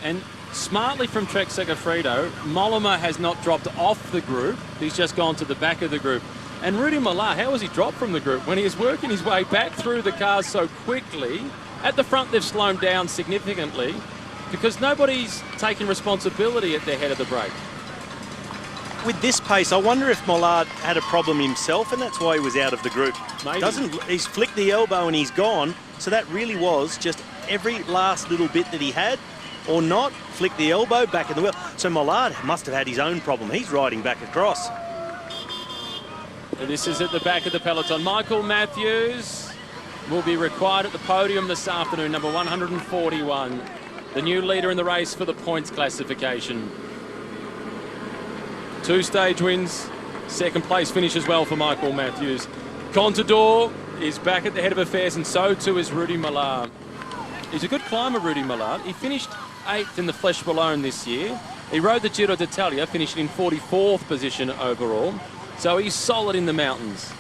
And smartly from Trek Segafredo, Mollema has not dropped off the group. He's just gone to the back of the group. And Rudy Millar, how has he dropped from the group when he is working his way back through the cars so quickly? At the front, they've slowed down significantly because nobody's taking responsibility at their head of the break. With this pace, I wonder if Mollard had a problem himself, and that's why he was out of the group. Maybe. He's flicked the elbow and he's gone. So that really was just every last little bit that he had, or not, flick the elbow back in the wheel. So Mollard must have had his own problem. He's riding back across. And this is at the back of the peloton. Michael Matthews will be required at the podium this afternoon, number 141. The new leader in the race for the points classification. 2-stage wins, second place finish as well for Michael Matthews. Contador is back at the head of affairs, and so too is Rudy Millar. He's a good climber, Rudy Millar. He finished 8th in the Flèche Wallonne this year. He rode the Giro d'Italia, finishing in 44th position overall. So he's solid in the mountains.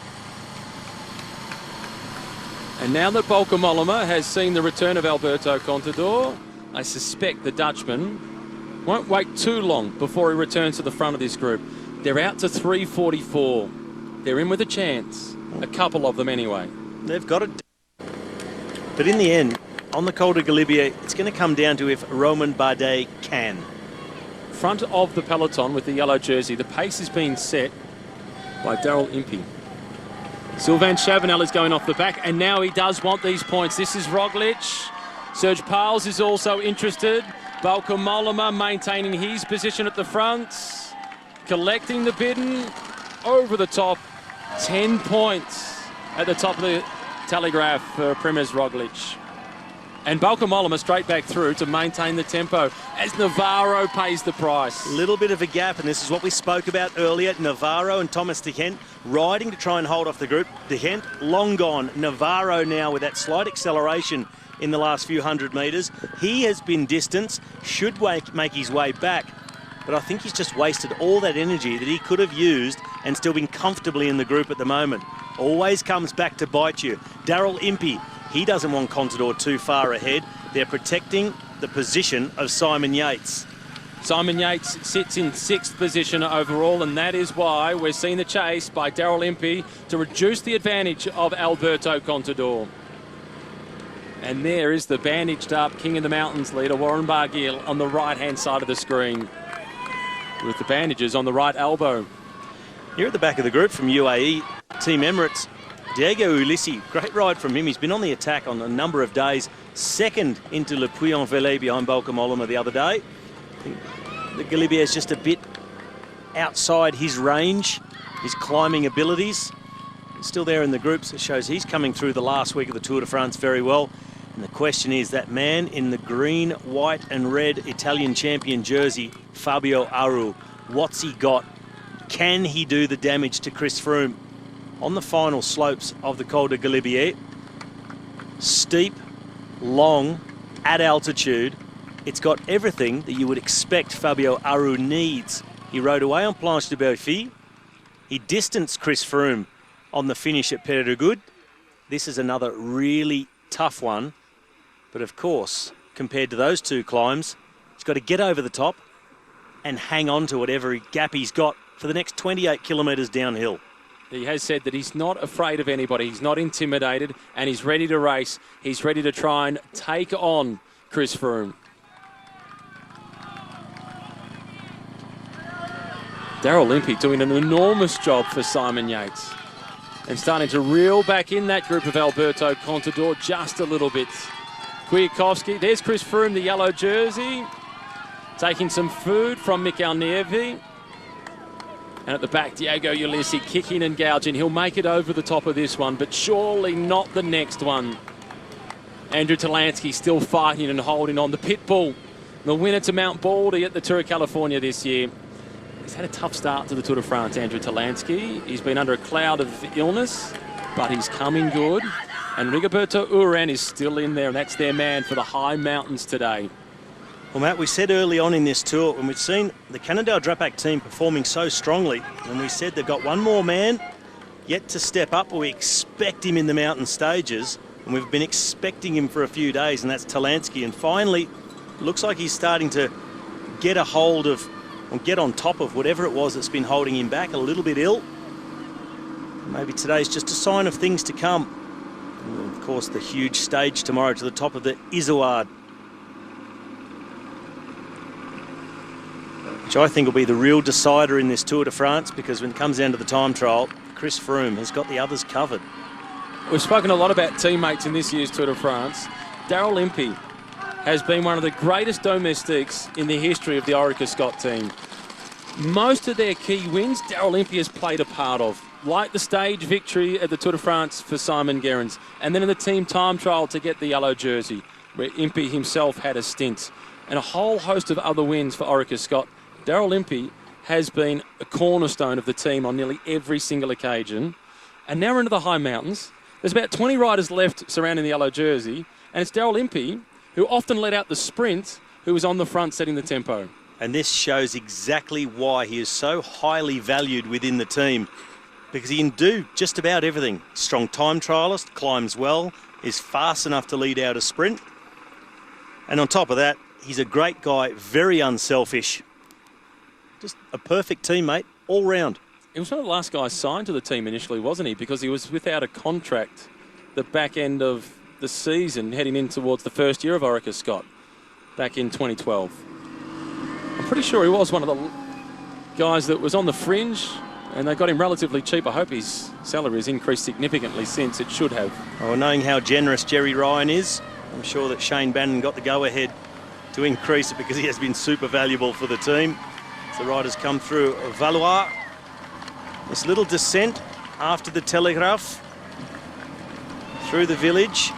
And now that Bauke Mollema has seen the return of Alberto Contador, I suspect the Dutchman won't wait too long before he returns to the front of this group. They're out to 3:44. They're in with a chance. A couple of them anyway. They've got it. But in the end, on the Col de Galibier, it's going to come down to if Romain Bardet can. Front of the peloton with the yellow jersey, the pace is being set by Daryl Impey. Sylvain Chavanel is going off the back, and now he does want these points. This is Roglic. Serge Pals is also interested. Bauke Mollema maintaining his position at the front, collecting the bidden over the top. 10 points at the top of the telegraph for Primož Roglic. And Bauke Mollema straight back through to maintain the tempo as Navarro pays the price. A little bit of a gap, and this is what we spoke about earlier. Navarro and Thomas De Gendt riding to try and hold off the group. De Gendt long gone. Navarro now with that slight acceleration in the last few hundred metres. He has been distanced, should make his way back, but I think he's just wasted all that energy that he could have used and still been comfortably in the group at the moment. Always comes back to bite you. Daryl Impey, he doesn't want Contador too far ahead. They're protecting the position of Simon Yates. Simon Yates sits in 6th position overall, and that is why we're seeing the chase by Daryl Impey to reduce the advantage of Alberto Contador. And there is the bandaged up King of the Mountains leader, Warren Barguil, on the right-hand side of the screen with the bandages on the right elbow. Here at the back of the group from UAE, Team Emirates, Diego Ulissi, great ride from him. He's been on the attack on a number of days. Second into Le Puy-en-Velay behind Bauke Mollema the other day. I think the Galibier is just a bit outside his range, his climbing abilities. He's still there in the groups. It shows he's coming through the last week of the Tour de France very well. And the question is, that man in the green, white and red Italian champion jersey, Fabio Aru, what's he got? Can he do the damage to Chris Froome? On the final slopes of the Col de Galibier, steep, long, at altitude, it's got everything that you would expect Fabio Aru needs. He rode away on Planche de Belfi. He distanced Chris Froome on the finish at Peyregoud. This is another really tough one. But of course, compared to those two climbs, he's got to get over the top and hang on to whatever gap he's got for the next 28 kilometres downhill. He has said that he's not afraid of anybody. He's not intimidated, and he's ready to race. He's ready to try and take on Chris Froome. Daryl Impey doing an enormous job for Simon Yates and starting to reel back in that group of Alberto Contador just a little bit. Kwiatkowski, there's Chris Froome, the yellow jersey, taking some food from Mikel Nieve. And at the back, Diego Ulissi kicking and gouging. He'll make it over the top of this one, but surely not the next one. Andrew Talansky still fighting and holding on. The pit bull, the winner to Mount Baldy at the Tour of California this year. He's had a tough start to the Tour de France, Andrew Talansky. He's been under a cloud of illness, but he's coming good. And Rigoberto Uran is still in there, and that's their man for the high mountains today. Well, Matt, we said early on in this tour, when we'd seen the Cannondale-Drapac team performing so strongly, and we said they've got one more man yet to step up, but we expect him in the mountain stages, and we've been expecting him for a few days, and that's Talansky. And finally, looks like he's starting to get a hold of, or get on top of whatever it was that's been holding him back, a little bit ill. Maybe today's just a sign of things to come. And of course, the huge stage tomorrow to the top of the Izoard, which I think will be the real decider in this Tour de France, because when it comes down to the time trial, Chris Froome has got the others covered. We've spoken a lot about teammates in this year's Tour de France. Daryl Impey has been one of the greatest domestiques in the history of the Orica Scott team. Most of their key wins, Daryl Impey has played a part of, like the stage victory at the Tour de France for Simon Gerrans, and then in the team time trial to get the yellow jersey, where Impey himself had a stint, and a whole host of other wins for Orica Scott. Daryl Impey has been a cornerstone of the team on nearly every single occasion. And now we're into the high mountains. There's about 20 riders left surrounding the yellow jersey, and it's Daryl Impey, who often led out the sprint, who was on the front setting the tempo. And this shows exactly why he is so highly valued within the team, because he can do just about everything. Strong time trialist, climbs well, is fast enough to lead out a sprint. And on top of that, he's a great guy, very unselfish. Just a perfect teammate all round. He was one of the last guys signed to the team initially, wasn't he? Because he was without a contract the back end of the season, heading in towards the first year of Orica Scott back in 2012. I'm pretty sure he was one of the guys that was on the fringe, and they got him relatively cheap. I hope his salary has increased significantly since. It should have. Well, knowing how generous Jerry Ryan is, I'm sure that Shane Bannon got the go-ahead to increase it, because he has been super valuable for the team. As the riders come through Valois. This little descent after the Telegraph through the village.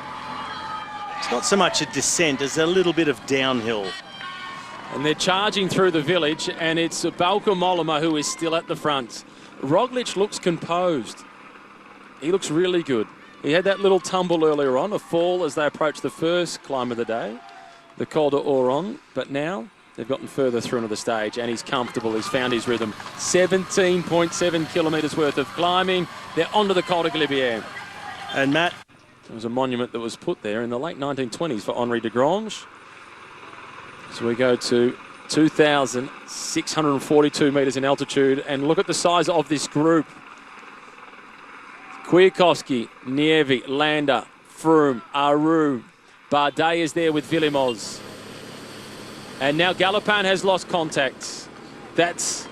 It's not so much a descent as a little bit of downhill. And they're charging through the village, and it's Bauke Mollema who is still at the front. Roglic looks composed. He looks really good. He had that little tumble earlier on, a fall as they approached the first climb of the day, the Col de Oron, but now they've gotten further through into the stage, and he's comfortable. He's found his rhythm. 17.7 kilometres worth of climbing. They're onto the Col de Glibier. And Matt, there was a monument that was put there in the late 1920s for Henri de Grange. So we go to 2,642 metres in altitude, and look at the size of this group. Kwiatkowski, Nievi, Landa, Froome, Aru, Bardet is there with Villemos. And now Galopin has lost contact. That's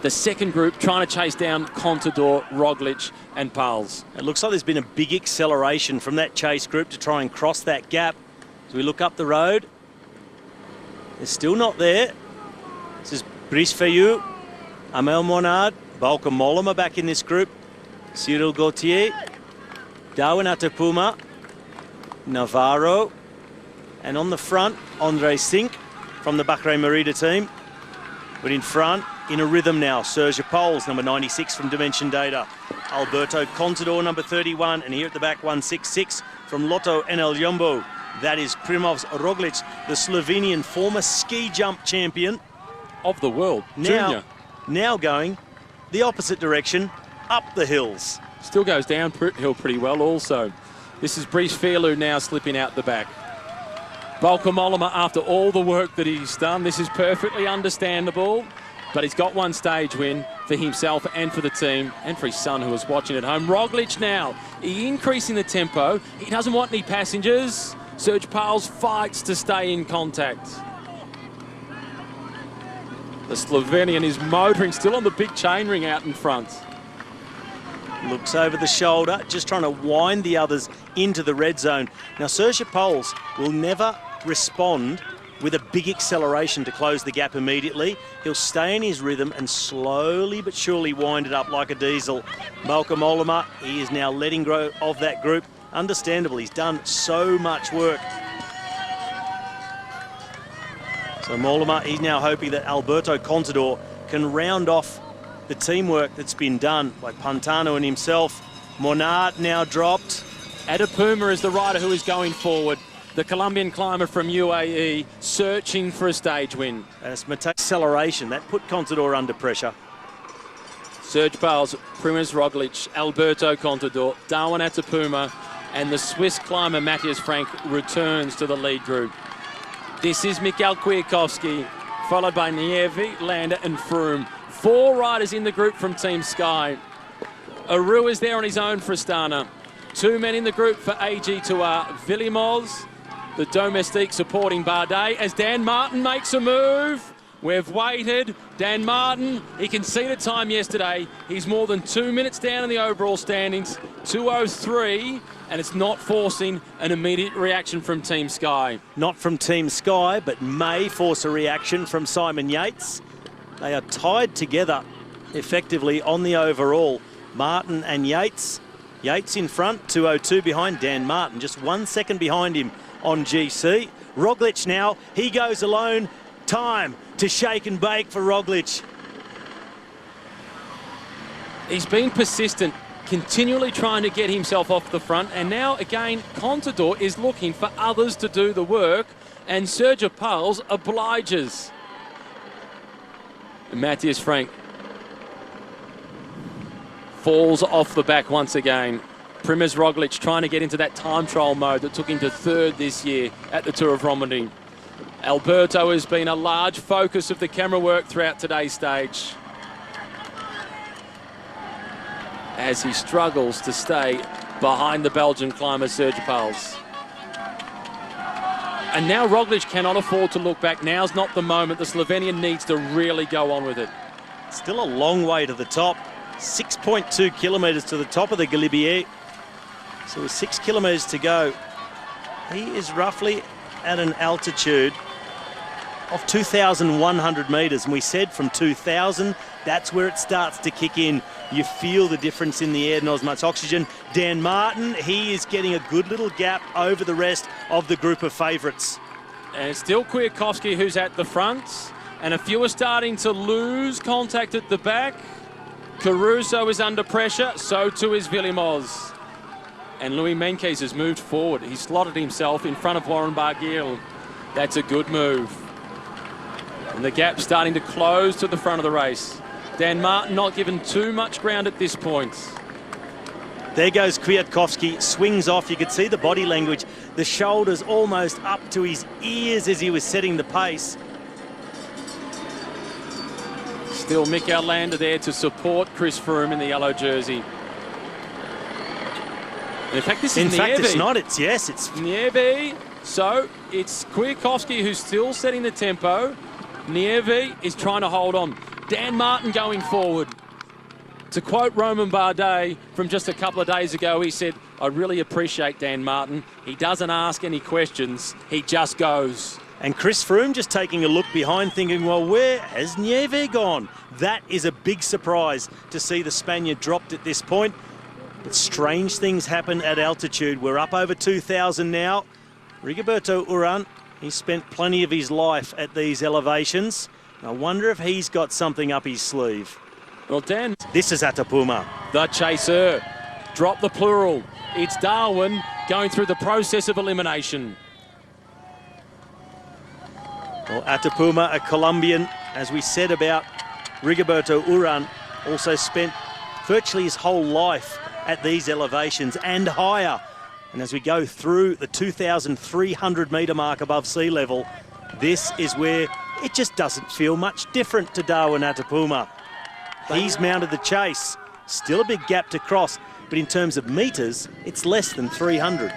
the second group trying to chase down Contador, Roglic and Pals. It looks like there's been a big acceleration from that chase group to try and cross that gap. As we look up the road, they're still not there. This is Brice Fayou, Amel Monard, Bauke Mollema back in this group, Cyril Gauthier, Darwin Atapuma, Navarro, and on the front, Andre Sink from the Bahrain Merida team. But in front, in a rhythm now, Serge Pauls, number 96 from Dimension Data. Alberto Contador, number 31, and here at the back, 166 from Lotto NL Jumbo. That is Primož Roglic, the Slovenian former ski jump champion of the world, junior. Now going the opposite direction, up the hills. Still goes downhill pretty well also. This is Brice Fayou now slipping out the back. Bauke Mollema, after all the work that he's done, this is perfectly understandable, but he's got one stage win for himself and for the team and for his son who is watching at home. Roglic now, he increasing the tempo. He doesn't want any passengers. Serge Pauls fights to stay in contact. The Slovenian is motoring, still on the big chainring out in front. Looks over the shoulder, just trying to wind the others into the red zone. Now, Serge Pauls will never respond with a big acceleration to close the gap immediately. He'll stay in his rhythm and slowly but surely wind it up like a diesel. Bauke Mollema, he is now letting go of that group. Understandable, he's done so much work. So Mollema, he's now hoping that Alberto Contador can round off the teamwork that's been done by Pantano and himself. Monard now dropped. Atapuma is the rider who is going forward. The Colombian climber from UAE searching for a stage win. And it's acceleration. That put Contador under pressure. Serge Pals, Primož Roglic, Alberto Contador, Darwin Atapuma, and the Swiss climber Matthias Frank returns to the lead group. This is Mikhail Kwiatkowski, followed by Nieve, Landa and Froome. 4 riders in the group from Team Sky. Aru is there on his own for Astana. 2 men in the group for AG2R. Villimos, the domestique supporting Bardet, as Dan Martin makes a move. We've waited. Dan Martin, he conceded time yesterday. He's more than 2 minutes down in the overall standings, 2:03, and it's not forcing an immediate reaction from Team Sky. Not from Team Sky, but may force a reaction from Simon Yates. They are tied together effectively on the overall. Martin and Yates. Yates in front, 2:02 behind Dan Martin, just 1 second behind him on GC. Roglic now, he goes alone. Time to shake and bake for Roglic. He's been persistent, continually trying to get himself off the front, and now again Contador is looking for others to do the work, and Serge Pals obliges. Matthias Frank falls off the back once again. Primož Roglic trying to get into that time trial mode that took him to 3rd this year at the Tour of Romandy. Alberto has been a large focus of the camera work throughout today's stage, as he struggles to stay behind the Belgian climber Serge Pals. And now Roglic cannot afford to look back. Now's not the moment. The Slovenian needs to really go on with it. Still a long way to the top. 6.2 kilometres to the top of the Galibier. So with 6 kilometres to go, he is roughly at an altitude of 2,100 metres. And we said from 2,000, that's where it starts to kick in. You feel the difference in the air, not as much oxygen. Dan Martin, he is getting a good little gap over the rest of the group of favourites. And it's still Kwiatkowski who's at the front. And a few are starting to lose contact at the back. Caruso is under pressure, so too is Villimos. And Louis Meintjes has moved forward. He slotted himself in front of Warren Barguil. That's a good move. And the gap starting to close to the front of the race. Dan Martin not given too much ground at this point. There goes Kwiatkowski, swings off. You could see the body language, the shoulders almost up to his ears as he was setting the pace. Still Mikhail Landa there to support Chris Froome in the yellow jersey. And in fact, this is Nieve. It's not. It's Nieve. So it's Kwiatkowski who's still setting the tempo. Nieve is trying to hold on. Dan Martin going forward. To quote Romain Bardet from just a couple of days ago, he said, "I really appreciate Dan Martin. He doesn't ask any questions. He just goes." And Chris Froome just taking a look behind thinking, well, where has Nieve gone? That is a big surprise to see the Spaniard dropped at this point. But strange things happen at altitude. We're up over 2,000 now. Rigoberto Urán, he spent plenty of his life at these elevations. I wonder if he's got something up his sleeve. Well, Dan, this is Atapuma. The chaser. Drop the plural. It's Darwin going through the process of elimination. Well, Atapuma, a Colombian, as we said about Rigoberto Urán, also spent virtually his whole life at these elevations and higher. And as we go through the 2,300 metre mark above sea level, this is where it just doesn't feel much different to Darwin Atapuma. He's mounted the chase. Still a big gap to cross, but in terms of metres, it's less than 300.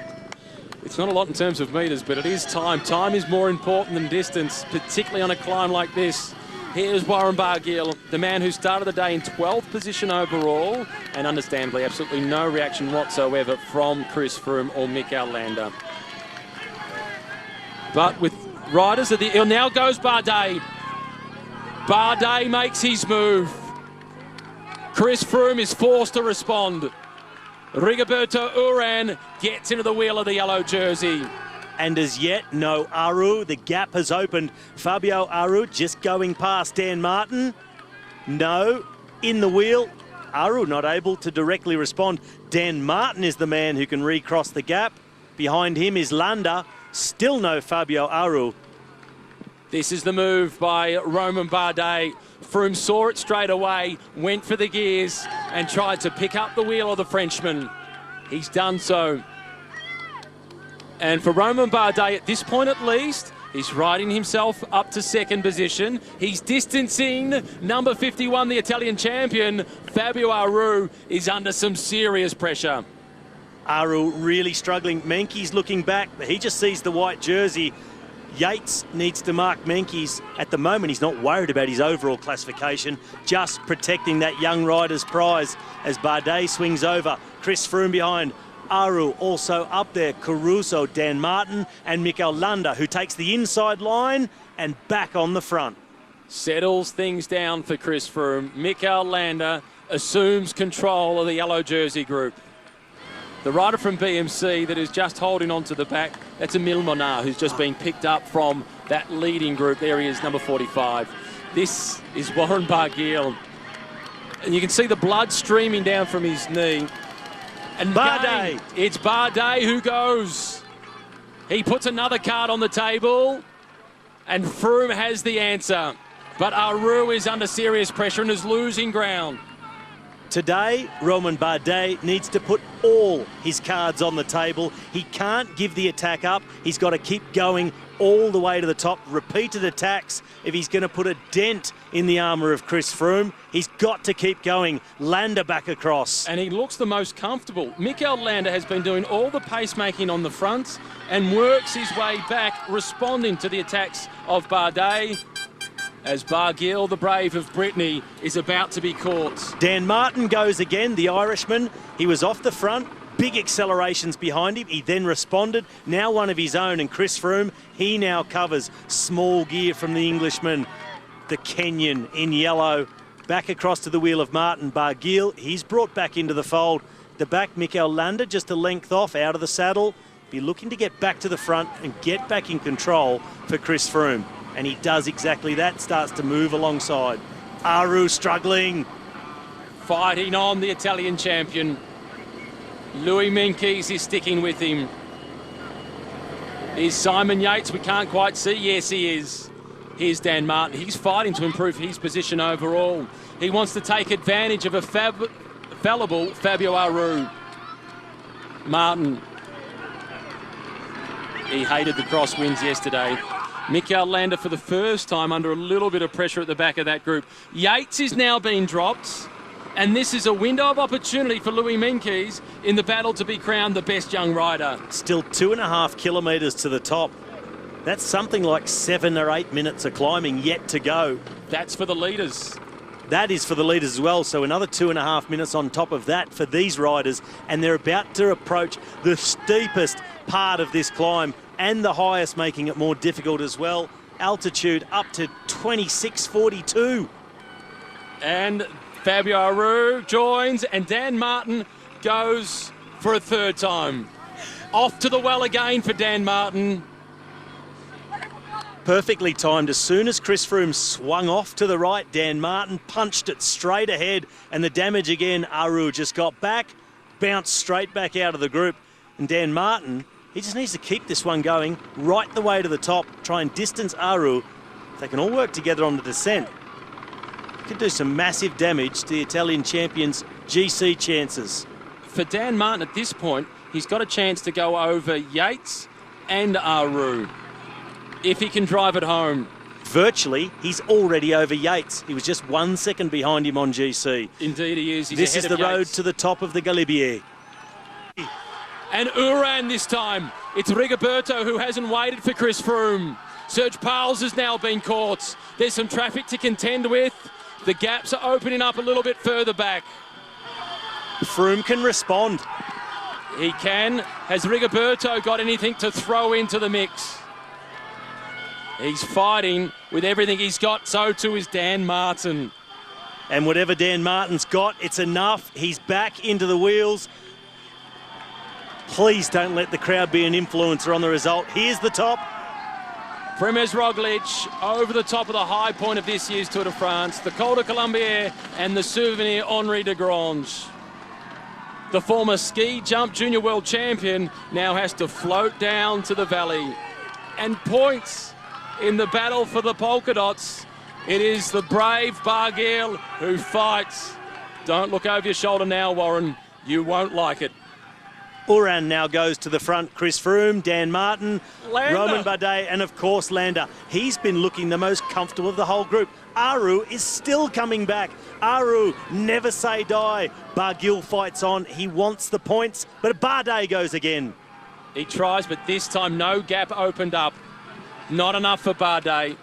It's not a lot in terms of metres, but it is time. Time is more important than distance, particularly on a climb like this. Here's Warren Barguil, the man who started the day in 12th position overall, and understandably absolutely no reaction whatsoever from Chris Froome or Mikhail Landa. But with riders at the... Now goes Bardet. Bardet makes his move. Chris Froome is forced to respond. Rigoberto Uran gets into the wheel of the yellow jersey. And as yet, no Aru. The gap has opened. Fabio Aru just going past Dan Martin. No, in the wheel. Aru not able to directly respond. Dan Martin is the man who can recross the gap. Behind him is Landa. Still no Fabio Aru. This is the move by Romain Bardet. Froome saw it straight away, went for the gears and tried to pick up the wheel of the Frenchman. He's done so. And for Romain Bardet, at this point at least, he's riding himself up to second position. He's distancing number 51, the Italian champion. Fabio Aru is under some serious pressure. Aru really struggling. Menkes looking back, but he just sees the white jersey. Yates needs to mark Menkes. At the moment, he's not worried about his overall classification, just protecting that young rider's prize as Bardet swings over. Chris Froome behind. Aru also up there. Caruso, Dan Martin and Mikel Landa, who takes the inside line and back on the front. Settles things down for Chris Froome. Mikel Landa assumes control of the yellow jersey group. The rider from BMC that is just holding on to the back, that's Emile Monard, who's just been picked up from that leading group. There he is, number 45. This is Warren Barguil. And you can see the blood streaming down from his knee. And Bardet. again, it's Bardet who goes. He puts another card on the table, and Froome has the answer. But Aru is under serious pressure and is losing ground. Today, Romain Bardet needs to put all his cards on the table. He can't give the attack up. He's got to keep going all the way to the top. Repeated attacks if he's going to put a dent in the armour of Chris Froome. He's got to keep going. Landa back across. And he looks the most comfortable. Mikel Landa has been doing all the pacemaking on the front and works his way back, responding to the attacks of Bardet, as Barguil, the brave of Brittany, is about to be caught. Dan Martin goes again, the Irishman. He was off the front, big accelerations behind him. He then responded, now one of his own. And Chris Froome, he now covers. Small gear from the Englishman, the Kenyan in yellow. Back across to the wheel of Martin. Barguil, he's brought back into the fold. The back, Mikel Landa, just a length off, out of the saddle. Be looking to get back to the front and get back in control for Chris Froome. And he does exactly that, starts to move alongside. Aru struggling. Fighting on, the Italian champion. Louis Menkes is sticking with him. Is Simon Yates? We can't quite see. Yes, he is. Here's Dan Martin. He's fighting to improve his position overall. He wants to take advantage of a fallible Fabio Aru. Martin. He hated the crosswinds yesterday. Mikel Landa for the first time under a little bit of pressure at the back of that group. Yates is now being dropped, and this is a window of opportunity for Louis Menkes in the battle to be crowned the best young rider. Still 2.5 kilometres to the top. That's something like 7 or 8 minutes of climbing yet to go. That's for the leaders. That is for the leaders as well, so another 2.5 minutes on top of that for these riders, and they're about to approach the steepest part of this climb and the highest, making it more difficult as well. Altitude up to 2642. And Fabio Aru joins, and Dan Martin goes for a third time. Off to the well again for Dan Martin. Perfectly timed. As soon as Chris Froome swung off to the right, Dan Martin punched it straight ahead, and the damage again, Aru just got back, bounced straight back out of the group. And Dan Martin, he just needs to keep this one going right the way to the top, try and distance Aru. If they can all work together on the descent, could do some massive damage to the Italian champion's GC chances. For Dan Martin at this point, he's got a chance to go over Yates and Aru if he can drive it home. Virtually, he's already over Yates. He was just 1 second behind him on GC. Indeed he is. He's this is ahead the of road Yates. to the top of the Galibier. And Uran this time. It's Rigoberto who hasn't waited for Chris Froome. Serge Pauls has now been caught. There's some traffic to contend with. The gaps are opening up a little bit further back. Froome can respond. He can. Has Rigoberto got anything to throw into the mix? He's fighting with everything he's got, so too is Dan Martin. And whatever Dan Martin's got, it's enough. He's back into the wheels. Please don't let the crowd be an influencer on the result. Here's the top. Primož Roglic over the top of the high point of this year's Tour de France, the Col de Colombier and the Souvenir Henri de Grange. The former ski jump junior world champion now has to float down to the valley. And points in the battle for the polka dots. It is the brave Barguil who fights. Don't look over your shoulder now, Warren. You won't like it. Uran now goes to the front. Chris Froome, Dan Martin, Landa. Romain Bardet, and of course Landa. He's been looking the most comfortable of the whole group. Aru is still coming back. Aru, never say die. Barguil fights on. He wants the points, but Bardet goes again. He tries, but this time no gap opened up. Not enough for Bardet.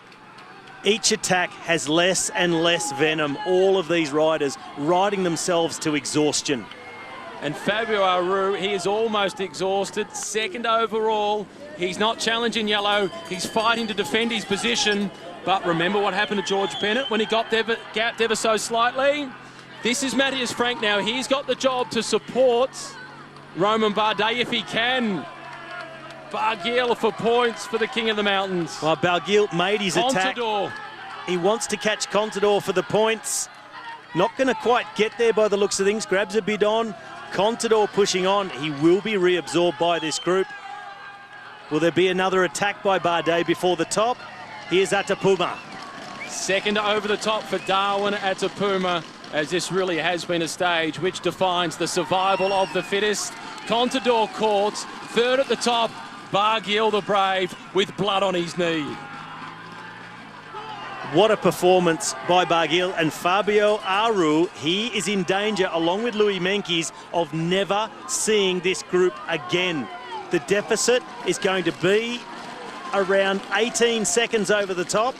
Each attack has less and less venom. All of these riders riding themselves to exhaustion. And Fabio Aru, he is almost exhausted. Second overall. He's not challenging yellow. He's fighting to defend his position. But remember what happened to George Bennett when he got gapped ever so slightly? This is Matthias Frank now. He's got the job to support Romain Bardet if he can. Barguil for points for the King of the Mountains. Well, Barguil made his attack. Contador. He wants to catch Contador for the points. Not going to quite get there by the looks of things. Grabs a bidon. Contador pushing on. He will be reabsorbed by this group. Will there be another attack by Bardet before the top? Here's Atapuma. Second over the top for Darwin Atapuma, as this really has been a stage which defines the survival of the fittest. Contador caught. Third at the top, Barguil the brave with blood on his knee. What a performance by Barguil and Fabio Aru. He is in danger, along with Louis Meintjes, of never seeing this group again. The deficit is going to be around 18 seconds over the top.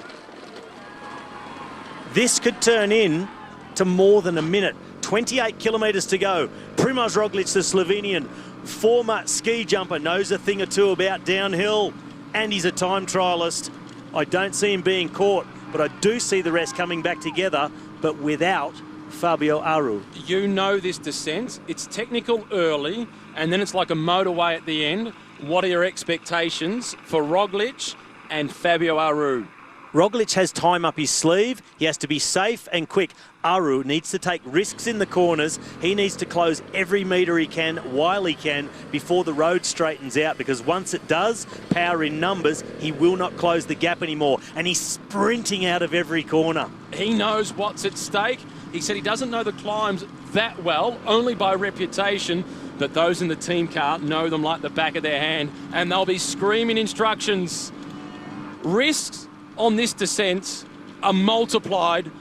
This could turn in to more than a minute. 28 kilometres to go. Primož Roglic, the Slovenian, former ski jumper, knows a thing or two about downhill, and he's a time trialist. I don't see him being caught, but I do see the rest coming back together, but without Fabio Aru. You know this descent. It's technical early, and then it's like a motorway at the end. What are your expectations for Roglic and Fabio Aru? Roglic has time up his sleeve. He has to be safe and quick. Aru needs to take risks in the corners. He needs to close every metre he can while he can before the road straightens out, because once it does, power in numbers, he will not close the gap anymore. And he's sprinting out of every corner. He knows what's at stake. He said he doesn't know the climbs that well, only by reputation, but those in the team car know them like the back of their hand, and they'll be screaming instructions. Risks on this descent are multiplied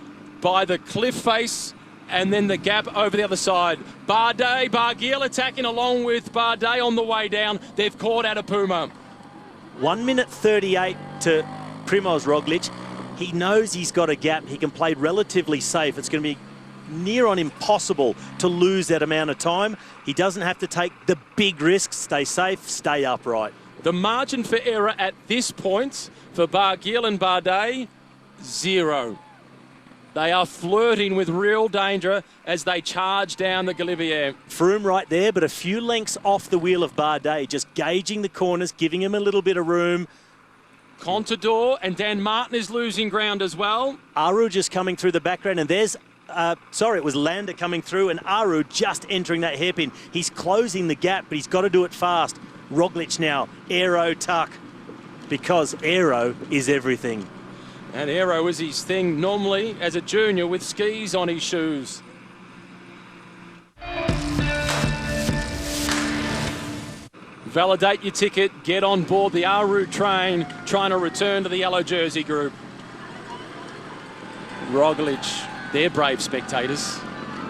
by the cliff face and then the gap over the other side. Barguil attacking along with Bardet on the way down. They've caught Atapuma. 1 minute 38 to Primož Roglic. He knows he's got a gap. He can play relatively safe. It's going to be near on impossible to lose that amount of time. He doesn't have to take the big risks. Stay safe, stay upright. The margin for error at this point for Barguil and Bardet, 0. They are flirting with real danger as they charge down the Galibier. Froome right there, but a few lengths off the wheel of Bardet, just gauging the corners, giving him a little bit of room. Contador and Dan Martin is losing ground as well. Aru just coming through the background, and there's, it was Landa coming through, and Aru just entering that hairpin. He's closing the gap, but he's got to do it fast. Roglic now, aero tuck, because aero is everything. And aero is his thing normally as a junior with skis on his shoes. Validate your ticket, get on board the Aru train, trying to return to the yellow jersey group. Roglic, they're brave spectators.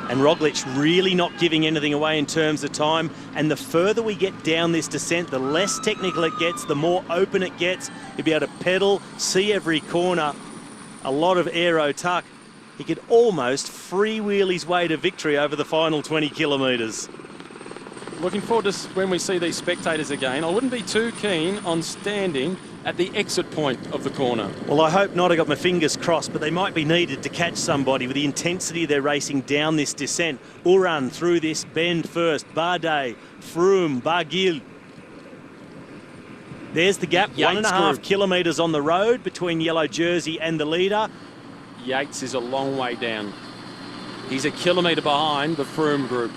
And Roglic really not giving anything away in terms of time. And the further we get down this descent, the less technical it gets, the more open it gets. You'll be able to pedal, see every corner, a lot of aero tuck. He could almost freewheel his way to victory over the final 20 kilometres. Looking forward to when we see these spectators again. I wouldn't be too keen on standing at the exit point of the corner. Well, I hope not. I got my fingers crossed, but they might be needed to catch somebody with the intensity they're racing down this descent. Uran through this bend first. Bardet, Froome, Barguil. There's the gap, Yates 1.5 group. kilometres on the road between yellow jersey and the leader. Yates is a long way down. He's a kilometre behind the Froome group.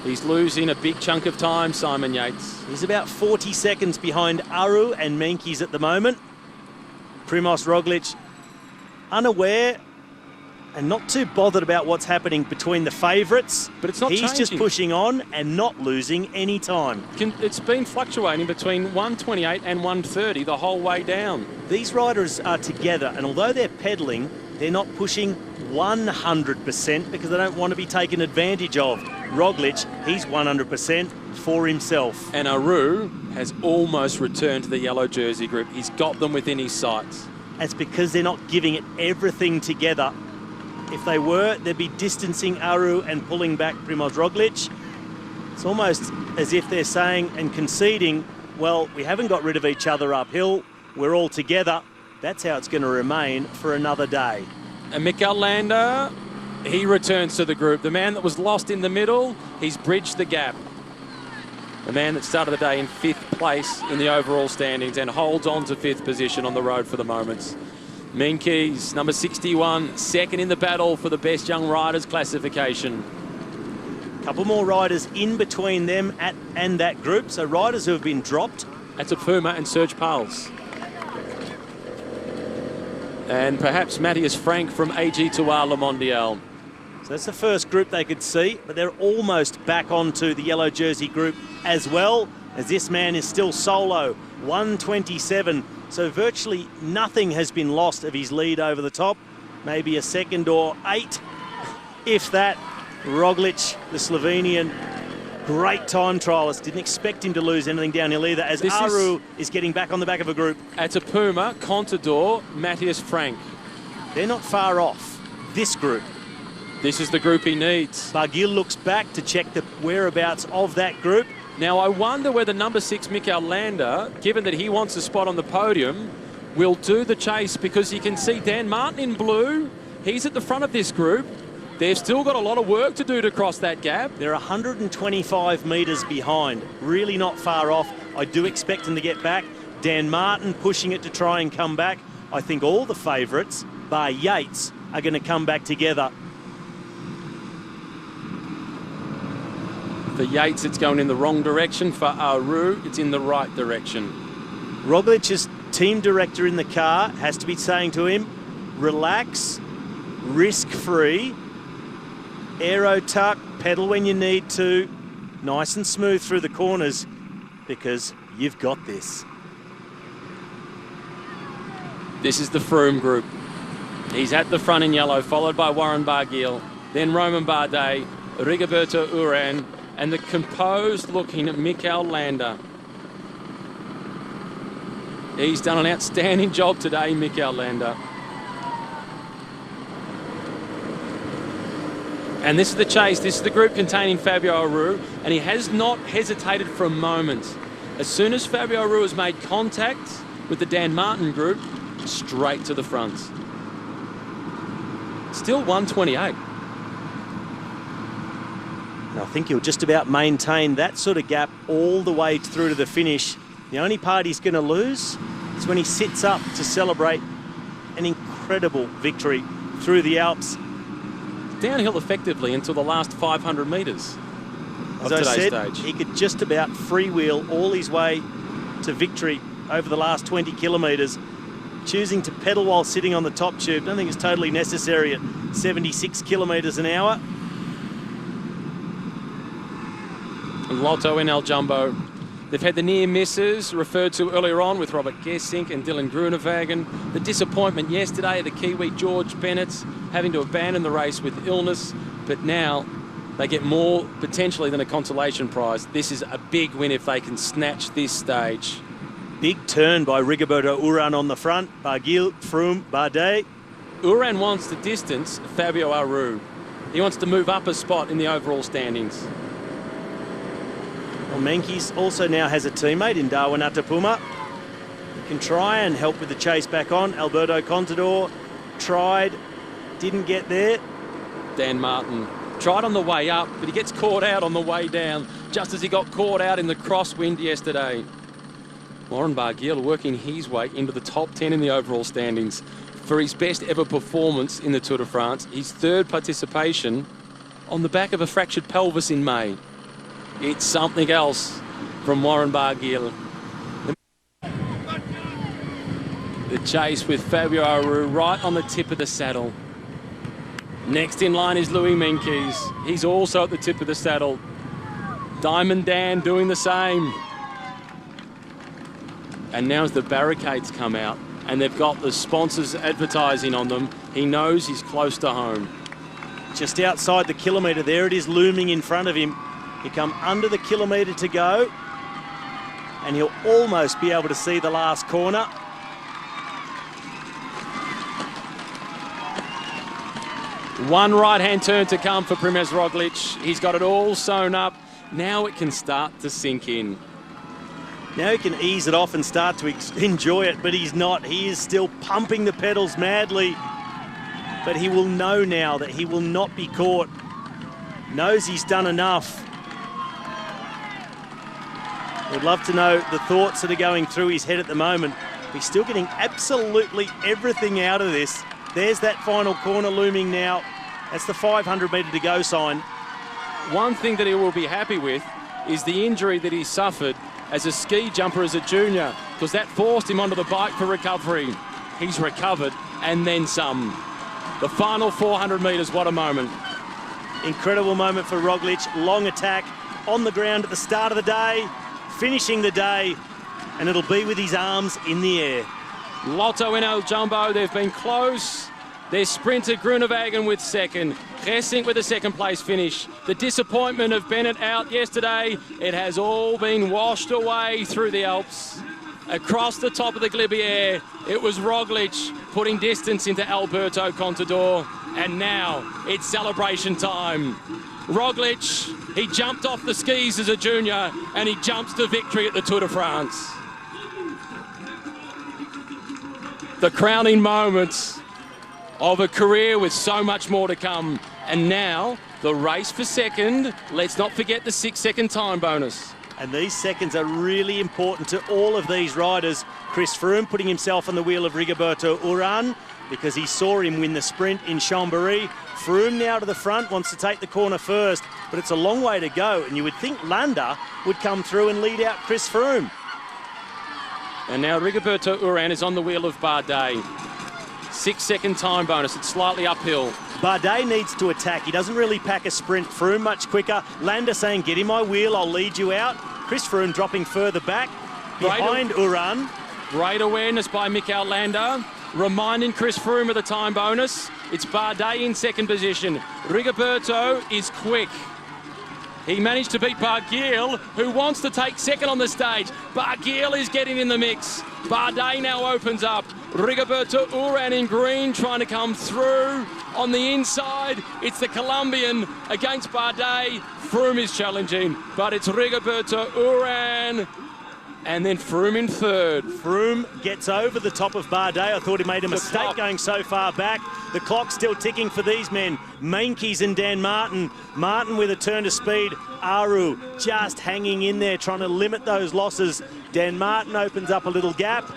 He's losing a big chunk of time, Simon Yates. He's about 40 seconds behind Aru and Menkes at the moment. Primoz Roglic unaware and not too bothered about what's happening between the favourites. But it's not He's changing. just pushing on and not losing any time. It's been fluctuating between 128 and 130 the whole way down. These riders are together, and although they're pedalling, they're not pushing 100% because they don't want to be taken advantage of. Roglic, he's 100% for himself. And Aru has almost returned to the yellow jersey group. He's got them within his sights. It's because they're not giving it everything together. If they were, they'd be distancing Aru and pulling back Primoz Roglic. It's almost as if they're saying and conceding, well, we haven't got rid of each other uphill. We're all together. That's how it's going to remain for another day. And Mikel Landa, he returns to the group. The man that was lost in the middle, he's bridged the gap. The man that started the day in 5th place in the overall standings and holds on to 5th position on the road for the moment. Menkes, number 61, second in the battle for the best young riders classification. Couple more riders in between them and that group. So riders who have been dropped. That's a Puma and Serge Pals. And perhaps Matthias Frank from AG2R Le Mondial. So that's the first group they could see, but they're almost back onto the yellow jersey group as well, as this man is still solo, 127. So virtually nothing has been lost of his lead over the top. Maybe a second or 8, if that. Roglic, the Slovenian, great time trialist. Didn't expect him to lose anything downhill either, as Aru is getting back on the back of a group. At a Puma, Contador, Matthias Frank. They're not far off this group. This is the group he needs. Barguil looks back to check the whereabouts of that group. Now, I wonder whether number 6, Mikel Landa, given that he wants a spot on the podium, will do the chase, because you can see Dan Martin in blue. He's at the front of this group. They've still got a lot of work to do to cross that gap. They're 125 metres behind, really not far off. I do expect them to get back. Dan Martin pushing it to try and come back. I think all the favourites, bar Yates, are going to come back together. For Yates, it's going in the wrong direction. For Aru, it's in the right direction. Roglic's team director in the car has to be saying to him, relax, risk-free, aero tuck, pedal when you need to, nice and smooth through the corners, because you've got this. This is the Froome group. He's at the front in yellow, followed by Warren Barguil, then Romain Bardet, Rigoberto Uran, and the composed-looking Mikel Landa. He's done an outstanding job today, Mikel Landa. And this is the chase. This is the group containing Fabio Aru, and he has not hesitated for a moment. As soon as Fabio Aru has made contact with the Dan Martin group, straight to the front. Still 128. And I think he'll just about maintain that sort of gap all the way through to the finish. The only part he's going to lose is when he sits up to celebrate an incredible victory through the Alps. Downhill effectively until the last 500 metres of As I today's said, stage. he could just about freewheel all his way to victory over the last 20 kilometres. Choosing to pedal while sitting on the top tube, I don't think it's totally necessary at 76 kilometres an hour. And Lotto in El Jumbo. They've had the near misses referred to earlier on with Robert Gesink and Dylan Groenewegen. The disappointment yesterday, the Kiwi George Bennett having to abandon the race with illness, but now they get more potentially than a consolation prize. This is a big win if they can snatch this stage. Big turn by Rigoberto Uran on the front. Barguil, Froome, Bardet. Uran wants to distance Fabio Aru. He wants to move up a spot in the overall standings. Well, Menkes also now has a teammate in Darwin Atapuma. He can try and help with the chase back on. Alberto Contador tried, didn't get there. Dan Martin tried on the way up, but he gets caught out on the way down, just as he got caught out in the crosswind yesterday. Warren Barguil working his way into the top 10 in the overall standings for his best ever performance in the Tour de France, his third participation on the back of a fractured pelvis in May. It's something else from Warren Barguil. The chase with Fabio Aru right on the tip of the saddle. Next in line is Louis Menkes. He's also at the tip of the saddle. Diamond Dan doing the same. And now as the barricades come out and they've got the sponsors advertising on them, he knows he's close to home. Just outside the kilometre there, it is looming in front of him. He come under the kilometre to go and he'll almost be able to see the last corner. One right-hand turn to come for Primož Roglič. He's got it all sewn up. Now it can start to sink in. Now he can ease it off and start to enjoy it, but he's not. He is still pumping the pedals madly. But he will know now that he will not be caught. Knows he's done enough. We'd love to know the thoughts that are going through his head at the moment. He's still getting absolutely everything out of this. There's that final corner looming now. That's the 500 metre to go sign. One thing that he will be happy with is the injury that he suffered as a ski jumper as a junior, because that forced him onto the bike for recovery. He's recovered and then some. The final 400 metres, what a moment. Incredible moment for Roglič. Long attack on the ground at the start of the day, finishing the day, and it'll be with his arms in the air. Lotto in El Jumbo, they've been close. There's sprinter Groenewegen with second. Geesink with a second place finish. The disappointment of Bennett out yesterday, it has all been washed away through the Alps. Across the top of the Glibier, it was Roglič putting distance into Alberto Contador. And now it's celebration time. Roglič, he jumped off the skis as a junior and he jumps to victory at the Tour de France. The crowning moments of a career with so much more to come. And now the race for second. Let's not forget the 6-second time bonus. And these seconds are really important to all of these riders. Chris Froome putting himself on the wheel of Rigoberto Urán because he saw him win the sprint in Chambéry. Froome now to the front, wants to take the corner first, but it's a long way to go. And you would think Landa would come through and lead out Chris Froome. And now Rigoberto Urán is on the wheel of Bardet. 6-second time bonus, it's slightly uphill. Bardet needs to attack. He doesn't really pack a sprint. Froome much quicker. Landa saying, get in my wheel, I'll lead you out. Chris Froome dropping further back behind Urán. Great awareness by Mikel Landa, reminding Chris Froome of the time bonus. It's Bardet in second position. Rigoberto is quick. He managed to beat Barguil, who wants to take second on the stage. Barguil is getting in the mix. Bardet now opens up. Rigoberto Urán in green trying to come through on the inside. It's the Colombian against Bardet. Froome is challenging, but it's Rigoberto Urán. And then Froome in third. Froome gets over the top of Bardet. I thought he made a mistake going so far back. The clock's still ticking for these men. Menkes and Dan Martin. Martin with a turn to speed. Aru just hanging in there, trying to limit those losses. Dan Martin opens up a little gap.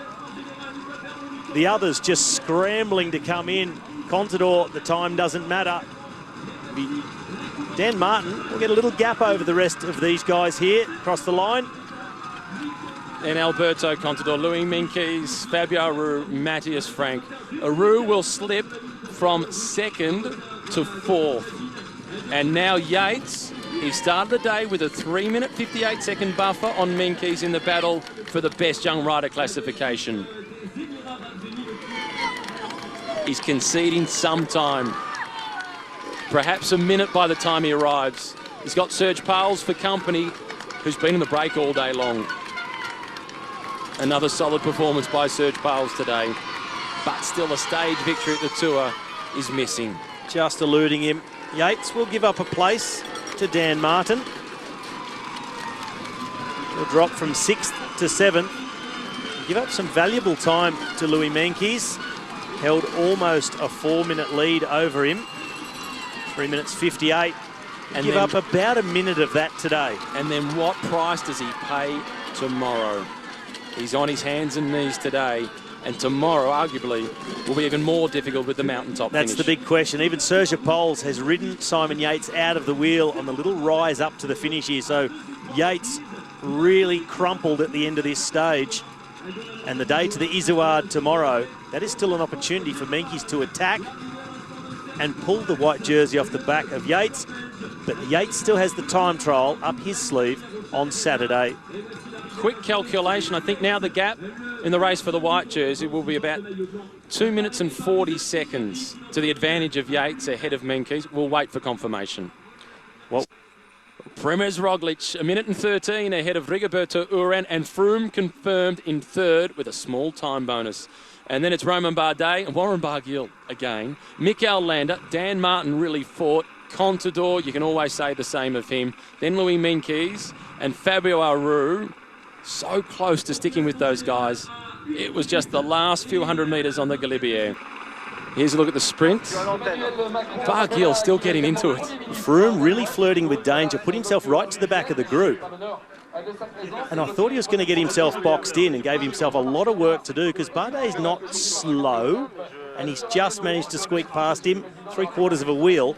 The others just scrambling to come in. Contador, the time doesn't matter. Dan Martin will get a little gap over the rest of these guys here across the line. And Alberto Contador, Louis Menkes, Fabio Aru, Matthias Frank. Aru will slip from second to fourth. And now Yates, he started the day with a 3-minute 58-second buffer on Menkes in the battle for the best young rider classification. He's conceding some time. Perhaps a minute by the time he arrives. He's got Serge Pauls for company, who's been in the break all day long. Another solid performance by Serge Pauls today, but still a stage victory at the Tour is missing. Just eluding him. Yates will give up a place to Dan Martin. He'll drop from 6th to 7th. Give up some valuable time to Louis Meintjes. Held almost a 4-minute lead over him. 3 minutes 58. And give up about a minute of that today. And then what price does he pay tomorrow? He's on his hands and knees today. And tomorrow, arguably, will be even more difficult with the mountaintop finish. That's the big question. Even Sergio Pols has ridden Simon Yates out of the wheel on the little rise up to the finish here. So Yates really crumpled at the end of this stage. And the day to the Izoard tomorrow, that is still an opportunity for Meintjes to attack and pull the white jersey off the back of Yates. But Yates still has the time trial up his sleeve on Saturday. Quick calculation, I think now the gap in the race for the white jersey will be about 2 minutes and 40 seconds to the advantage of Yates ahead of Meintjes. We'll wait for confirmation. Well, Primož Roglic, 1 minute and 13 ahead of Rigoberto Urán, and Froome confirmed in third with a small time bonus. And then it's Romain Bardet and Warren Barguil again. Mikel Landa, Dan Martin really fought. Contador, you can always say the same of him. Then Louis Meintjes and Fabio Aru. So close to sticking with those guys. It was just the last few hundred metres on the Galibier. Here's a look at the sprint. Barguil still getting into it. Froome really flirting with danger, put himself right to the back of the group. And I thought he was going to get himself boxed in and gave himself a lot of work to do because Bardet's not slow and he's just managed to squeak past him, 3/4 of a wheel.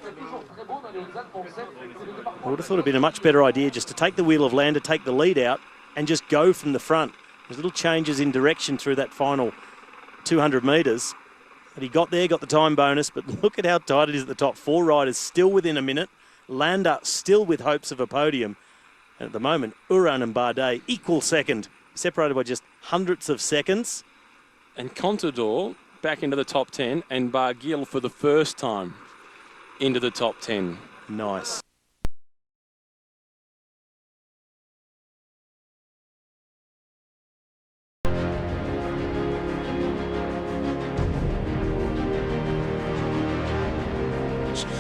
I would have thought it'd been a much better idea just to take the wheel of Landa, take the lead out and just go from the front. There's little changes in direction through that final 200 metres. But he got there, got the time bonus, but look at how tight it is at the top. 4 riders still within a minute. Landa still with hopes of a podium. And at the moment, Urán and Bardet equal second, separated by just hundredths of seconds. And Contador back into the top 10 and Barguil for the first time into the top 10. Nice.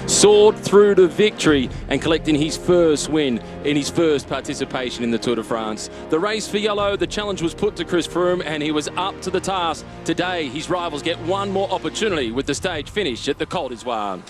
Soared through to victory and collecting his first win in his first participation in the Tour de France. The race for yellow, the challenge was put to Chris Froome and he was up to the task. Today, his rivals get one more opportunity with the stage finish at the Col d'Izoard.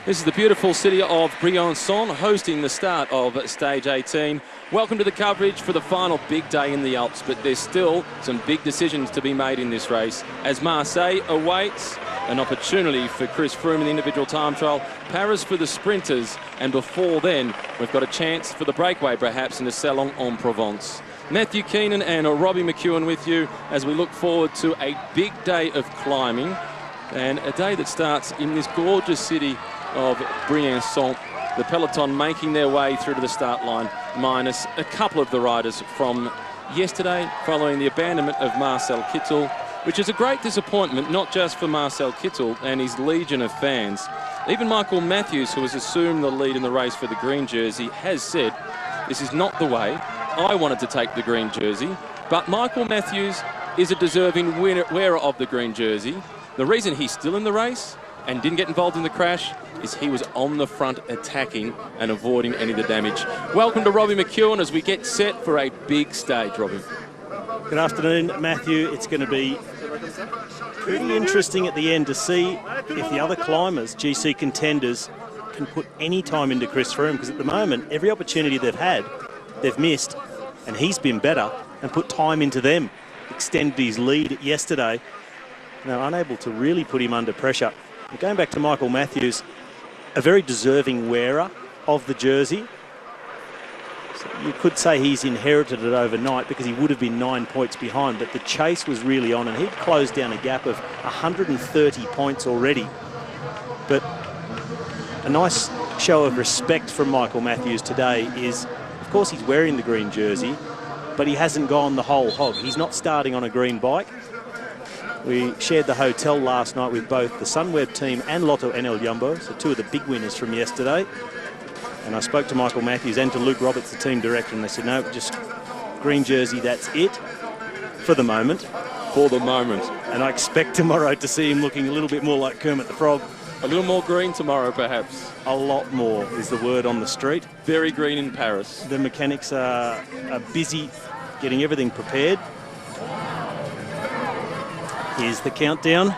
This is the beautiful city of Briançon hosting the start of stage 18. Welcome to the coverage for the final big day in the Alps, but there's still some big decisions to be made in this race as Marseille awaits an opportunity for Chris Froome in the individual time trial, Paris for the sprinters, and before then we've got a chance for the breakaway perhaps in the Salon-en-Provence. Matthew Keenan and Robbie McEwen with you as we look forward to a big day of climbing and a day that starts in this gorgeous city of Briançon. The peloton making their way through to the start line, minus a couple of the riders from yesterday following the abandonment of Marcel Kittel, which is a great disappointment, not just for Marcel Kittel and his legion of fans. Even Michael Matthews, who has assumed the lead in the race for the green jersey, has said, this is not the way. I wanted to take the green jersey, but Michael Matthews is a deserving wearer of the green jersey. The reason he's still in the race and didn't get involved in the crash is he was on the front attacking and avoiding any of the damage. Welcome to Robbie McEwen as we get set for a big stage, Robbie. Good afternoon, Matthew. It's going to be pretty interesting at the end to see if the other climbers, GC contenders, can put any time into Chris Froome, because at the moment, every opportunity they've had, they've missed, and he's been better and put time into them. Extended his lead yesterday. Now, unable to really put him under pressure. But going back to Michael Matthews, a very deserving wearer of the jersey. So you could say he's inherited it overnight because he would have been 9 points behind, but the chase was really on and he'd closed down a gap of 130 points already. But a nice show of respect from Michael Matthews today is, of course, he's wearing the green jersey, but he hasn't gone the whole hog. He's not starting on a green bike. We shared the hotel last night with both the Sunweb team and Lotto NL Jumbo, so two of the big winners from yesterday. And I spoke to Michael Matthews and to Luke Roberts, the team director, and they said, no, just green jersey, that's it for the moment. For the moment. And I expect tomorrow to see him looking a little bit more like Kermit the Frog A little more green tomorrow, perhaps. A lot more is the word on the street. Very green in Paris. The mechanics are busy getting everything prepared. Here's the countdown.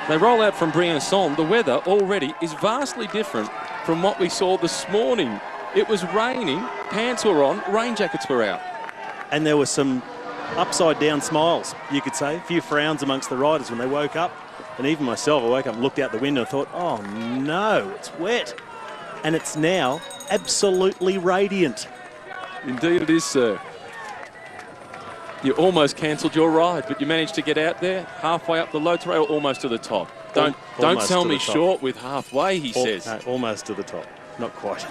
They roll out from Briançon. The weather already is vastly different from what we saw this morning. It was raining, pants were on, rain jackets were out. And there were some upside down smiles, you could say. A few frowns amongst the riders when they woke up. And even myself, I woke up and looked out the window and thought, oh no, it's wet. And it's now absolutely radiant. Indeed it is, sir. You almost cancelled your ride, but you managed to get out there halfway up the low trail, almost to the top. Don't sell me short with halfway, he says. No, almost to the top, not quite.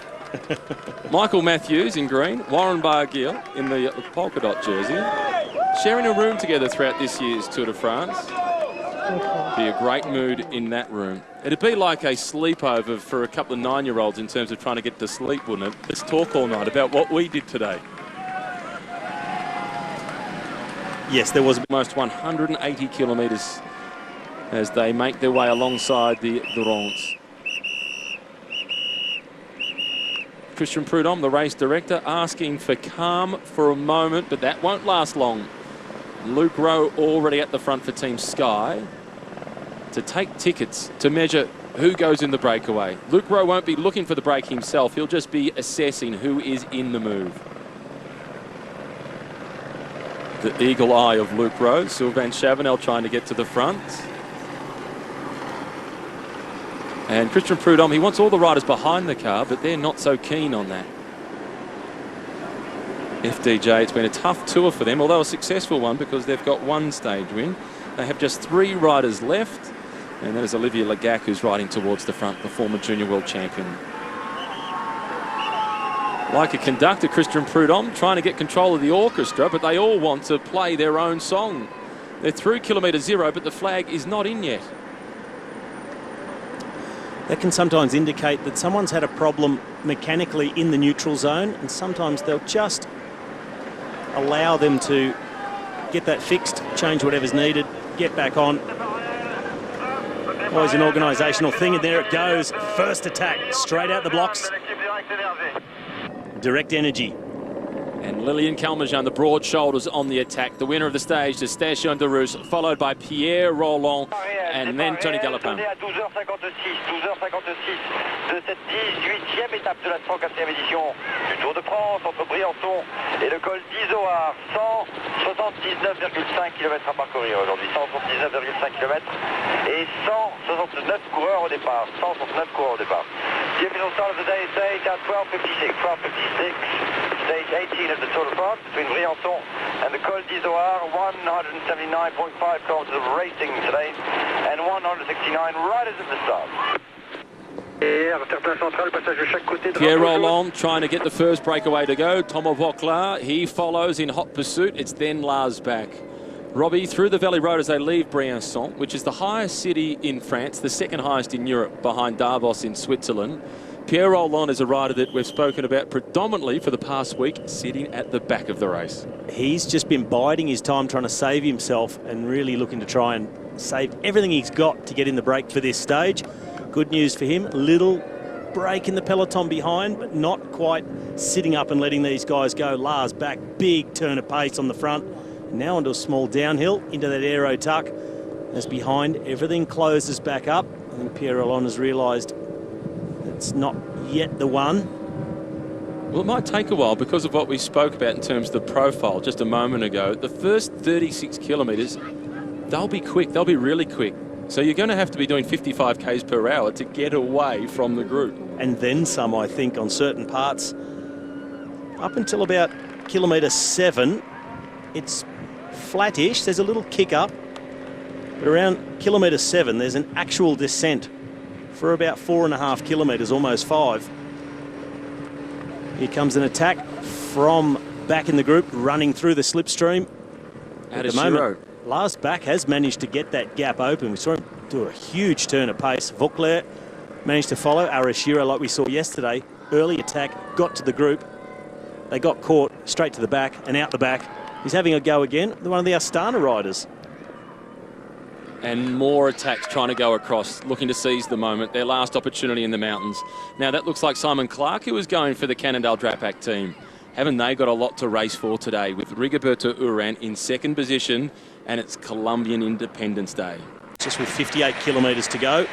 Michael Matthews in green, Warren Barguil in the polka dot jersey, sharing a room together throughout this year's Tour de France. Be a great mood in that room. It'd be like a sleepover for a couple of 9-year-olds in terms of trying to get to sleep, wouldn't it? Let's talk all night about what we did today. Yes, there was almost 180 kilometres as they make their way alongside the Durance. Christian Prudhomme, the race director, asking for calm for a moment, but that won't last long. Luke Rowe already at the front for Team Sky to take tickets to measure who goes in the breakaway. Luke Rowe won't be looking for the break himself. He'll just be assessing who is in the move. The eagle eye of Luke Rowe. Sylvain Chavanel trying to get to the front. And Christian Prudhomme, he wants all the riders behind the car, but they're not so keen on that. FDJ, it's been a tough tour for them, although a successful one because they've got one stage win. They have just 3 riders left, and that is Olivier Legac, who's riding towards the front, the former junior world champion. Like a conductor, Christian Prudhomme trying to get control of the orchestra, but they all want to play their own song. They're through kilometre 0, but the flag is not in yet. That can sometimes indicate that someone's had a problem mechanically in the neutral zone, and sometimes they'll just allow them to get that fixed, change whatever's needed, get back on. Always an organisational thing, and there it goes. First attack, straight out the blocks. Direct Energy. And Lilian Calmejean, the broad shoulders on the attack. The winner of the stage is Station de Rousse, followed by Pierre Rolland and then Tony Galopin. À 12h56 de cette 18e étape de la 104e édition du Tour de France entre Briançon et le col d'Izoard. 179,5 km à parcourir aujourd'hui. 179,5 km et 169 coureurs au départ. 169 coureurs au départ. The official start of the day stage at 12:56. 12:56. Stage 18 of the Tour de France between Briançon and the Col d'Izoard. 179.5 kilometers of racing today and 169 riders at the start. Pierre Rolland trying to get the first breakaway to go. Thomas Vauclair, he follows in hot pursuit. It's then Lars Bak. Robbie, through the Valley Road as they leave Briançon, which is the highest city in France, the second highest in Europe behind Davos in Switzerland. Pierre Rolland is a rider that we've spoken about predominantly for the past week, sitting at the back of the race. He's just been biding his time, trying to save himself and really looking to try and save everything he's got to get in the break for this stage. Good news for him, little break in the peloton behind, but not quite sitting up and letting these guys go. Lars Bak, big turn of pace on the front. Now onto a small downhill into that aero tuck. As behind, everything closes back up. I think Pierre Rolland has realised it's not yet the one. Well, it might take a while because of what we spoke about in terms of the profile just a moment ago. The first 36 kilometres, they'll be quick. They'll be really quick. So you're going to have to be doing 55 k's per hour to get away from the group. And then some, I think, on certain parts. Up until about kilometre 7, it's flattish. There's a little kick up. But around kilometre 7, there's an actual descent for about 4.5 kilometres, almost 5. Here comes an attack from back in the group, running through the slipstream. At the moment, Lars Bak has managed to get that gap open. We saw him do a huge turn of pace. Vauclair managed to follow. Arashiro, like we saw yesterday, early attack, got to the group. They got caught straight to the back and out the back. He's having a go again, one of the Astana riders. and more attacks trying to go across, looking to seize the moment, their last opportunity in the mountains. Now that looks like Simon Clark, who was going for the Cannondale Drapac team. Haven't they got a lot to race for today, with Rigoberto Urán in second position, and it's Colombian Independence Day. Just with 58 kilometres to go.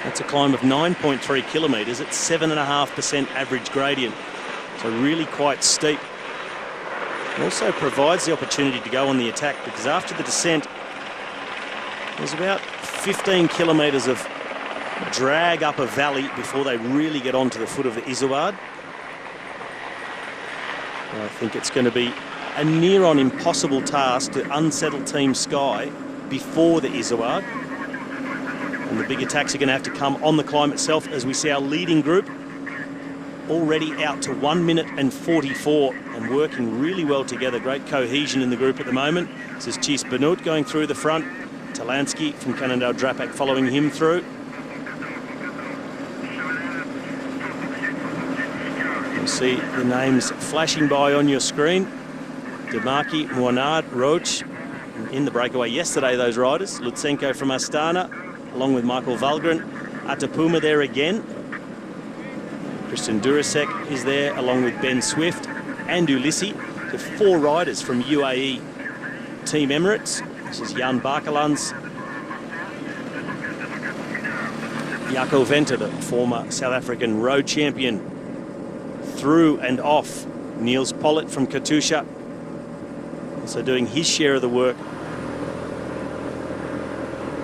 That's a climb of 9.3 kilometres at 7.5% average gradient. So really quite steep. It also provides the opportunity to go on the attack, because after the descent, there's about 15 kilometres of drag up a valley before they really get onto the foot of the Izoard. I think it's going to be a near-on impossible task to unsettle Team Sky before the Izoard. And the big attacks are going to have to come on the climb itself, as we see our leading group already out to 1 minute and 44 and working really well together. Great cohesion in the group at the moment. This is Chis Benoot going through the front. Talansky from Cannondale Drapac following him through. You'll see the names flashing by on your screen. Demarchi, Moinard, Roach. In the breakaway yesterday, those riders. Lutsenko from Astana, along with Michael Valgren. Atapuma there again. Christian Durasek is there, along with Ben Swift and Ulissi. The 4 riders from UAE Team Emirates. This is Jan Bakelans. Jaco Venter, the former South African road champion. Through and off. Niels Pollitt from Katusha, also doing his share of the work.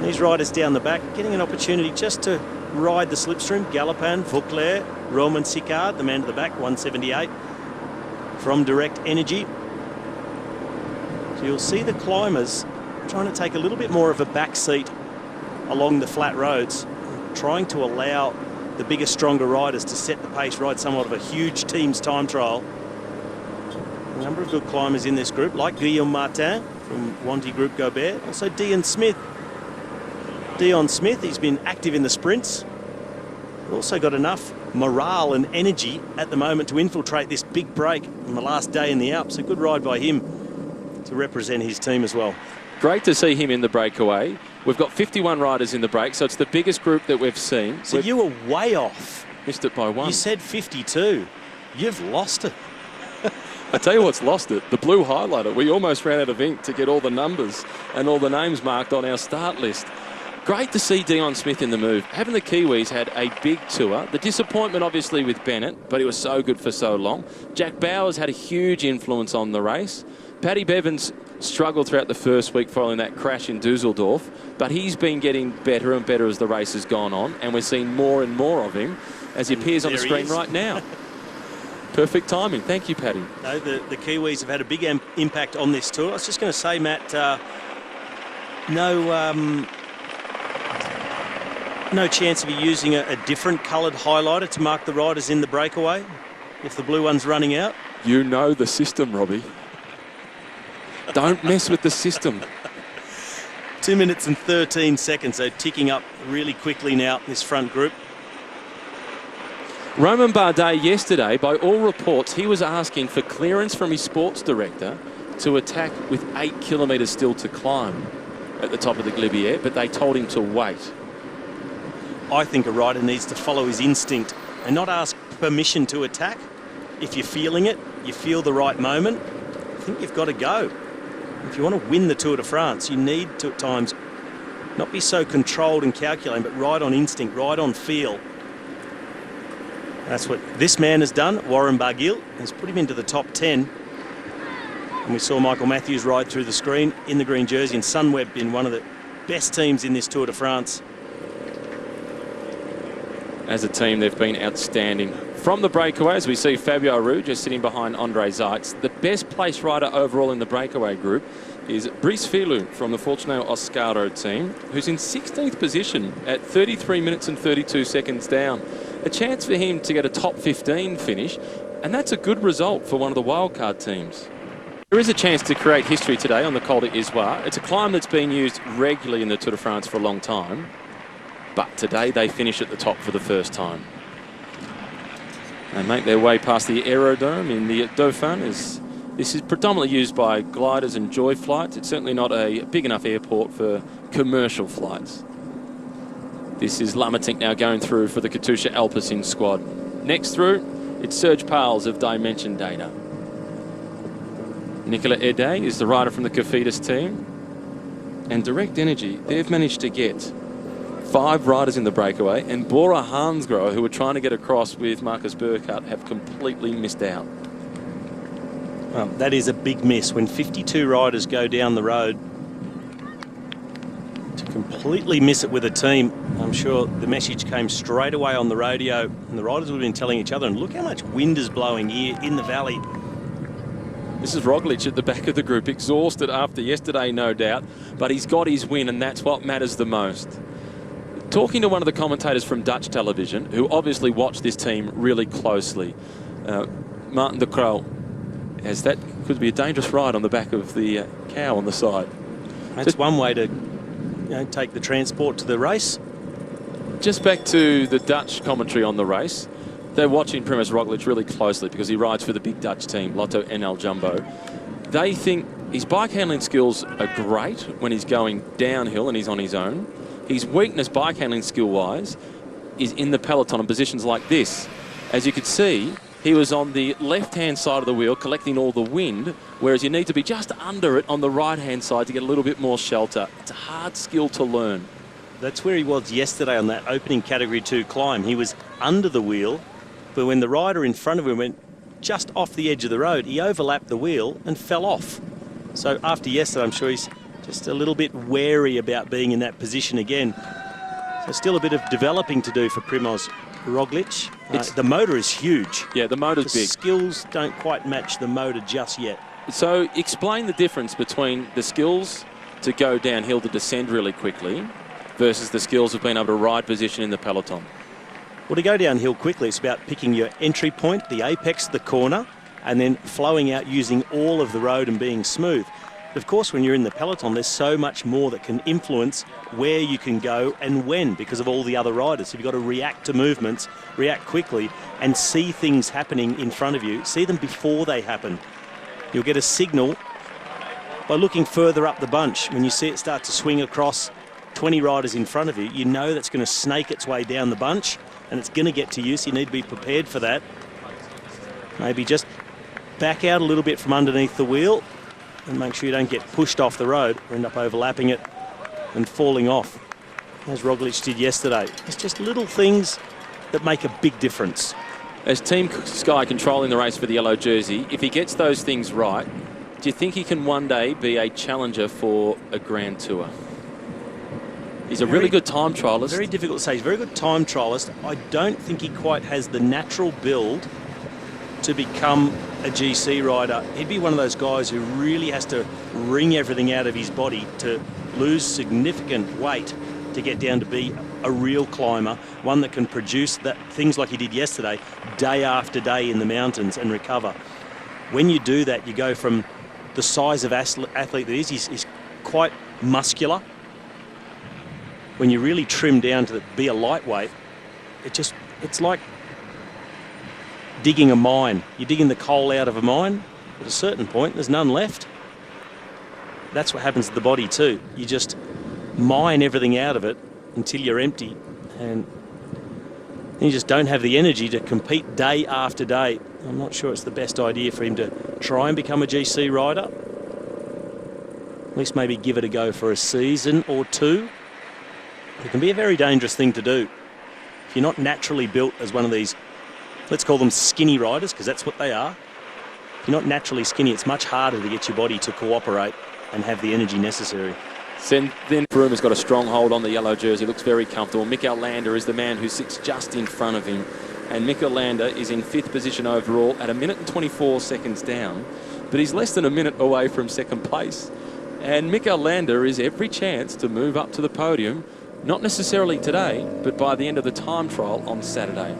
These riders down the back getting an opportunity just to ride the slipstream. Galopin, Vauclair, Roman Sicard, the man to the back, 178 from Direct Energy. So you'll see the climbers trying to take a little bit more of a back seat along the flat roads, trying to allow the bigger, stronger riders to set the pace, ride somewhat of a huge team's time trial. A number of good climbers in this group, like Guillaume Martin from Wanty Group Gobert, also Dion Smith. Dion Smith, he's been active in the sprints. Also got enough morale and energy at the moment to infiltrate this big break on the last day in the Alps. A good ride by him to represent his team as well. Great to see him in the breakaway. We've got 51 riders in the break, so it's the biggest group that we've seen. So you were way off. Missed it by 1. You said 52. You've lost it. I tell you what's lost it, the blue highlighter. We almost ran out of ink to get all the numbers and all the names marked on our start list. Great to see Dion Smith in the move. Having the Kiwis had a big tour. The disappointment obviously with Bennett, but he was so good for so long. Jack Bowers had a huge influence on the race. Paddy Bevans struggled throughout the first week following that crash in Dusseldorf, but he's been getting better and better as the race has gone on, and we're seeing more and more of him as he appears on the screen right now. Perfect timing. Thank you, Paddy. No, the Kiwis have had a big impact on this tour. I was just going to say, Matt, no chance of you using a different coloured highlighter to mark the riders in the breakaway if the blue one's running out? You know the system, Robbie. Don't mess with the system. 2 minutes and 13 seconds, so ticking up really quickly now, this front group. Roman Bardet yesterday, by all reports, he was asking for clearance from his sports director to attack with 8 kilometres still to climb at the top of the Glibier, but they told him to wait. I think a rider needs to follow his instinct and not ask permission to attack. If you're feeling it, you feel the right moment, I think you've got to go. If you want to win the Tour de France, you need to at times not be so controlled and calculating, but ride on instinct, ride on feel. That's what this man has done. Warren Barguil has put him into the top 10. And we saw Michael Matthews ride through the screen in the green jersey, and Sunweb been one of the best teams in this Tour de France. As a team, they've been outstanding. From the breakaways, we see Fabio Aru just sitting behind Andre Zeitz. The best placed rider overall in the breakaway group is Brice Filou from the Fortunato Oscaro team, who's in 16th position at 33 minutes and 32 seconds down. A chance for him to get a top 15 finish, and that's a good result for one of the wildcard teams. There is a chance to create history today on the Col d'Izoard. It's a climb that's been used regularly in the Tour de France for a long time, but today they finish at the top for the first time. They make their way past the Aerodrome in the Dauphin as This is predominantly used by gliders and joy flights. It's certainly not a big enough airport for commercial flights. This is Lamatink now going through for the Katusha Alpecin squad. Next through, it's Serge Pales of Dimension Data. Nicolas Ede is the rider from the Cofidis team. And Direct Energy, they've managed to get 5 riders in the breakaway, and Bora Hansgrohe, who were trying to get across with Marcus Burkhardt, have completely missed out. Well, that is a big miss when 52 riders go down the road. To completely miss it with a team, I'm sure the message came straight away on the radio, and the riders would have been telling each other, and look how much wind is blowing here in the valley. This is Roglic at the back of the group, exhausted after yesterday, no doubt, but he's got his win, and that's what matters the most. Talking to one of the commentators from Dutch television, who obviously watched this team really closely, Martin de Croo, as that could be a dangerous ride on the back of the cow on the side. That's one way to take the transport to the race. Just back to the Dutch commentary on the race. They're watching Primož Roglic really closely because he rides for the big Dutch team, Lotto NL Jumbo. They think his bike handling skills are great when he's going downhill and he's on his own. His weakness bike handling skill-wise is in the peloton in positions like this. As you could see, he was on the left-hand side of the wheel collecting all the wind, whereas you need to be just under it on the right-hand side to get a little bit more shelter. It's a hard skill to learn. That's where he was yesterday on that opening Category 2 climb. He was under the wheel, but when the rider in front of him went just off the edge of the road, he overlapped the wheel and fell off. So after yesterday, I'm sure he's just a little bit wary about being in that position again. So still a bit of developing to do for Primož Roglic. The motor is huge. Yeah, the motor's big. The skills don't quite match the motor just yet. So explain the difference between the skills to go downhill to descend really quickly versus the skills of being able to ride position in the peloton. Well, to go downhill quickly, it's about picking your entry point, the apex of the corner, and then flowing out using all of the road and being smooth. But of course, when you're in the peloton, there's so much more that can influence where you can go and when because of all the other riders. So you've got to react to movements, react quickly, and see things happening in front of you. See them before they happen. You'll get a signal by looking further up the bunch. When you see it start to swing across 20 riders in front of you, you know that's going to snake its way down the bunch and it's going to get to you, so you need to be prepared for that. Maybe just back out a little bit from underneath the wheel and make sure you don't get pushed off the road or end up overlapping it and falling off, as Roglic did yesterday. It's just little things that make a big difference. As Team Sky controlling the race for the yellow jersey, if he gets those things right, do you think he can one day be a challenger for a Grand Tour? He's a really good time trialist. Very difficult to say. He's a very good time trialist. I don't think he quite has the natural build to become a GC rider. He'd be one of those guys who really has to wring everything out of his body to lose significant weight to get down to be a real climber, one that can produce that things like he did yesterday, day after day in the mountains and recover. When you do that, you go from the size of athlete that he's quite muscular. When you really trim down to be a lightweight, it's like digging a mine. You're digging the coal out of a mine. At a certain point, there's none left. That's what happens to the body too. You just mine everything out of it until you're empty, and you just don't have the energy to compete day after day. I'm not sure it's the best idea for him to try and become a GC rider. At least maybe give it a go for a season or two. It can be a very dangerous thing to do. If you're not naturally built as one of these, let's call them skinny riders, because that's what they are. If you're not naturally skinny, it's much harder to get your body to cooperate and have the energy necessary. Then Froome has got a strong hold on the yellow jersey, looks very comfortable. Mikel Landa is the man who sits just in front of him. And Mikel Landa is in 5th position overall at 1 minute and 24 seconds down. But he's less than a minute away from 2nd place. And Mikel Landa is every chance to move up to the podium. Not necessarily today, but by the end of the time trial on Saturday.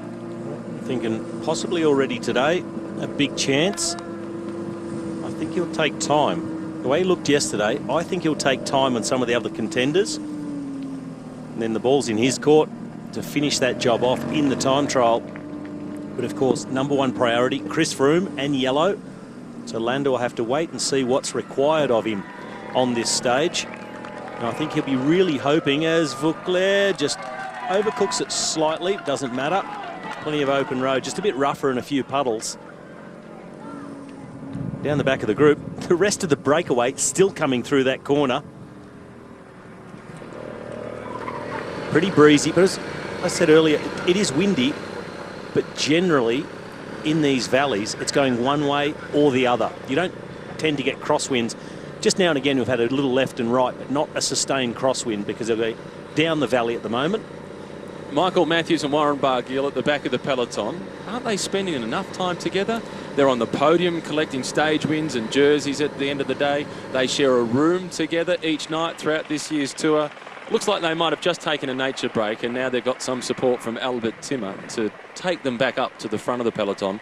Thinking possibly already today, a big chance. I think he'll take time. The way he looked yesterday, I think he'll take time on some of the other contenders. And then the ball's in his court to finish that job off in the time trial. But of course, #1 priority, Chris Froome and yellow. So Landa will have to wait and see what's required of him on this stage. And I think he'll be really hoping, as Vauclair just overcooks it slightly, doesn't matter. Plenty of open road, just a bit rougher and a few puddles. Down the back of the group, the rest of the breakaway still coming through that corner. Pretty breezy, but as I said earlier, it is windy, but generally in these valleys, it's going one way or the other. You don't tend to get crosswinds. Just now and again, we've had a little left and right, but not a sustained crosswind because they're down the valley at the moment. Michael Matthews and Warren Barguil at the back of the peloton. Aren't they spending enough time together? They're on the podium collecting stage wins and jerseys at the end of the day. They share a room together each night throughout this year's tour. Looks like they might have just taken a nature break, and now they've got some support from Albert Timmer to take them back up to the front of the peloton.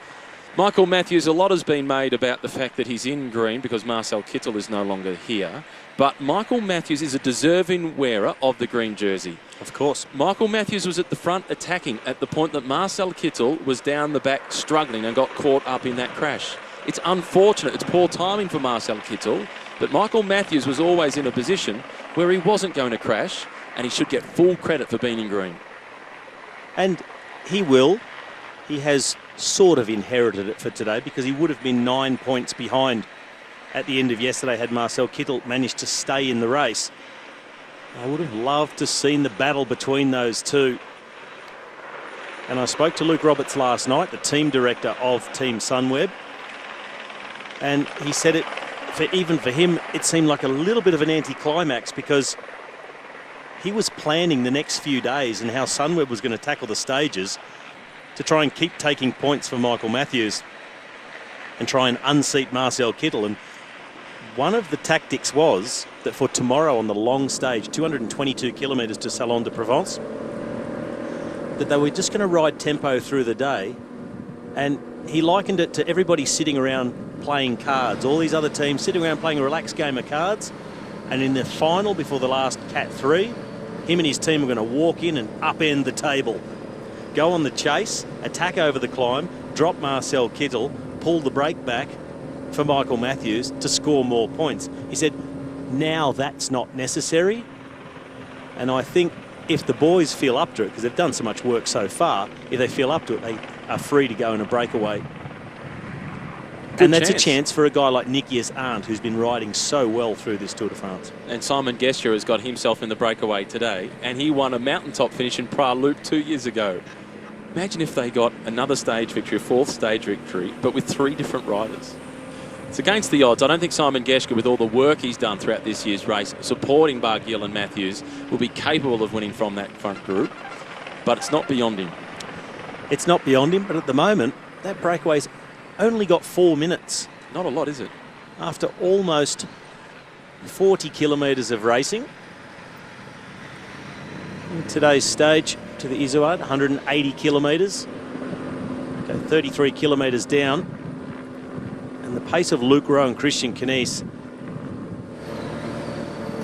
Michael Matthews, a lot has been made about the fact that he's in green because Marcel Kittel is no longer here. But Michael Matthews is a deserving wearer of the green jersey. Of course. Michael Matthews was at the front attacking at the point that Marcel Kittel was down the back struggling and got caught up in that crash. It's unfortunate. It's poor timing for Marcel Kittel. But Michael Matthews was always in a position where he wasn't going to crash, and he should get full credit for being in green. And he will. He has sort of inherited it for today because he would have been 9 points behind at the end of yesterday had Marcel Kittel managed to stay in the race. I would have loved to have seen the battle between those two. And I spoke to Luke Roberts last night, the team director of Team Sunweb, and he said it, even for him, it seemed like a little bit of an anticlimax because he was planning the next few days and how Sunweb was going to tackle the stages to try and keep taking points for Michael Matthews and try and unseat Marcel Kittel. And one of the tactics was that for tomorrow on the long stage, 222 kilometres to Salon de Provence, that they were just going to ride tempo through the day. And he likened it to everybody sitting around playing cards, all these other teams sitting around playing a relaxed game of cards. And in the final, before the last Cat 3, him and his team were going to walk in and upend the table, go on the chase, attack over the climb, drop Marcel Kittel, pull the brake back for Michael Matthews to score more points. He said, now that's not necessary. And I think if the boys feel up to it, because they've done so much work so far, if they feel up to it, they are free to go in a breakaway. And that's a chance for a guy like Nikias Arndt, who's been riding so well through this Tour de France. And Simon Gesture has got himself in the breakaway today, and he won a mountaintop finish in Praia-Loup 2 years ago. Imagine if they got another stage victory, a fourth stage victory, but with 3 different riders. It's against the odds. I don't think Simon Geschke, with all the work he's done throughout this year's race, supporting Barguil and Matthews, will be capable of winning from that front group. But it's not beyond him. It's not beyond him, but at the moment, that breakaway's only got 4 minutes. Not a lot, is it? After almost 40 kilometres of racing. In today's stage to the Izoard, 180 kilometres. Okay, 33 kilometres down. And the pace of Luke Rowe and Christian Knies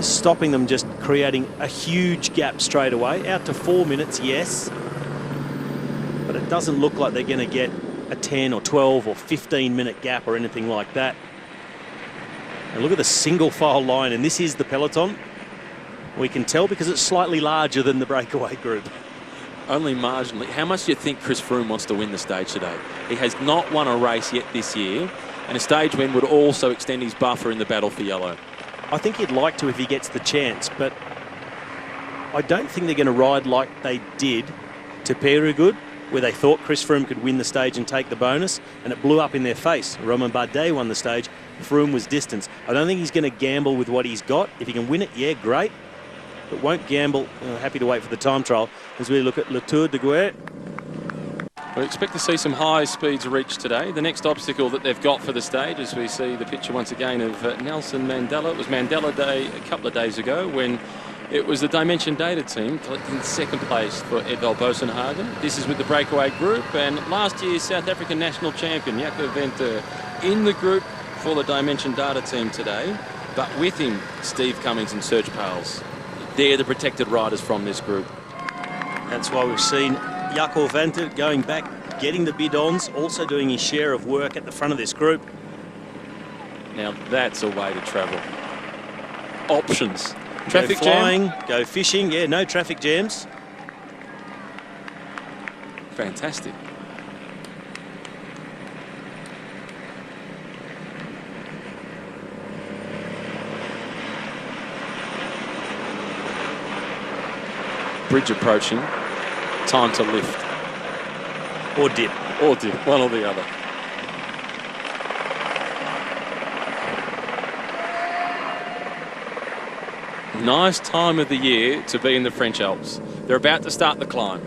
is stopping them, just creating a huge gap straight away. Out to 4 minutes, yes. But it doesn't look like they're going to get a 10 or 12 or 15-minute gap or anything like that. And look at the single file line, and this is the peloton. We can tell because it's slightly larger than the breakaway group. Only marginally. How much do you think Chris Froome wants to win the stage today? He has not won a race yet this year, and a stage win would also extend his buffer in the battle for yellow. I think he'd like to if he gets the chance, but I don't think they're going to ride like they did to Peyregoud, where they thought Chris Froome could win the stage and take the bonus, and it blew up in their face. Romain Bardet won the stage. Froome was distance. I don't think he's going to gamble with what he's got. If he can win it, yeah, great. But won't gamble. Happy to wait for the time trial as we look at Le Tour de Guer. We expect to see some high speeds reached today. The next obstacle that they've got for the stage, as we see the picture once again of Nelson Mandela. It was Mandela Day a couple of days ago when it was the Dimension Data team collecting second place for Edvald Boasson-Hagen. This is with the breakaway group, and last year's South African national champion Jaco Venter in the group for the Dimension Data team today. But with him, Steve Cummings and Serge Pales. They're the protected riders from this group. That's why we've seen Jaco Venter going back, getting the bidons, also doing his share of work at the front of this group. Now that's a way to travel. Options. Go Traffic flying, jam. go fishing. Yeah, no traffic jams. Fantastic. Bridge approaching. Time to lift. Or dip. Or dip, one or the other. Nice time of the year to be in the French Alps. They're about to start the climb.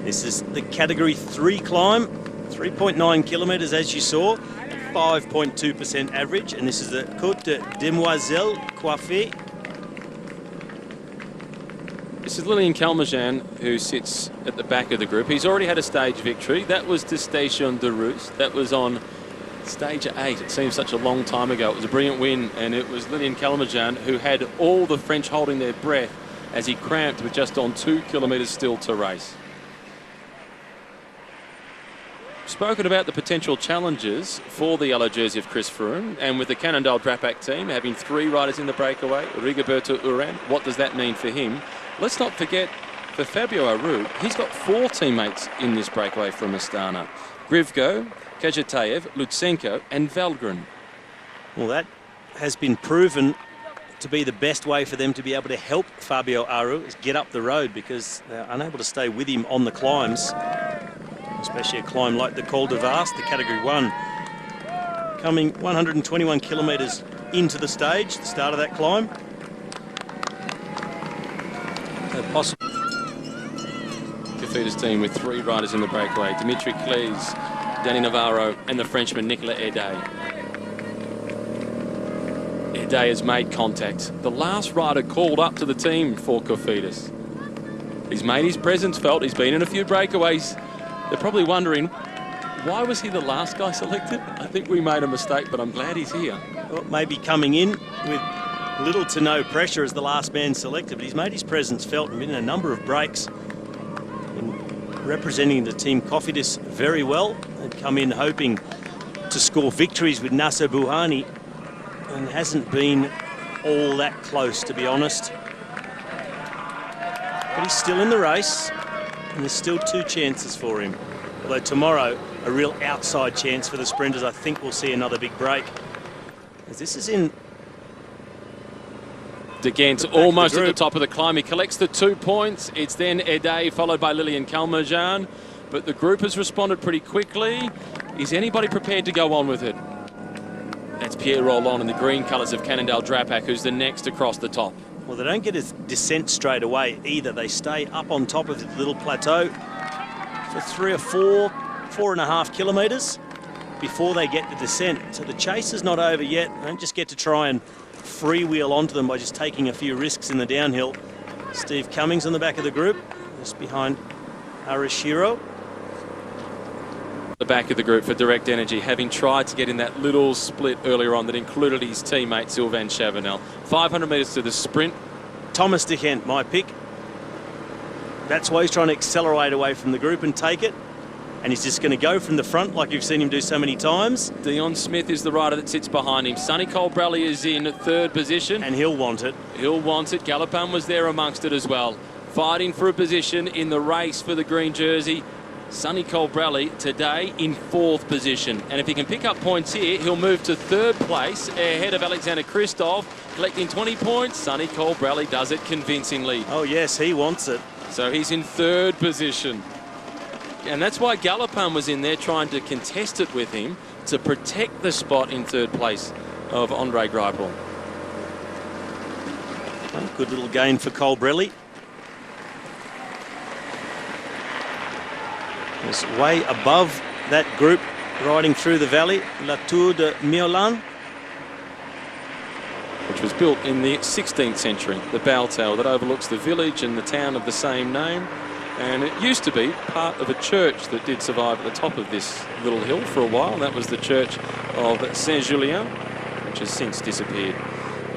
This is the Category 3 climb, 3.9 kilometres as you saw, 5.2% average, and this is the Côte de Demoiselle Coiffée. This is Lilian Calmejean, who sits at the back of the group. He's already had a stage victory. That was the Station de Rousse. That was on stage 8. It seems such a long time ago. It was a brilliant win, and it was Lilian Calmejean who had all the French holding their breath as he cramped with just on 2 kilometres still to race. Spoken about the potential challenges for the yellow jersey of Chris Froome, and with the Cannondale Drapac team having 3 riders in the breakaway, Rigoberto Urán, what does that mean for him? Let's not forget, for Fabio Aru, he's got 4 teammates in this breakaway from Astana. Grivko, Kajetaev, Lutsenko and Valgren. Well, that has been proven to be the best way for them to be able to help Fabio Aru is get up the road, because they're unable to stay with him on the climbs, especially a climb like the Col de Vars, the Category 1. Coming 121 kilometres into the stage, the start of that climb. Possible. Cofidis team with 3 riders in the breakaway. Dimitri Claes, Danny Navarro and the Frenchman Nicolas Erday. Erday has made contact. The last rider called up to the team for Cofidis. He's made his presence felt. He's been in a few breakaways. They're probably wondering, why was he the last guy selected? I think we made a mistake, but I'm glad he's here. Well, maybe coming in with little to no pressure as the last man selected, but he's made his presence felt and been in a number of breaks. And representing the team Cofidis very well. They've come in hoping to score victories with Nasser Bouhanni, and hasn't been all that close, to be honest. But he's still in the race, and there's still 2 chances for him. Although tomorrow, a real outside chance for the sprinters. I think we'll see another big break. As this is in De Gendt almost at the top of the climb. He collects the 2 points. It's then Erday followed by Lilian Calmejean. But the group has responded pretty quickly. Is anybody prepared to go on with it? That's Pierre Rolland in the green colours of Cannondale Drapac, who's the next across the top. Well, they don't get a descent straight away either. They stay up on top of the little plateau for 3 or 4.5 kilometres before they get the descent. So the chase is not over yet. They don't just get to try and freewheel onto them by just taking a few risks in the downhill. Steve Cummings on the back of the group, just behind Arashiro. The back of the group for Direct Energy, having tried to get in that little split earlier on that included his teammate Sylvain Chavanel. 500 metres to the sprint. Thomas De Gendt, my pick. That's why he's trying to accelerate away from the group and take it. And he's just going to go from the front like you've seen him do so many times. Dion Smith is the rider that sits behind him. Sonny Colbrelli is in 3rd position. And he'll want it. He'll want it. Galopin was there amongst it as well. Fighting for a position in the race for the green jersey. Sonny Colbrelli today in 4th position. And if he can pick up points here, he'll move to 3rd place ahead of Alexander Kristoff, collecting 20 points. Sonny Colbrelli does it convincingly. Oh, yes, he wants it. So he's in 3rd position. And that's why Galopin was in there trying to contest it with him to protect the spot in 3rd place of Andre Greipel. Oh, good little gain for Colbrelli. It's way above that group riding through the valley, La Tour de Miolan. Which was built in the 16th century, the bell tower that overlooks the village and the town of the same name. And it used to be part of a church that did survive at the top of this little hill for a while. That was the church of Saint-Julien, which has since disappeared.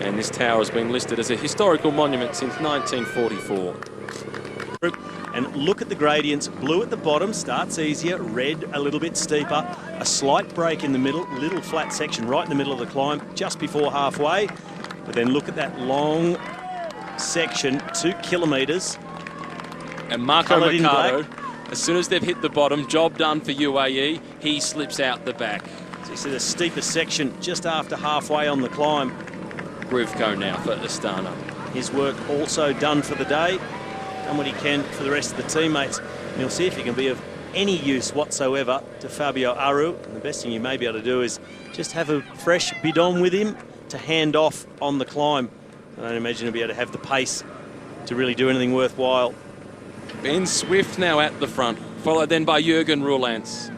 And this tower has been listed as a historical monument since 1944. group. And look at the gradients. Blue at the bottom starts easier, red a little bit steeper, a slight break in the middle, little flat section right in the middle of the climb just before halfway. But then look at that long section, 2 kilometres. And Marco Mercado, as soon as they've hit the bottom, job done for UAE, he slips out the back. So you see the steepest section just after halfway on the climb. Grivko now for Astana. His work also done for the day. Done what he can for the rest of the teammates. And you'll see if he can be of any use whatsoever to Fabio Aru. And the best thing you may be able to do is just have a fresh bidon with him to hand off on the climb. I don't imagine he'll be able to have the pace to really do anything worthwhile. Ben Swift now at the front, followed then by Jürgen Roelandts.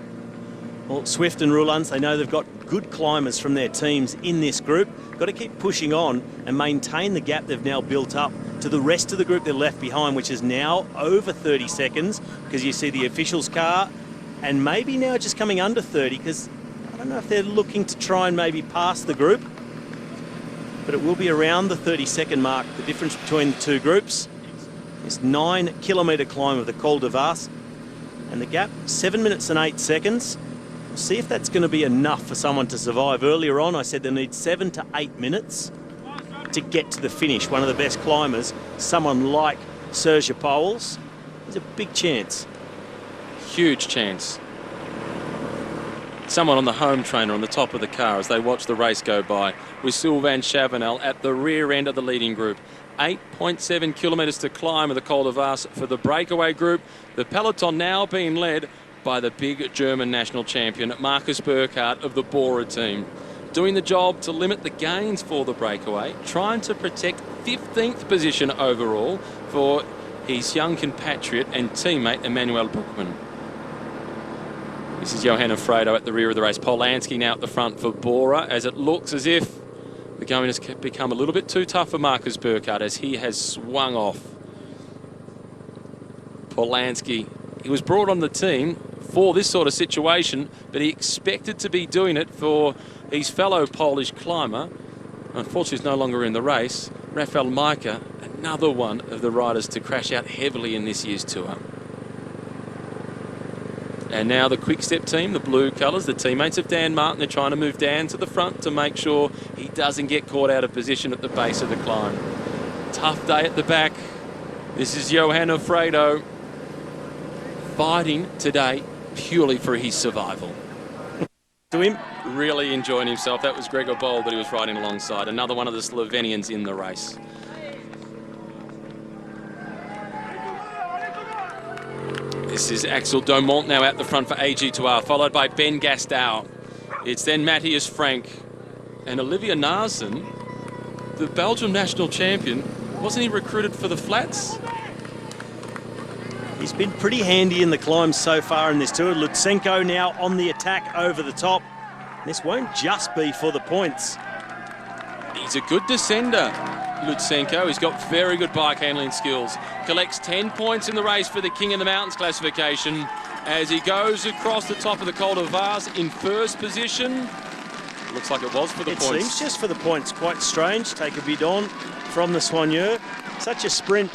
Well, Swift and Roelandts, they know they've got good climbers from their teams in this group. Got to keep pushing on and maintain the gap they've now built up to the rest of the group they're left behind, which is now over 30 seconds, because you see the officials' car, and maybe now just coming under 30, because I don't know if they're looking to try and maybe pass the group, but it will be around the 30-second mark, the difference between the two groups. This 9-kilometre climb of the Col de Vars, and the gap 7 minutes and 8 seconds. We'll see if that's going to be enough for someone to survive. Earlier on I said they need 7 to 8 minutes to get to the finish. One of the best climbers, someone like Serge Pauwels, there's a big chance. Huge chance. Someone on the home trainer on the top of the car as they watch the race go by, with Sylvain Chavanel at the rear end of the leading group. 8.7 kilometres to climb of the Col de Vars for the breakaway group. The peloton now being led by the big German national champion, Markus Burkhardt of the Bora team. Doing the job to limit the gains for the breakaway, trying to protect 15th position overall for his young compatriot and teammate, Emanuel Buchmann. This is Johan Alfredo at the rear of the race. Polanski now at the front for Bora, as it looks as if the going has become a little bit too tough for Markus Burkhardt as he has swung off. Polanski, he was brought on the team for this sort of situation, but he expected to be doing it for his fellow Polish climber. Unfortunately, he's no longer in the race. Rafael Majka, another one of the riders to crash out heavily in this year's tour. And now the Quick Step team, the blue colours, the teammates of Dan Martin, they're trying to move Dan to the front to make sure he doesn't get caught out of position at the base of the climb. Tough day at the back. This is Johan Alfredo fighting today purely for his survival. To him. Really enjoying himself. That was Gregor Boll that he was riding alongside. Another one of the Slovenians in the race. This is Axel Domont now at the front for AG2R, followed by Ben Gastow. It's then Matthias Frank and Olivier Naesen, the Belgium national champion. Wasn't he recruited for the flats? He's been pretty handy in the climbs so far in this tour. Lutsenko now on the attack over the top. This won't just be for the points. He's a good descender, Lutsenko. He's got very good bike handling skills. Collects 10 points in the race for the King of the Mountains classification as he goes across the top of the Col de Vars in first position. Looks like it was for the points. It seems just for the points. Quite strange. Take a bidon from the Soigneur. Such a sprint.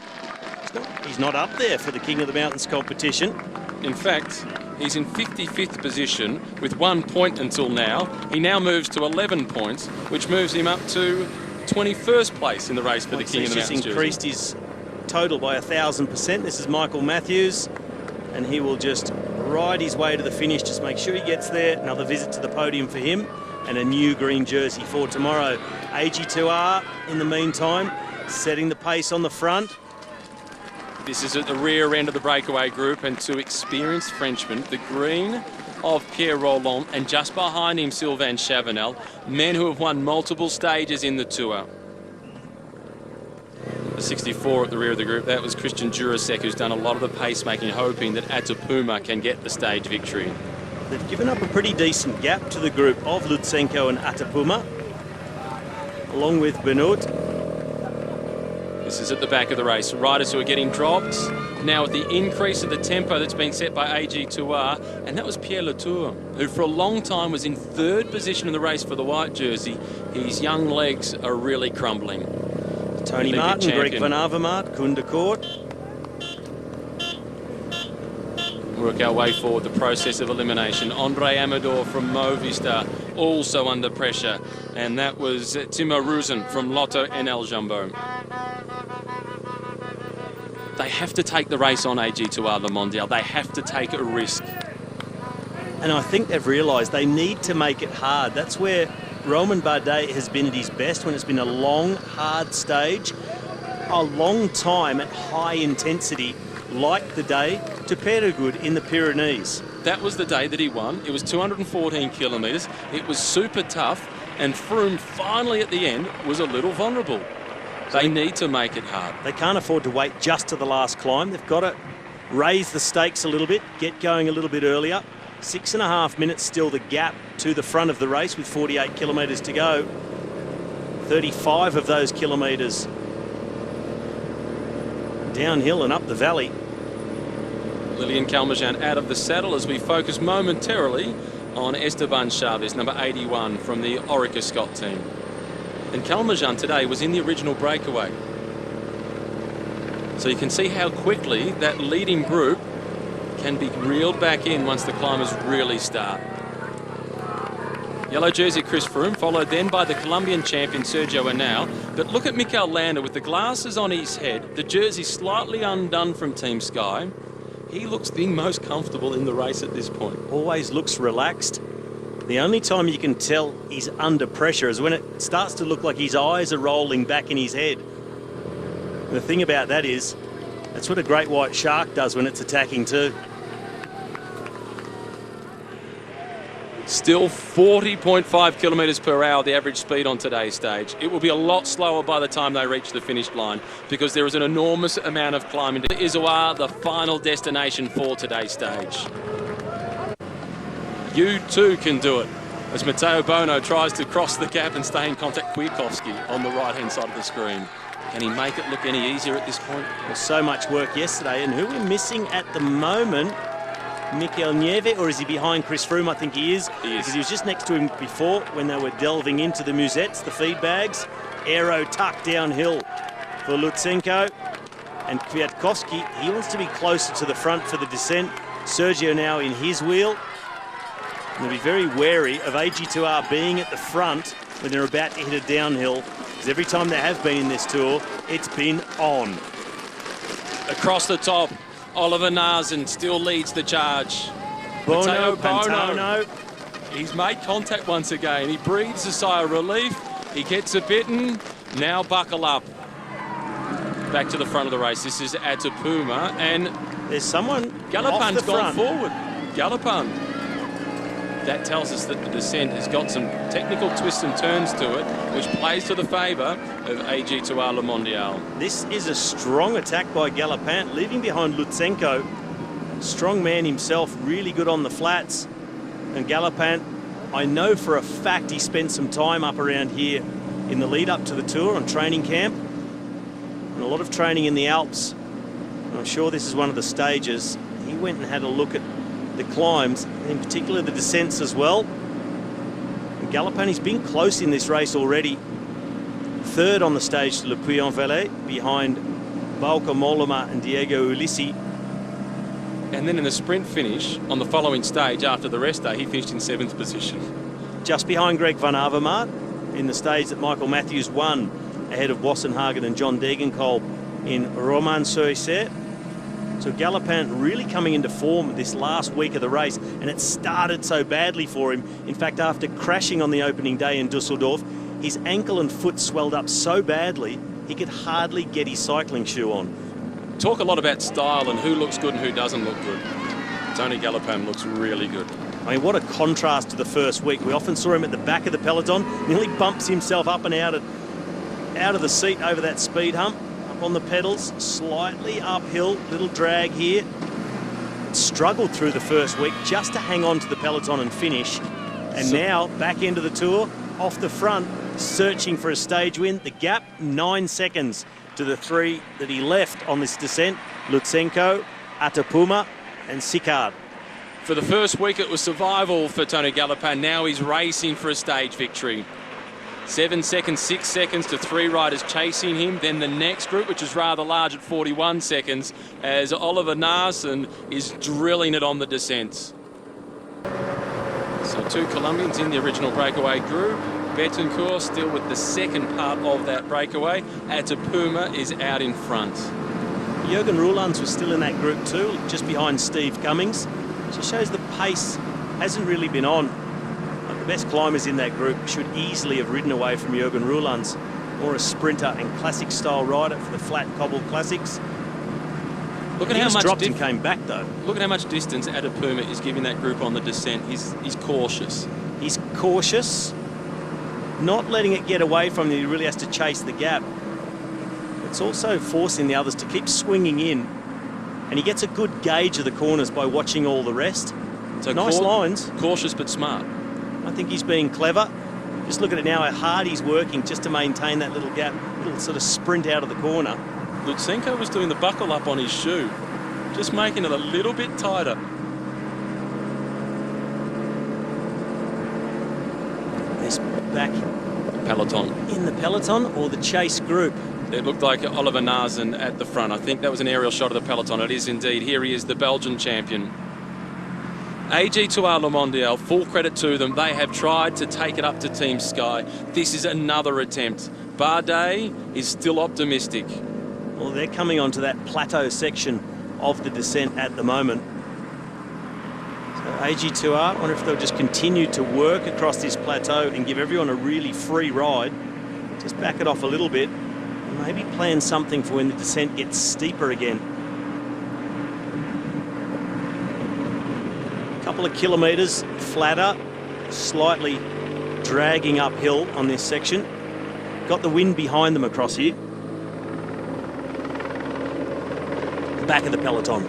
He's not up there for the King of the Mountains competition. In fact, he's in 55th position with 1 point until now. He now moves to 11 points, which moves him up to 21st place in the race for the King of the Mountains. He's increased his total by 1,000%. This is Michael Matthews, and he will just ride his way to the finish. Just make sure he gets there. Another visit to the podium for him, and a new green jersey for tomorrow. AG2R, in the meantime, setting the pace on the front. This is at the rear end of the breakaway group, and two experienced Frenchmen, the green of Pierre Rolland, and just behind him Sylvain Chavanel, men who have won multiple stages in the tour. The 64 at the rear of the group, that was Christian Jurasek, who's done a lot of the pacemaking, hoping that Atapuma can get the stage victory. They've given up a pretty decent gap to the group of Lutsenko and Atapuma, along with Benoit. This is at the back of the race. Riders who are getting dropped. Now with the increase of the tempo that's been set by AG2R, and that was Pierre Latour, who for a long time was in third position in the race for the white jersey. His young legs are really crumbling. Tony Martin, Greg Van Avermaet, Koen de Kort. Work our way forward, the process of elimination. Andre Amador from Movistar also under pressure. And that was Timo Ruzen from Lotto NL Jumbo. They have to take the race on AG2R Le Mondial. They have to take a risk. And I think they've realised they need to make it hard. That's where Romain Bardet has been at his best, when it's been a long, hard stage, a long time at high intensity, like the day to Peyregoud in the Pyrenees. That was the day that he won. It was 214 kilometres. It was super tough, and Froome finally at the end was a little vulnerable. They need to make it hard. They can't afford to wait just to the last climb. They've got to raise the stakes a little bit, get going a little bit earlier. 6.5 minutes still the gap to the front of the race with 48 kilometres to go. 35 of those kilometres downhill and up the valley. Lilian Calmejaan out of the saddle as we focus momentarily on Esteban Chaves, number 81 from the Orica Scott team. And Calmejaan today was in the original breakaway. So you can see how quickly that leading group can be reeled back in once the climbers really start. Yellow jersey Chris Froome, followed then by the Colombian champion Sergio Henao. But look at Mikel Landa with the glasses on his head, the jersey slightly undone from Team Sky. He looks the most comfortable in the race at this point. Always looks relaxed. The only time you can tell he's under pressure is when it starts to look like his eyes are rolling back in his head. And the thing about that is, that's what a great white shark does when it's attacking too. Still 40.5 kilometres per hour, the average speed on today's stage. It will be a lot slower by the time they reach the finish line because there is an enormous amount of climbing. Izoard, the final destination for today's stage. You too can do it as Matteo Bono tries to cross the gap and stay in contact. Kwiatkowski on the right-hand side of the screen. Can he make it look any easier at this point? Well, so much work yesterday, and who we're missing at the moment, Mikel Nieve, or is he behind Chris Froome? I think he is. He is. Because he was just next to him before when they were delving into the musettes, the feed bags. Aero tuck downhill for Lutsenko. And Kwiatkowski, he wants to be closer to the front for the descent. Sergio now in his wheel. And they'll be very wary of AG2R being at the front when they're about to hit a downhill. Because every time they have been in this tour, it's been on. Across the top, Oliver Naesen still leads the charge. Bono, Matteo Pantano. He's made contact once again. He breathes a sigh of relief. He gets a bitten. Now buckle up. Back to the front of the race. This is Atapuma, and there's someone Galopan's off the gone front. forward. Galopan. That tells us that the descent has got some technical twists and turns to it, which plays to the favour of AG2R Le Mondial. This is a strong attack by Galopin, leaving behind Lutsenko. Strong man himself, really good on the flats. And Galopin, I know for a fact he spent some time up around here in the lead up to the tour on training camp. And a lot of training in the Alps. And I'm sure this is one of the stages. He went and had a look at the climbs, and in particular the descents as well. And Galopin, he's been close in this race already. Third on the stage to Le Puy-en-Velay, behind Bauke Mollema and Diego Ulissi. And then in the sprint finish on the following stage after the rest day, he finished in 7th position. Just behind Greg van Avermaet in the stage that Michael Matthews won ahead of Wassenhagen and John Degenkolb in Romans-sur-Isère. So Galopin really coming into form this last week of the race, and it started so badly for him. In fact, after crashing on the opening day in Dusseldorf, his ankle and foot swelled up so badly he could hardly get his cycling shoe on. Talk a lot about style and who looks good and who doesn't look good. Tony Galopin looks really good. I mean, what a contrast to the first week. We often saw him at the back of the peloton, nearly bumps himself up and out of the seat over that speed hump. On the pedals, slightly uphill, little drag here. Struggled through the first week just to hang on to the peloton and finish. And now back into the tour, off the front, searching for a stage win. The gap, 9 seconds to the 3 that he left on this descent. Lutsenko, Atapuma and Sicard. For the first week, it was survival for Tony Galopin. Now he's racing for a stage victory. 7 seconds, 6 seconds to 3 riders chasing him. Then the next group, which is rather large at 41 seconds, as Oliver Naesen is drilling it on the descents. So 2 Colombians in the original breakaway group. Betancourt still with the second part of that breakaway. Atapuma is out in front. Jürgen Roelands was still in that group too, just behind Steve Cummings. Just shows the pace hasn't really been on. The best climbers in that group should easily have ridden away from Jürgen Roelands, or a sprinter and classic style rider for the flat cobble classics. Look at how much dropped and came back though. Look at how much distance Atapuma is giving that group on the descent. He's cautious. He's cautious, not letting it get away from him. He really has to chase the gap. It's also forcing the others to keep swinging in, and he gets a good gauge of the corners by watching all the rest. So nice lines. Cautious but smart. I think he's being clever. Just look at it now, how hard he's working just to maintain that little gap, little sort of sprint out of the corner. Lutsenko was doing the buckle up on his shoe, just making it a little bit tighter. This back peloton. In the peloton or the chase group? It looked like Oliver Naesen at the front. I think that was an aerial shot of the peloton. It is indeed. Here he is, the Belgian champion. AG2R Le Mondial, full credit to them. They have tried to take it up to Team Sky. This is another attempt. Bardet is still optimistic. Well, they're coming onto that plateau section of the descent at the moment. So AG2R, I wonder if they'll just continue to work across this plateau and give everyone a really free ride. Just back it off a little bit and maybe plan something for when the descent gets steeper again. Couple of kilometres flatter, slightly dragging uphill on this section. Got the wind behind them across here. The back of the peloton.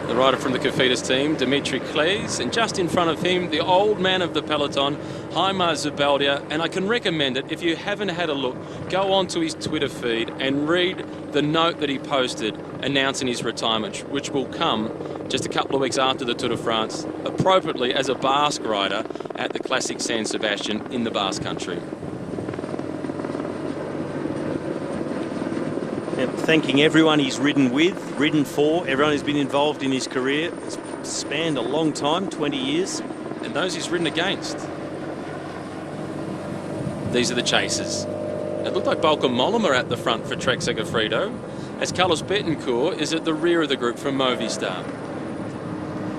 The rider from the Cofidis team, Dimitri Claes, and just in front of him, the old man of the peloton, Haimar Zubeldia. And I can recommend it, if you haven't had a look, go onto his Twitter feed and read the note that he posted announcing his retirement, which will come just a couple of weeks after the Tour de France, appropriately as a Basque rider at the Classic San Sebastian in the Basque Country. Yep, thanking everyone he's ridden with, ridden for, everyone who's been involved in his career. It's spanned a long time, 20 years. And those he's ridden against. These are the chasers. It looked like Bauke Mollema at the front for Trek Segafredo, as Carlos Betancourt is at the rear of the group from Movistar.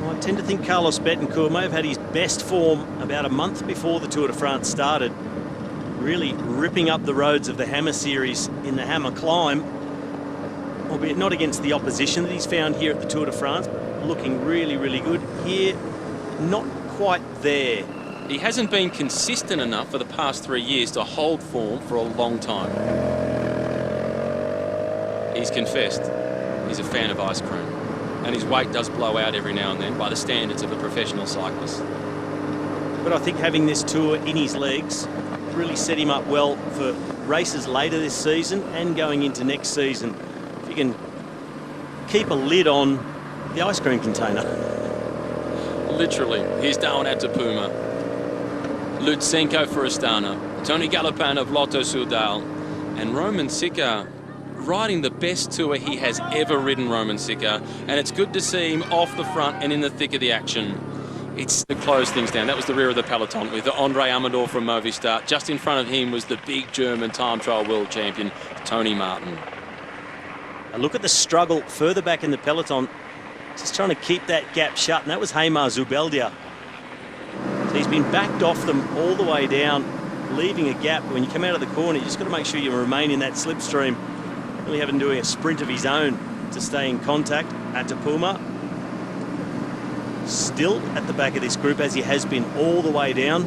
Well, I tend to think Carlos Betancourt may have had his best form about a month before the Tour de France started, really ripping up the roads of the Hammer Series in the Hammer Climb, albeit not against the opposition that he's found here at the Tour de France, but looking really, really good. Here, not quite there. He hasn't been consistent enough for the past 3 years to hold form for a long time. He's confessed he's a fan of ice cream, and his weight does blow out every now and then by the standards of a professional cyclist. But I think having this tour in his legs really set him up well for races later this season and going into next season. If you can keep a lid on the ice cream container. Literally. Here's Darwin Atapuma. Lutsenko for Astana. Tony Galopin of Lotto Soudal. And Roman Sicker riding the best tour he has ever ridden, Roman Sicker. And it's good to see him off the front and in the thick of the action. It's to close things down. That was the rear of the peloton with Andre Amador from Movistar. Just in front of him was the big German time trial world champion, Tony Martin. A look at the struggle further back in the peloton, just trying to keep that gap shut, and that was Haimar Zubeldia. So he's been backed off them all the way down, leaving a gap. When you come out of the corner, you just got to make sure you remain in that slipstream. Really having to do a sprint of his own to stay in contact. Atapuma still at the back of this group, as he has been all the way down.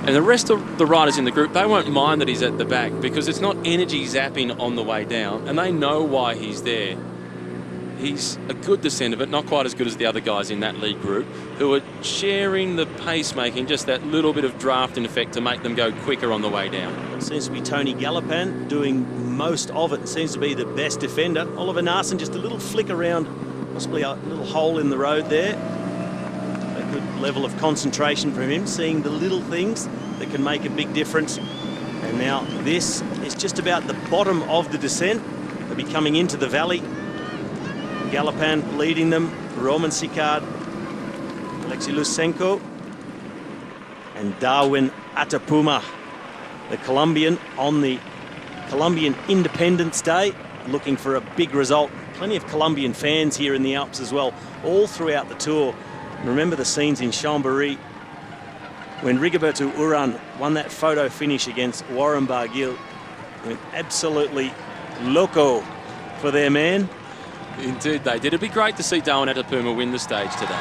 And the rest of the riders in the group, they won't mind that he's at the back because it's not energy zapping on the way down, and they know why he's there. He's a good descender, but not quite as good as the other guys in that lead group who are sharing the pace-making, just that little bit of drafting effect to make them go quicker on the way down. It seems to be Tony Galopin doing most of it. Seems to be the best defender. Oliver Naesen just a little flick around Possibly a little hole in the road there. A good level of concentration from him, seeing the little things that can make a big difference. And now this is just about the bottom of the descent. They'll be coming into the valley. Galopan leading them, Roman Sicard, Alexei Lusenko, and Darwin Atapuma, the Colombian, on the Colombian Independence Day, looking for a big result. Plenty of Colombian fans here in the Alps as well, all throughout the tour. And remember the scenes in Chambéry when Rigoberto Urán won that photo finish against Warren Barguil. Went absolutely loco for their man. Indeed they did. It'd be great to see Darwin Atapuma win the stage today.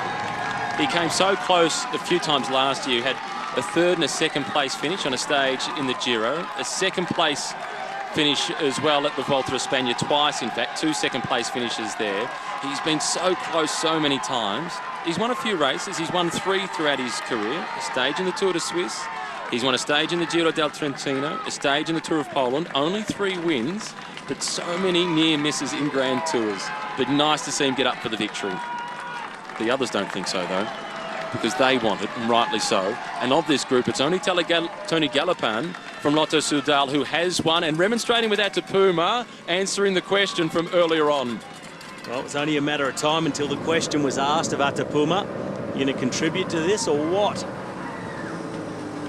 He came so close a few times last year. He had a third and a second place finish on a stage in the Giro, a second place finish as well at the Volta a España twice, in fact, 2 second place finishes there. He's been so close so many times. He's won a few races. He's won 3 throughout his career, a stage in the Tour de Suisse. He's won a stage in the Giro del Trentino, a stage in the Tour of Poland. Only 3 wins, but so many near misses in Grand Tours. But nice to see him get up for the victory. The others don't think so, though, because they want it, and rightly so. And of this group, it's only Tony Galopan from Lotto Soudal who has won, and remonstrating with Atapuma, answering the question from earlier on. Well, it was only a matter of time until the question was asked of Atapuma. You going to contribute to this or what?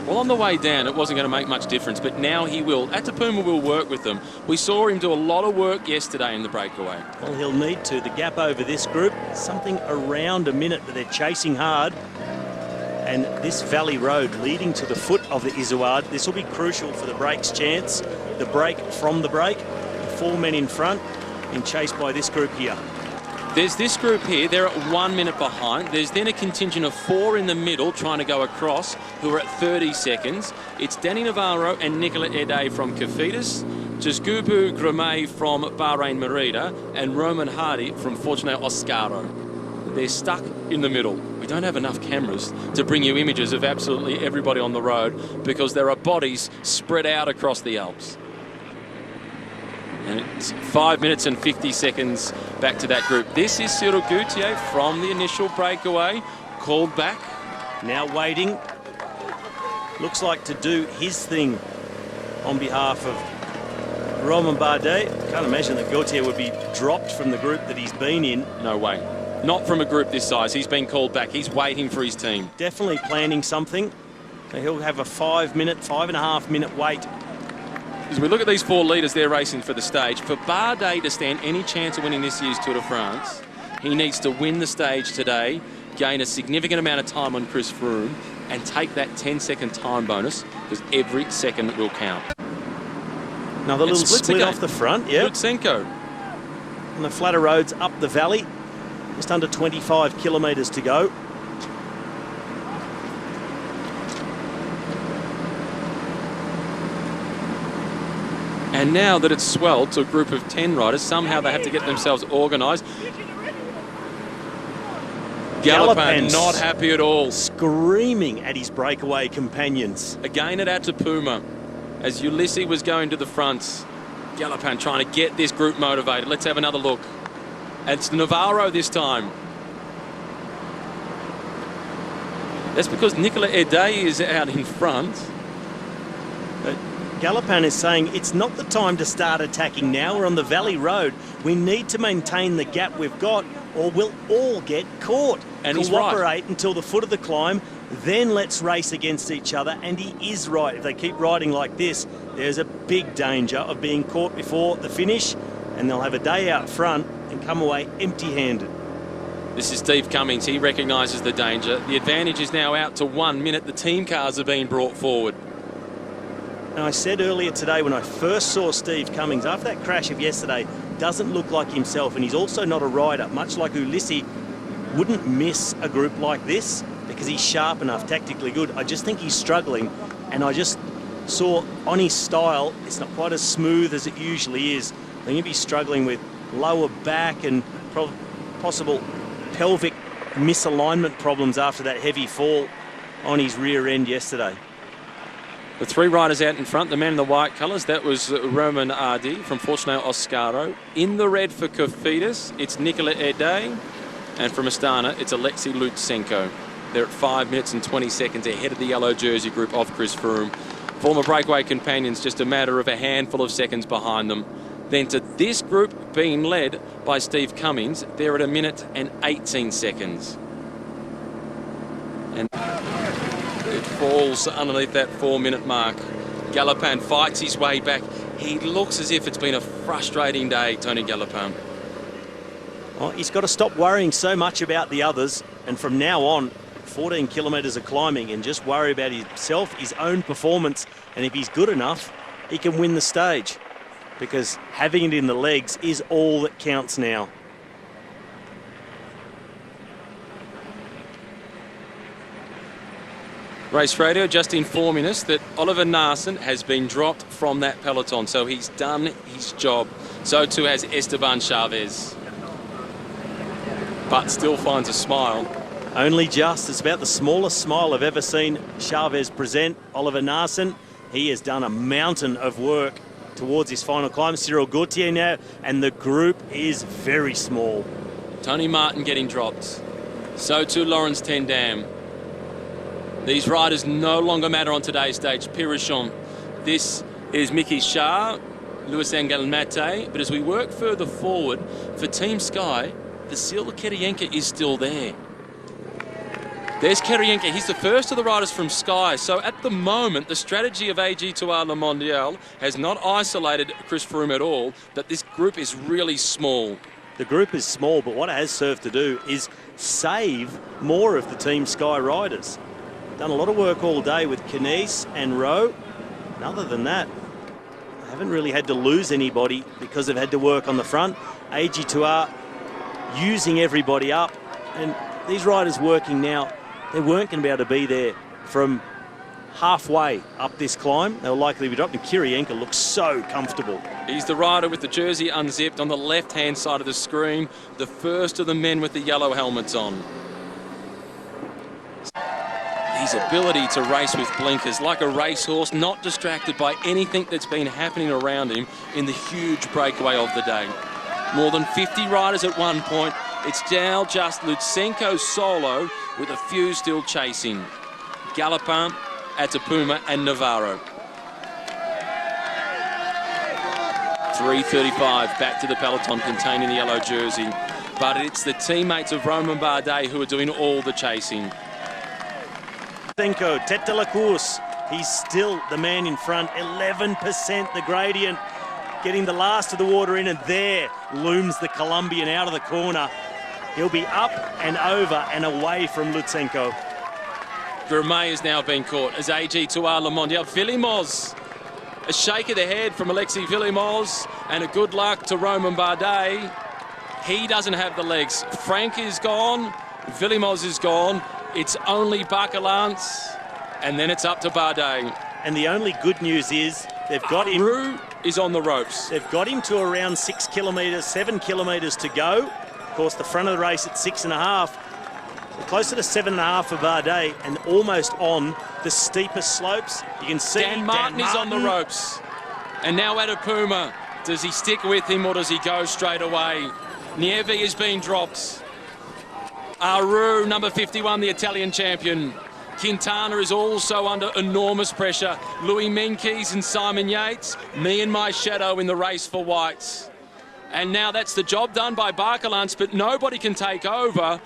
Well, on the way down, it wasn't going to make much difference, but now he will. Atapuma will work with them. We saw him do a lot of work yesterday in the breakaway. Well, he'll need to. The gap over this group, something around a minute, that they're chasing hard. And this valley road leading to the foot of the Izoard, this will be crucial for the break's chance. The break from the break, the 4 men in front, being chased by this group here. There's this group here, they're at 1 minute behind. There's then a contingent of 4 in the middle trying to go across, who are at 30 seconds. It's Danny Navarro and Nicola Ede from Cofidis, Jasgubu Gramey from Bahrain Merida, and Roman Hardy from Fortunato Oscaro. They're stuck in the middle. We don't have enough cameras to bring you images of absolutely everybody on the road because there are bodies spread out across the Alps. And it's 5 minutes and 50 seconds back to that group. This is Cyril Gauthier from the initial breakaway, called back. Now waiting. Looks like to do his thing on behalf of Romain Bardet. Can't imagine that Gauthier would be dropped from the group that he's been in. No way. Not from a group this size. He's been called back. He's waiting for his team. Definitely planning something. He'll have a 5 minute, 5.5 minute wait. As we look at these 4 leaders, they're racing for the stage. For Bardet to stand any chance of winning this year's Tour de France, he needs to win the stage today, gain a significant amount of time on Chris Froome, and take that 10-second time bonus, because every second will count. Another little split off the front, yeah. Lutsenko. On the flatter roads up the valley, just under 25 kilometres to go. And now that it's swelled to a group of 10 riders, somehow they have to get themselves organised. Galopan not happy at all. Screaming at his breakaway companions. Again at Atapuma, as Ulissi was going to the front. Galopan trying to get this group motivated. Let's have another look. It's Navarro this time. That's because Nicola Ede is out in front. But Galopan is saying it's not the time to start attacking now. We're on the valley road. We need to maintain the gap we've got or we'll all get caught. And he's cooperate right. Until the foot of the climb, then let's race against each other. And he is right. If they keep riding like this, there's a big danger of being caught before the finish, and they'll have a day out front and come away empty-handed. This is Steve Cummings. He recognises the danger. The advantage is now out to 1 minute. The team cars are being brought forward. And I said earlier today when I first saw Steve Cummings, after that crash of yesterday, doesn't look like himself, and he's also not a rider, much like Ulissi wouldn't miss a group like this because he's sharp enough, tactically good. I just think he's struggling, and I just saw on his style, it's not quite as smooth as it usually is. I think he'd be struggling with lower back and possible pelvic misalignment problems after that heavy fall on his rear end yesterday. The 3 riders out in front, the man in the white colours, that was Roman Hardy from Fortunato Oscaro. In the red for Cofidis, it's Nicola Ede. And from Astana, it's Alexei Lutsenko. They're at 5 minutes and 20 seconds ahead of the yellow jersey group of Chris Froome. Former breakaway companions just a matter of a handful of seconds behind them. Then to this group being led by Steve Cummings, they're at 1 minute and 18 seconds. And it falls underneath that 4-minute mark. Galopin fights his way back. He looks as if it's been a frustrating day, Tony Galopin. Well, he's got to stop worrying so much about the others, and from now on, 14 kilometres of climbing, and just worry about himself, his own performance, and if he's good enough, he can win the stage, because having it in the legs is all that counts now. Race Radio just informing us that Oliver Naesen has been dropped from that peloton, so he's done his job. So too has Esteban Chavez, but still finds a smile. Only just. It's about the smallest smile I've ever seen Chavez present. Oliver Naesen, he has done a mountain of work towards his final climb. Cyril Gauthier now, and the group is very small. Tony Martin getting dropped. So too Lawrence Tendam. These riders no longer matter on today's stage. Pirochon. This is Mickey Shah, Luis Angel Mate. But as we work further forward, for Team Sky, Vasil Kirienka is still there. There's Kirienka. He's the first of the riders from Sky. So at the moment, the strategy of AG2R Le Mondial has not isolated Chris Froome at all, that this group is really small. The group is small, but what it has served to do is save more of the Team Sky riders. Done a lot of work all day with Knies and Rowe. And other than that, they haven't really had to lose anybody because they've had to work on the front. AG2R using everybody up, and these riders working now, they weren't going to be able to be there from halfway up this climb. They'll likely be dropped, and Kirienka looks so comfortable. He's the rider with the jersey unzipped on the left-hand side of the screen, the first of the men with the yellow helmets on. His ability to race with blinkers like a racehorse, not distracted by anything that's been happening around him in the huge breakaway of the day. More than 50 riders at one point. It's now just Lutsenko solo with a few still chasing. Galopin, Atapuma and Navarro. 3:35 back to the peloton containing the yellow jersey. But it's the teammates of Romain Bardet who are doing all the chasing. Lutsenko, tête de la course. He's still the man in front. 11% the gradient. Getting the last of the water in, and there looms the Colombian out of the corner. He'll be up and over and away from Lutsenko. Gourmet has now been caught as AG2R Le Mondial. Villimos, a shake of the head from Alexis Villimos, and a good luck to Romain Bardet. He doesn't have the legs. Frank is gone, Villimos is gone. It's only Bacalance, and then it's up to Bardet. And the only good news is they've got him. Roux is on the ropes. They've got him to around 6 kilometres, 7 kilometres to go. Of course, the front of the race at 6.5. So closer to 7.5 for Bardet, and almost on the steepest slopes. You can see Dan Martin is on the ropes. And now Atapuma. Does he stick with him or does he go straight away? Nievi is being dropped. Aru, number 51, the Italian champion. Quintana is also under enormous pressure. Louis Meintjes and Simon Yates, me and my shadow in the race for whites. And now that's the job done by Bacalance, but nobody can take over.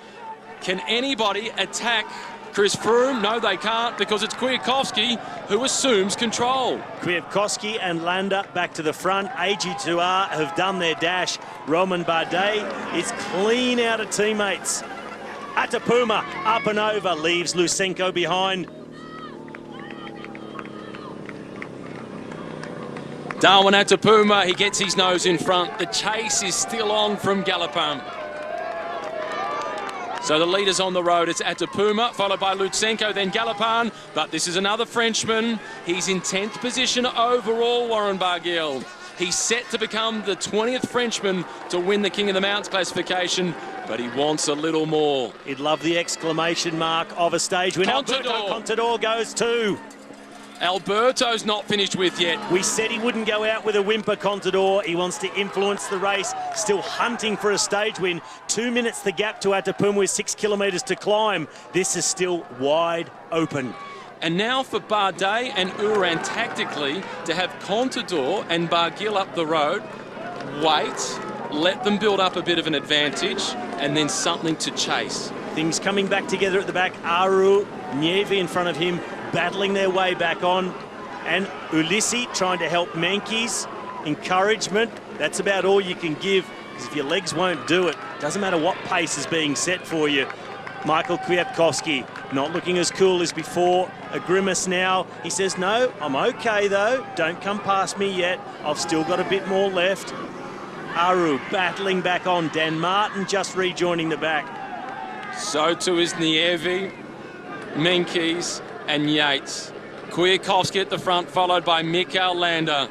Can anybody attack Chris Froome? No, they can't, because it's Kwiatkowski who assumes control. Kwiatkowski and Landa back to the front. AG2R have done their dash. Romain Bardet is clean out of teammates. Atapuma up and over, leaves Lutsenko behind. Darwin Atapuma, he gets his nose in front. The chase is still on from Galopin. So the leader's on the road. It's Atapuma, followed by Lutsenko, then Galopin. But this is another Frenchman. He's in 10th position overall, Warren Barguil. He's set to become the 20th Frenchman to win the King of the Mounts classification, but he wants a little more. He'd love the exclamation mark of a stage winner. Contador. Contador goes too. Alberto's not finished with yet. We said he wouldn't go out with a whimper, Contador. He wants to influence the race, still hunting for a stage win. 2 minutes the gap to Atapuma with 6 kilometres to climb. This is still wide open. And now for Bardet and Uran tactically to have Contador and Barguil up the road. Wait, let them build up a bit of an advantage and then something to chase. Things coming back together at the back. Aru, Nieve in front of him, battling their way back on. And Ulissi trying to help Menkes. Encouragement, that's about all you can give, because if your legs won't do it, doesn't matter what pace is being set for you. Michael Kwiatkowski not looking as cool as before. A grimace now. He says, no, I'm okay though. Don't come past me yet. I've still got a bit more left. Aru battling back on. Dan Martin just rejoining the back. So too is Nieve, Menkes and Yates. Kwiatkowski at the front, followed by Mikael Landa.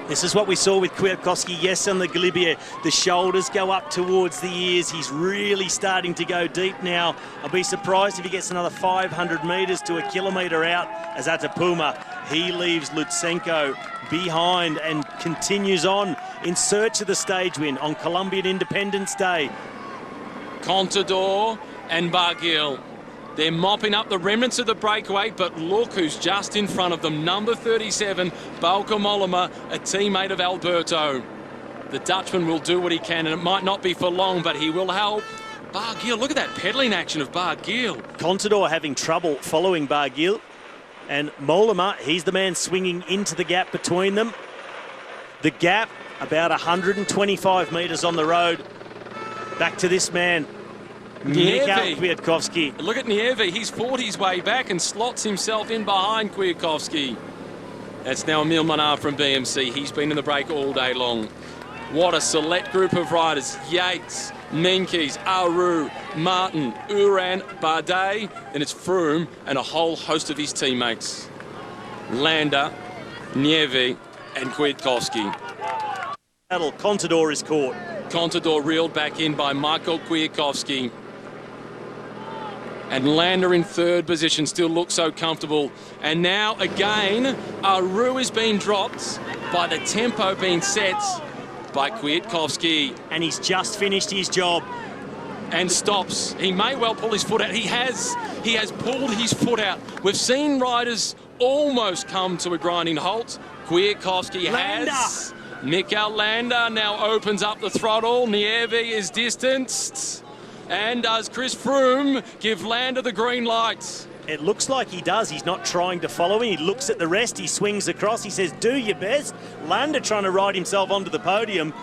This is what we saw with Kwiatkowski, yes, on the Galibier. The shoulders go up towards the ears. He's really starting to go deep now. I'll be surprised if he gets another 500 metres to a kilometre out as Atapuma. He leaves Lutsenko behind and continues on in search of the stage win on Colombian Independence Day. Contador and Barguil. They're mopping up the remnants of the breakaway, but look who's just in front of them. Number 37, Bauke Mollema, a teammate of Alberto. The Dutchman will do what he can, and it might not be for long, but he will help. Barguil, look at that pedalling action of Barguil. Contador having trouble following Barguil. And Mollema, he's the man swinging into the gap between them. The gap, about 125 metres on the road. Back to this man. Mikael Kwiatkowski. Look at Nieve. He's fought his way back and slots himself in behind Kwiatkowski. That's now Emile Monard from BMC. He's been in the break all day long. What a select group of riders. Yates, Menkes, Aru, Martin, Uran, Bardet. Then it's Froome and a whole host of his teammates. Landa, Nieve and Kwiatkowski. Contador is caught. Contador reeled back in by Michael Kwiatkowski. And Landa in third position, still looks so comfortable. And now again, Aru is being dropped by the tempo being set by Kwiatkowski. And he's just finished his job. And stops. He may well pull his foot out. He has pulled his foot out. We've seen riders almost come to a grinding halt. Kwiatkowski has. Mikael Landa now opens up the throttle. Nieve is distanced. And does Chris Froome give Landa the green light? It looks like he does. He's not trying to follow him. He looks at the rest. He swings across. He says, do your best. Landa trying to ride himself onto the podium.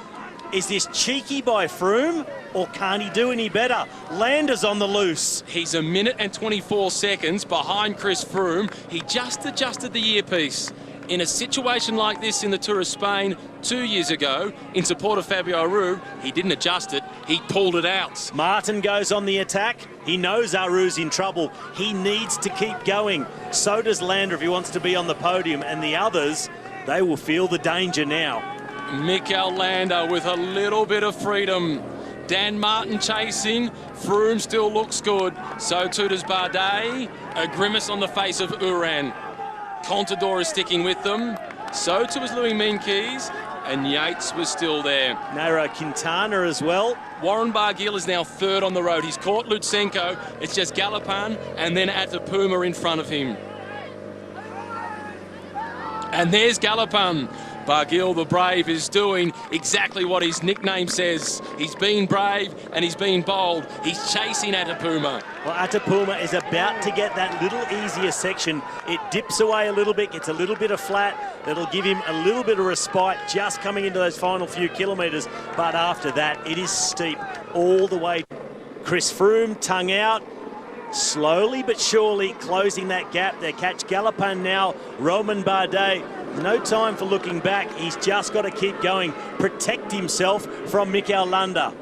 Is this cheeky by Froome, or can't he do any better? Landa's on the loose. He's 1 minute and 24 seconds behind Chris Froome. He just adjusted the earpiece. In a situation like this in the Tour of Spain 2 years ago, in support of Fabio Aru, he didn't adjust it, he pulled it out. Martin goes on the attack. He knows Aru's in trouble. He needs to keep going. So does Landa if he wants to be on the podium. And the others, they will feel the danger now. Mikael Landa with a little bit of freedom. Dan Martin chasing. Froome still looks good. So too does Bardet. A grimace on the face of Uran. Contador is sticking with them. So too is Louis Menkes. And Yates was still there. Nairo Quintana as well. Warren Barguil is now third on the road. He's caught Lutsenko. It's just Galopin and then Atapuma in front of him. And there's Galopin. Barguil the Brave is doing exactly what his nickname says. He's been brave and he's been bold. He's chasing Atapuma. Well, Atapuma is about to get that little easier section. It dips away a little bit, gets a little bit of flat. That'll give him a little bit of respite just coming into those final few kilometres. But after that, it is steep all the way. Chris Froome, tongue out. Slowly but surely closing that gap. They catch Galopin now. Romain Bardet. No time for looking back. He's just got to keep going. Protect himself from Mikael Landa.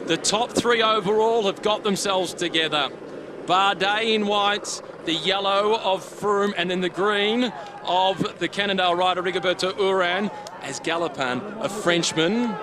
The top three overall have got themselves together. Bardet in white, the yellow of Froome, and then the green of the Cannondale rider Rigoberto Uran, as Galopin, a Frenchman,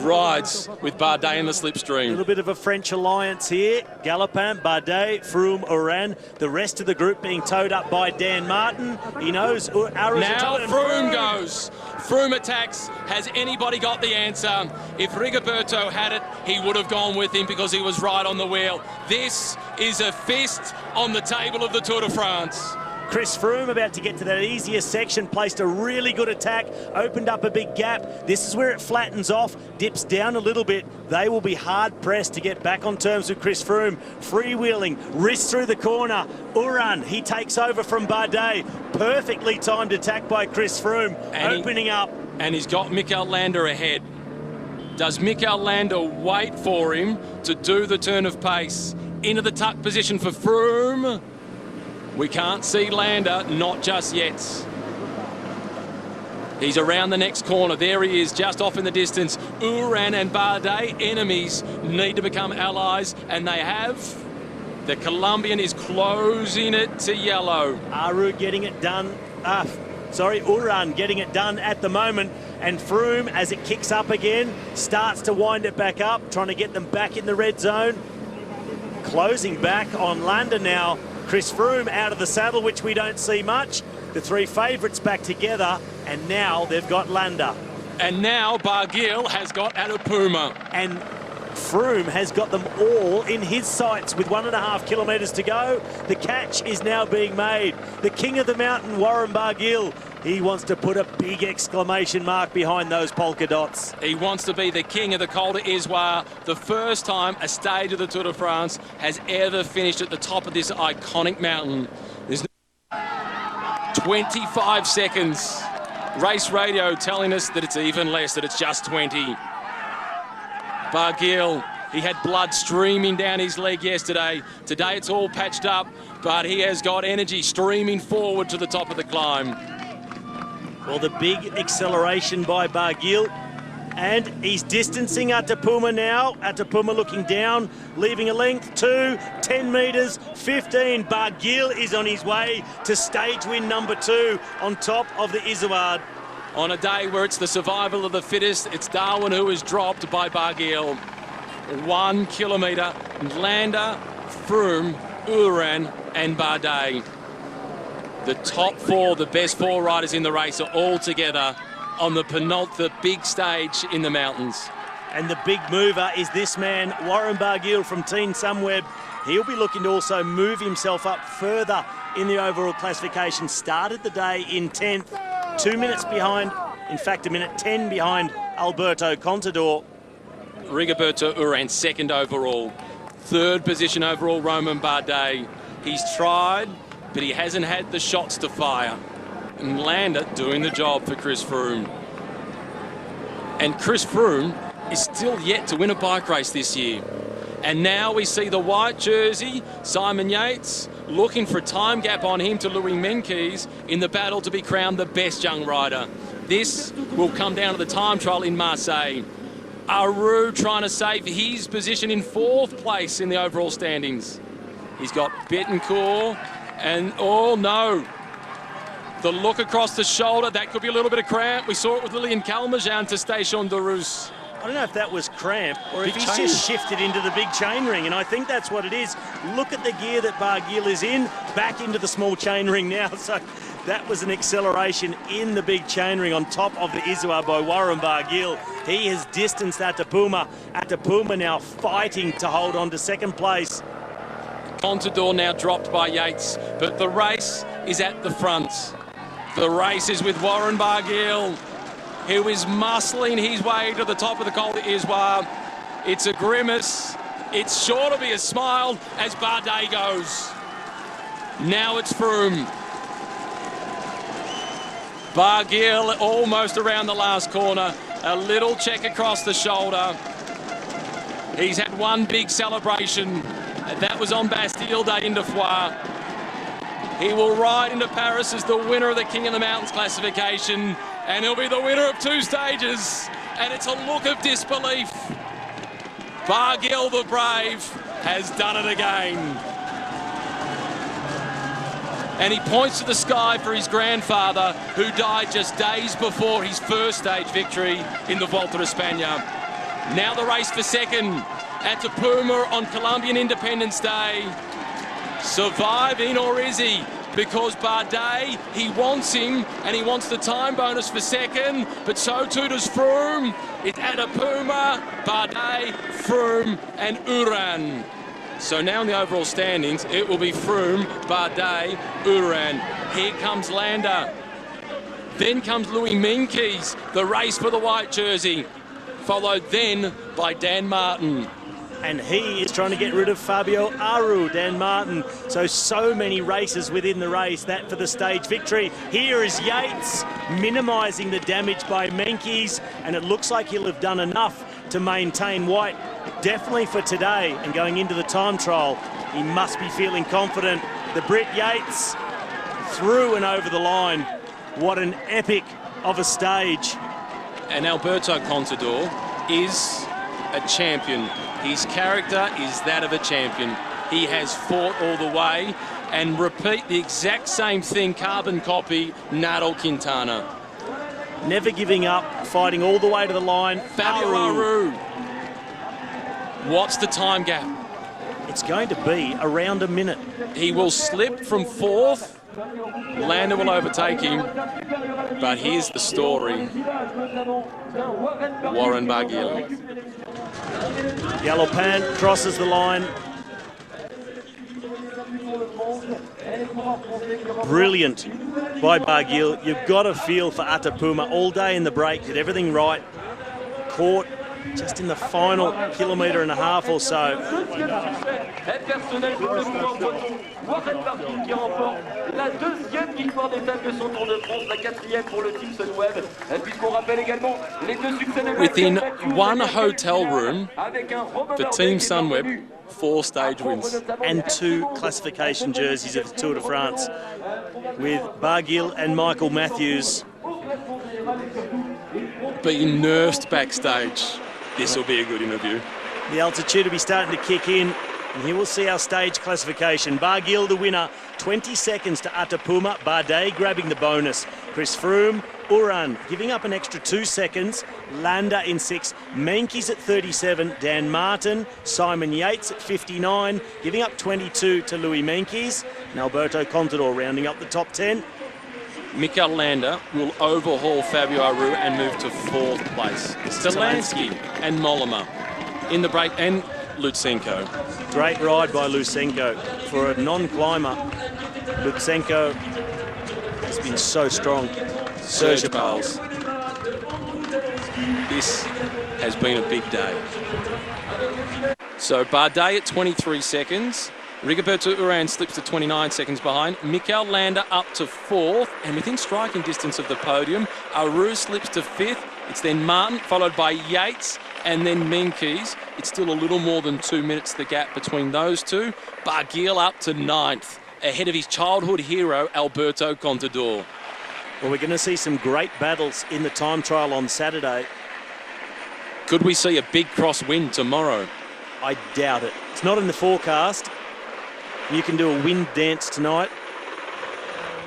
rides with Bardet in the A slipstream. little bit of a French alliance here. Galopin, Bardet, Froome, Uran. The rest of the group being towed up by Dan Martin. He knows Aru. Now Froome goes. Froome attacks. Has anybody got the answer? If Rigoberto had it, he would have gone with him because he was right on the wheel. This is a fist on the table of the Tour de France. Chris Froome about to get to that easier section, placed a really good attack, opened up a big gap. This is where it flattens off, dips down a little bit. They will be hard pressed to get back on terms with Chris Froome. Freewheeling, wrist through the corner. Uran, he takes over from Bardet. Perfectly timed attack by Chris Froome, opening up. And he's got Mikel Landa ahead. Does Mikel Landa wait for him to do the turn of pace? Into the tuck position for Froome. We can't see Landa, not just yet. He's around the next corner. There he is, just off in the distance. Uran and Bardet, enemies, need to become allies, and they have. The Colombian is closing it to yellow. Aru getting it done. Uran getting it done at the moment. And Froome, as it kicks up again, starts to wind it back up, trying to get them back in the red zone. Closing back on Landa now. Chris Froome out of the saddle, which we don't see much. The three favourites back together, and now they've got Landa. And now Barguil has got Atapuma. And Froome has got them all in his sights with 1.5 kilometres to go. The catch is now being made. The king of the mountain, Warren Barguil, he wants to put a big exclamation mark behind those polka dots. He wants to be the king of the Col d'Izoire, the first time a stage of the Tour de France has ever finished at the top of this iconic mountain. There's 25 seconds. Race radio telling us that it's even less, that it's just 20. Barguil, he had blood streaming down his leg yesterday. Today it's all patched up, but he has got energy streaming forward to the top of the climb. Well, the big acceleration by Barguil, and he's distancing Atapuma now. Atapuma looking down, leaving a length, 10 metres, 15. Barguil is on his way to stage win number 2 on top of the Izoard. On a day where it's the survival of the fittest, it's Darwin who is dropped by Barguil. 1 kilometre, Landa, Froome, Uran and Bardet. The top 4, the best 4 riders in the race are all together on the big stage in the mountains. And the big mover is this man, Warren Barguil from Team Sunweb. He'll be looking to also move himself up further in the overall classification. Started the day in 10th, 2 minutes behind, in fact, 1 minute 10 behind Alberto Contador. Rigoberto Uran, 2nd overall. 3rd position overall, Romain Bardet. He's tried, but he hasn't had the shots to fire. And Landa doing the job for Chris Froome. And Chris Froome is still yet to win a bike race this year. And now we see the white jersey, Simon Yates, looking for a time gap on him to Louis Meintjes in the battle to be crowned the best young rider. This will come down to the time trial in Marseille. Aru trying to save his position in 4th place in the overall standings. He's got Bettencourt and, oh no, the look across the shoulder, that could be a little bit of cramp. We saw it with Lilian Calmejan to Station de Rousse. I don't know if that was cramp or if Big he's chain. just shifted into the big chain ring, and I think that's what it is. Look at the gear that Barguil is in, back into the small chain ring now. So that was an acceleration in the big chain ring on top of the Izoard by Warren Barguil. He has distanced Atapuma. Atapuma now fighting to hold on to 2nd place. Contador now dropped by Yates, but the race is at the front. The race is with Warren Barguil, who is muscling his way to the top of the Col d'Izoire. It's a grimace. It's sure to be a smile as Bardet goes. Now it's Froome. Barguil almost around the last corner. A little check across the shoulder. He's had one big celebration. That was on Bastille Day in Foix. He will ride into Paris as the winner of the King of the Mountains classification, and he'll be the winner of 2 stages. And it's a look of disbelief. Barguil the brave has done it again. And he points to the sky for his grandfather, who died just days before his first stage victory in the Volta a España. Now the race for second at Tapuma on Colombian Independence Day. Surviving, or is he? Because Bardet, he wants him, and he wants the time bonus for second, but so too does Froome. It's Atapuma, Bardet, Froome, and Uran. So now in the overall standings, it will be Froome, Bardet, Uran. Here comes Landa. Then comes Louis Meintjes, the race for the white jersey, followed then by Dan Martin. And he is trying to get rid of Fabio Aru, Dan Martin. So many races within the race, that for the stage victory. Here is Yates minimising the damage by Meintjes, and it looks like he'll have done enough to maintain white, definitely for today. And going into the time trial, he must be feeling confident. The Brit Yates through and over the line. What an epic of a stage. And Alberto Contador is a champion. His character is that of a champion. He has fought all the way, and repeat the exact same thing, carbon copy, Nairo Quintana. Never giving up, fighting all the way to the line. Fabio Aru. What's the time gap? It's going to be around a minute. He will slip from fourth. Landa will overtake him. But here's the story. Warren Barguil. Galopin crosses the line. Brilliant by Barguil. You've got to feel for Atapuma all day in the break. Did everything right. Caught just in the final kilometre and a half or so. Warren Barguil qui remporte la deuxième victoire d'étape de son Tour de France, la quatrième pour le team Sunweb. Puisqu'on rappelle également les deux succès de within one hotel room for Team Sunweb, 4 stage wins. And 2 classification jerseys of the Tour de France, with Barguil and Michael Matthews being nursed backstage. This will be a good interview. The altitude will be starting to kick in. And here we'll see our stage classification. Barguil the winner, 20 seconds to Atapuma. Bardet grabbing the bonus. Chris Froome, Uran giving up an extra 2 seconds. Landa in 6. Meintjes at 37. Dan Martin. Simon Yates at 59. Giving up 22 to Louis Meintjes. And Alberto Contador rounding up the top 10. Mikel Landa will overhaul Fabio Aru and move to 4th place. Stelansky and Mollema in the break, and Lutsenko. Great ride by Lutsenko. For a non-climber, Lutsenko has been so strong. Serge Bales. This has been a big day. So Bardet at 23 seconds. Rigoberto Uran slips to 29 seconds behind. Mikel Landa up to 4th, and within striking distance of the podium. Aru slips to 5th. It's then Martin, followed by Yates, and then Meintjes. It's still a little more than 2 minutes, the gap between those two. Barguil up to 9th, ahead of his childhood hero, Alberto Contador. Well, we're going to see some great battles in the time trial on Saturday. Could we see a big cross win tomorrow? I doubt it. It's not in the forecast. You can do a wind dance tonight.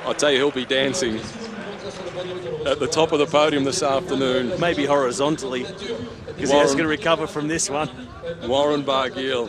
I'll tell you, he'll be dancing at the top of the podium this afternoon. Maybe horizontally, because he has to recover from this one. Warren Barguil.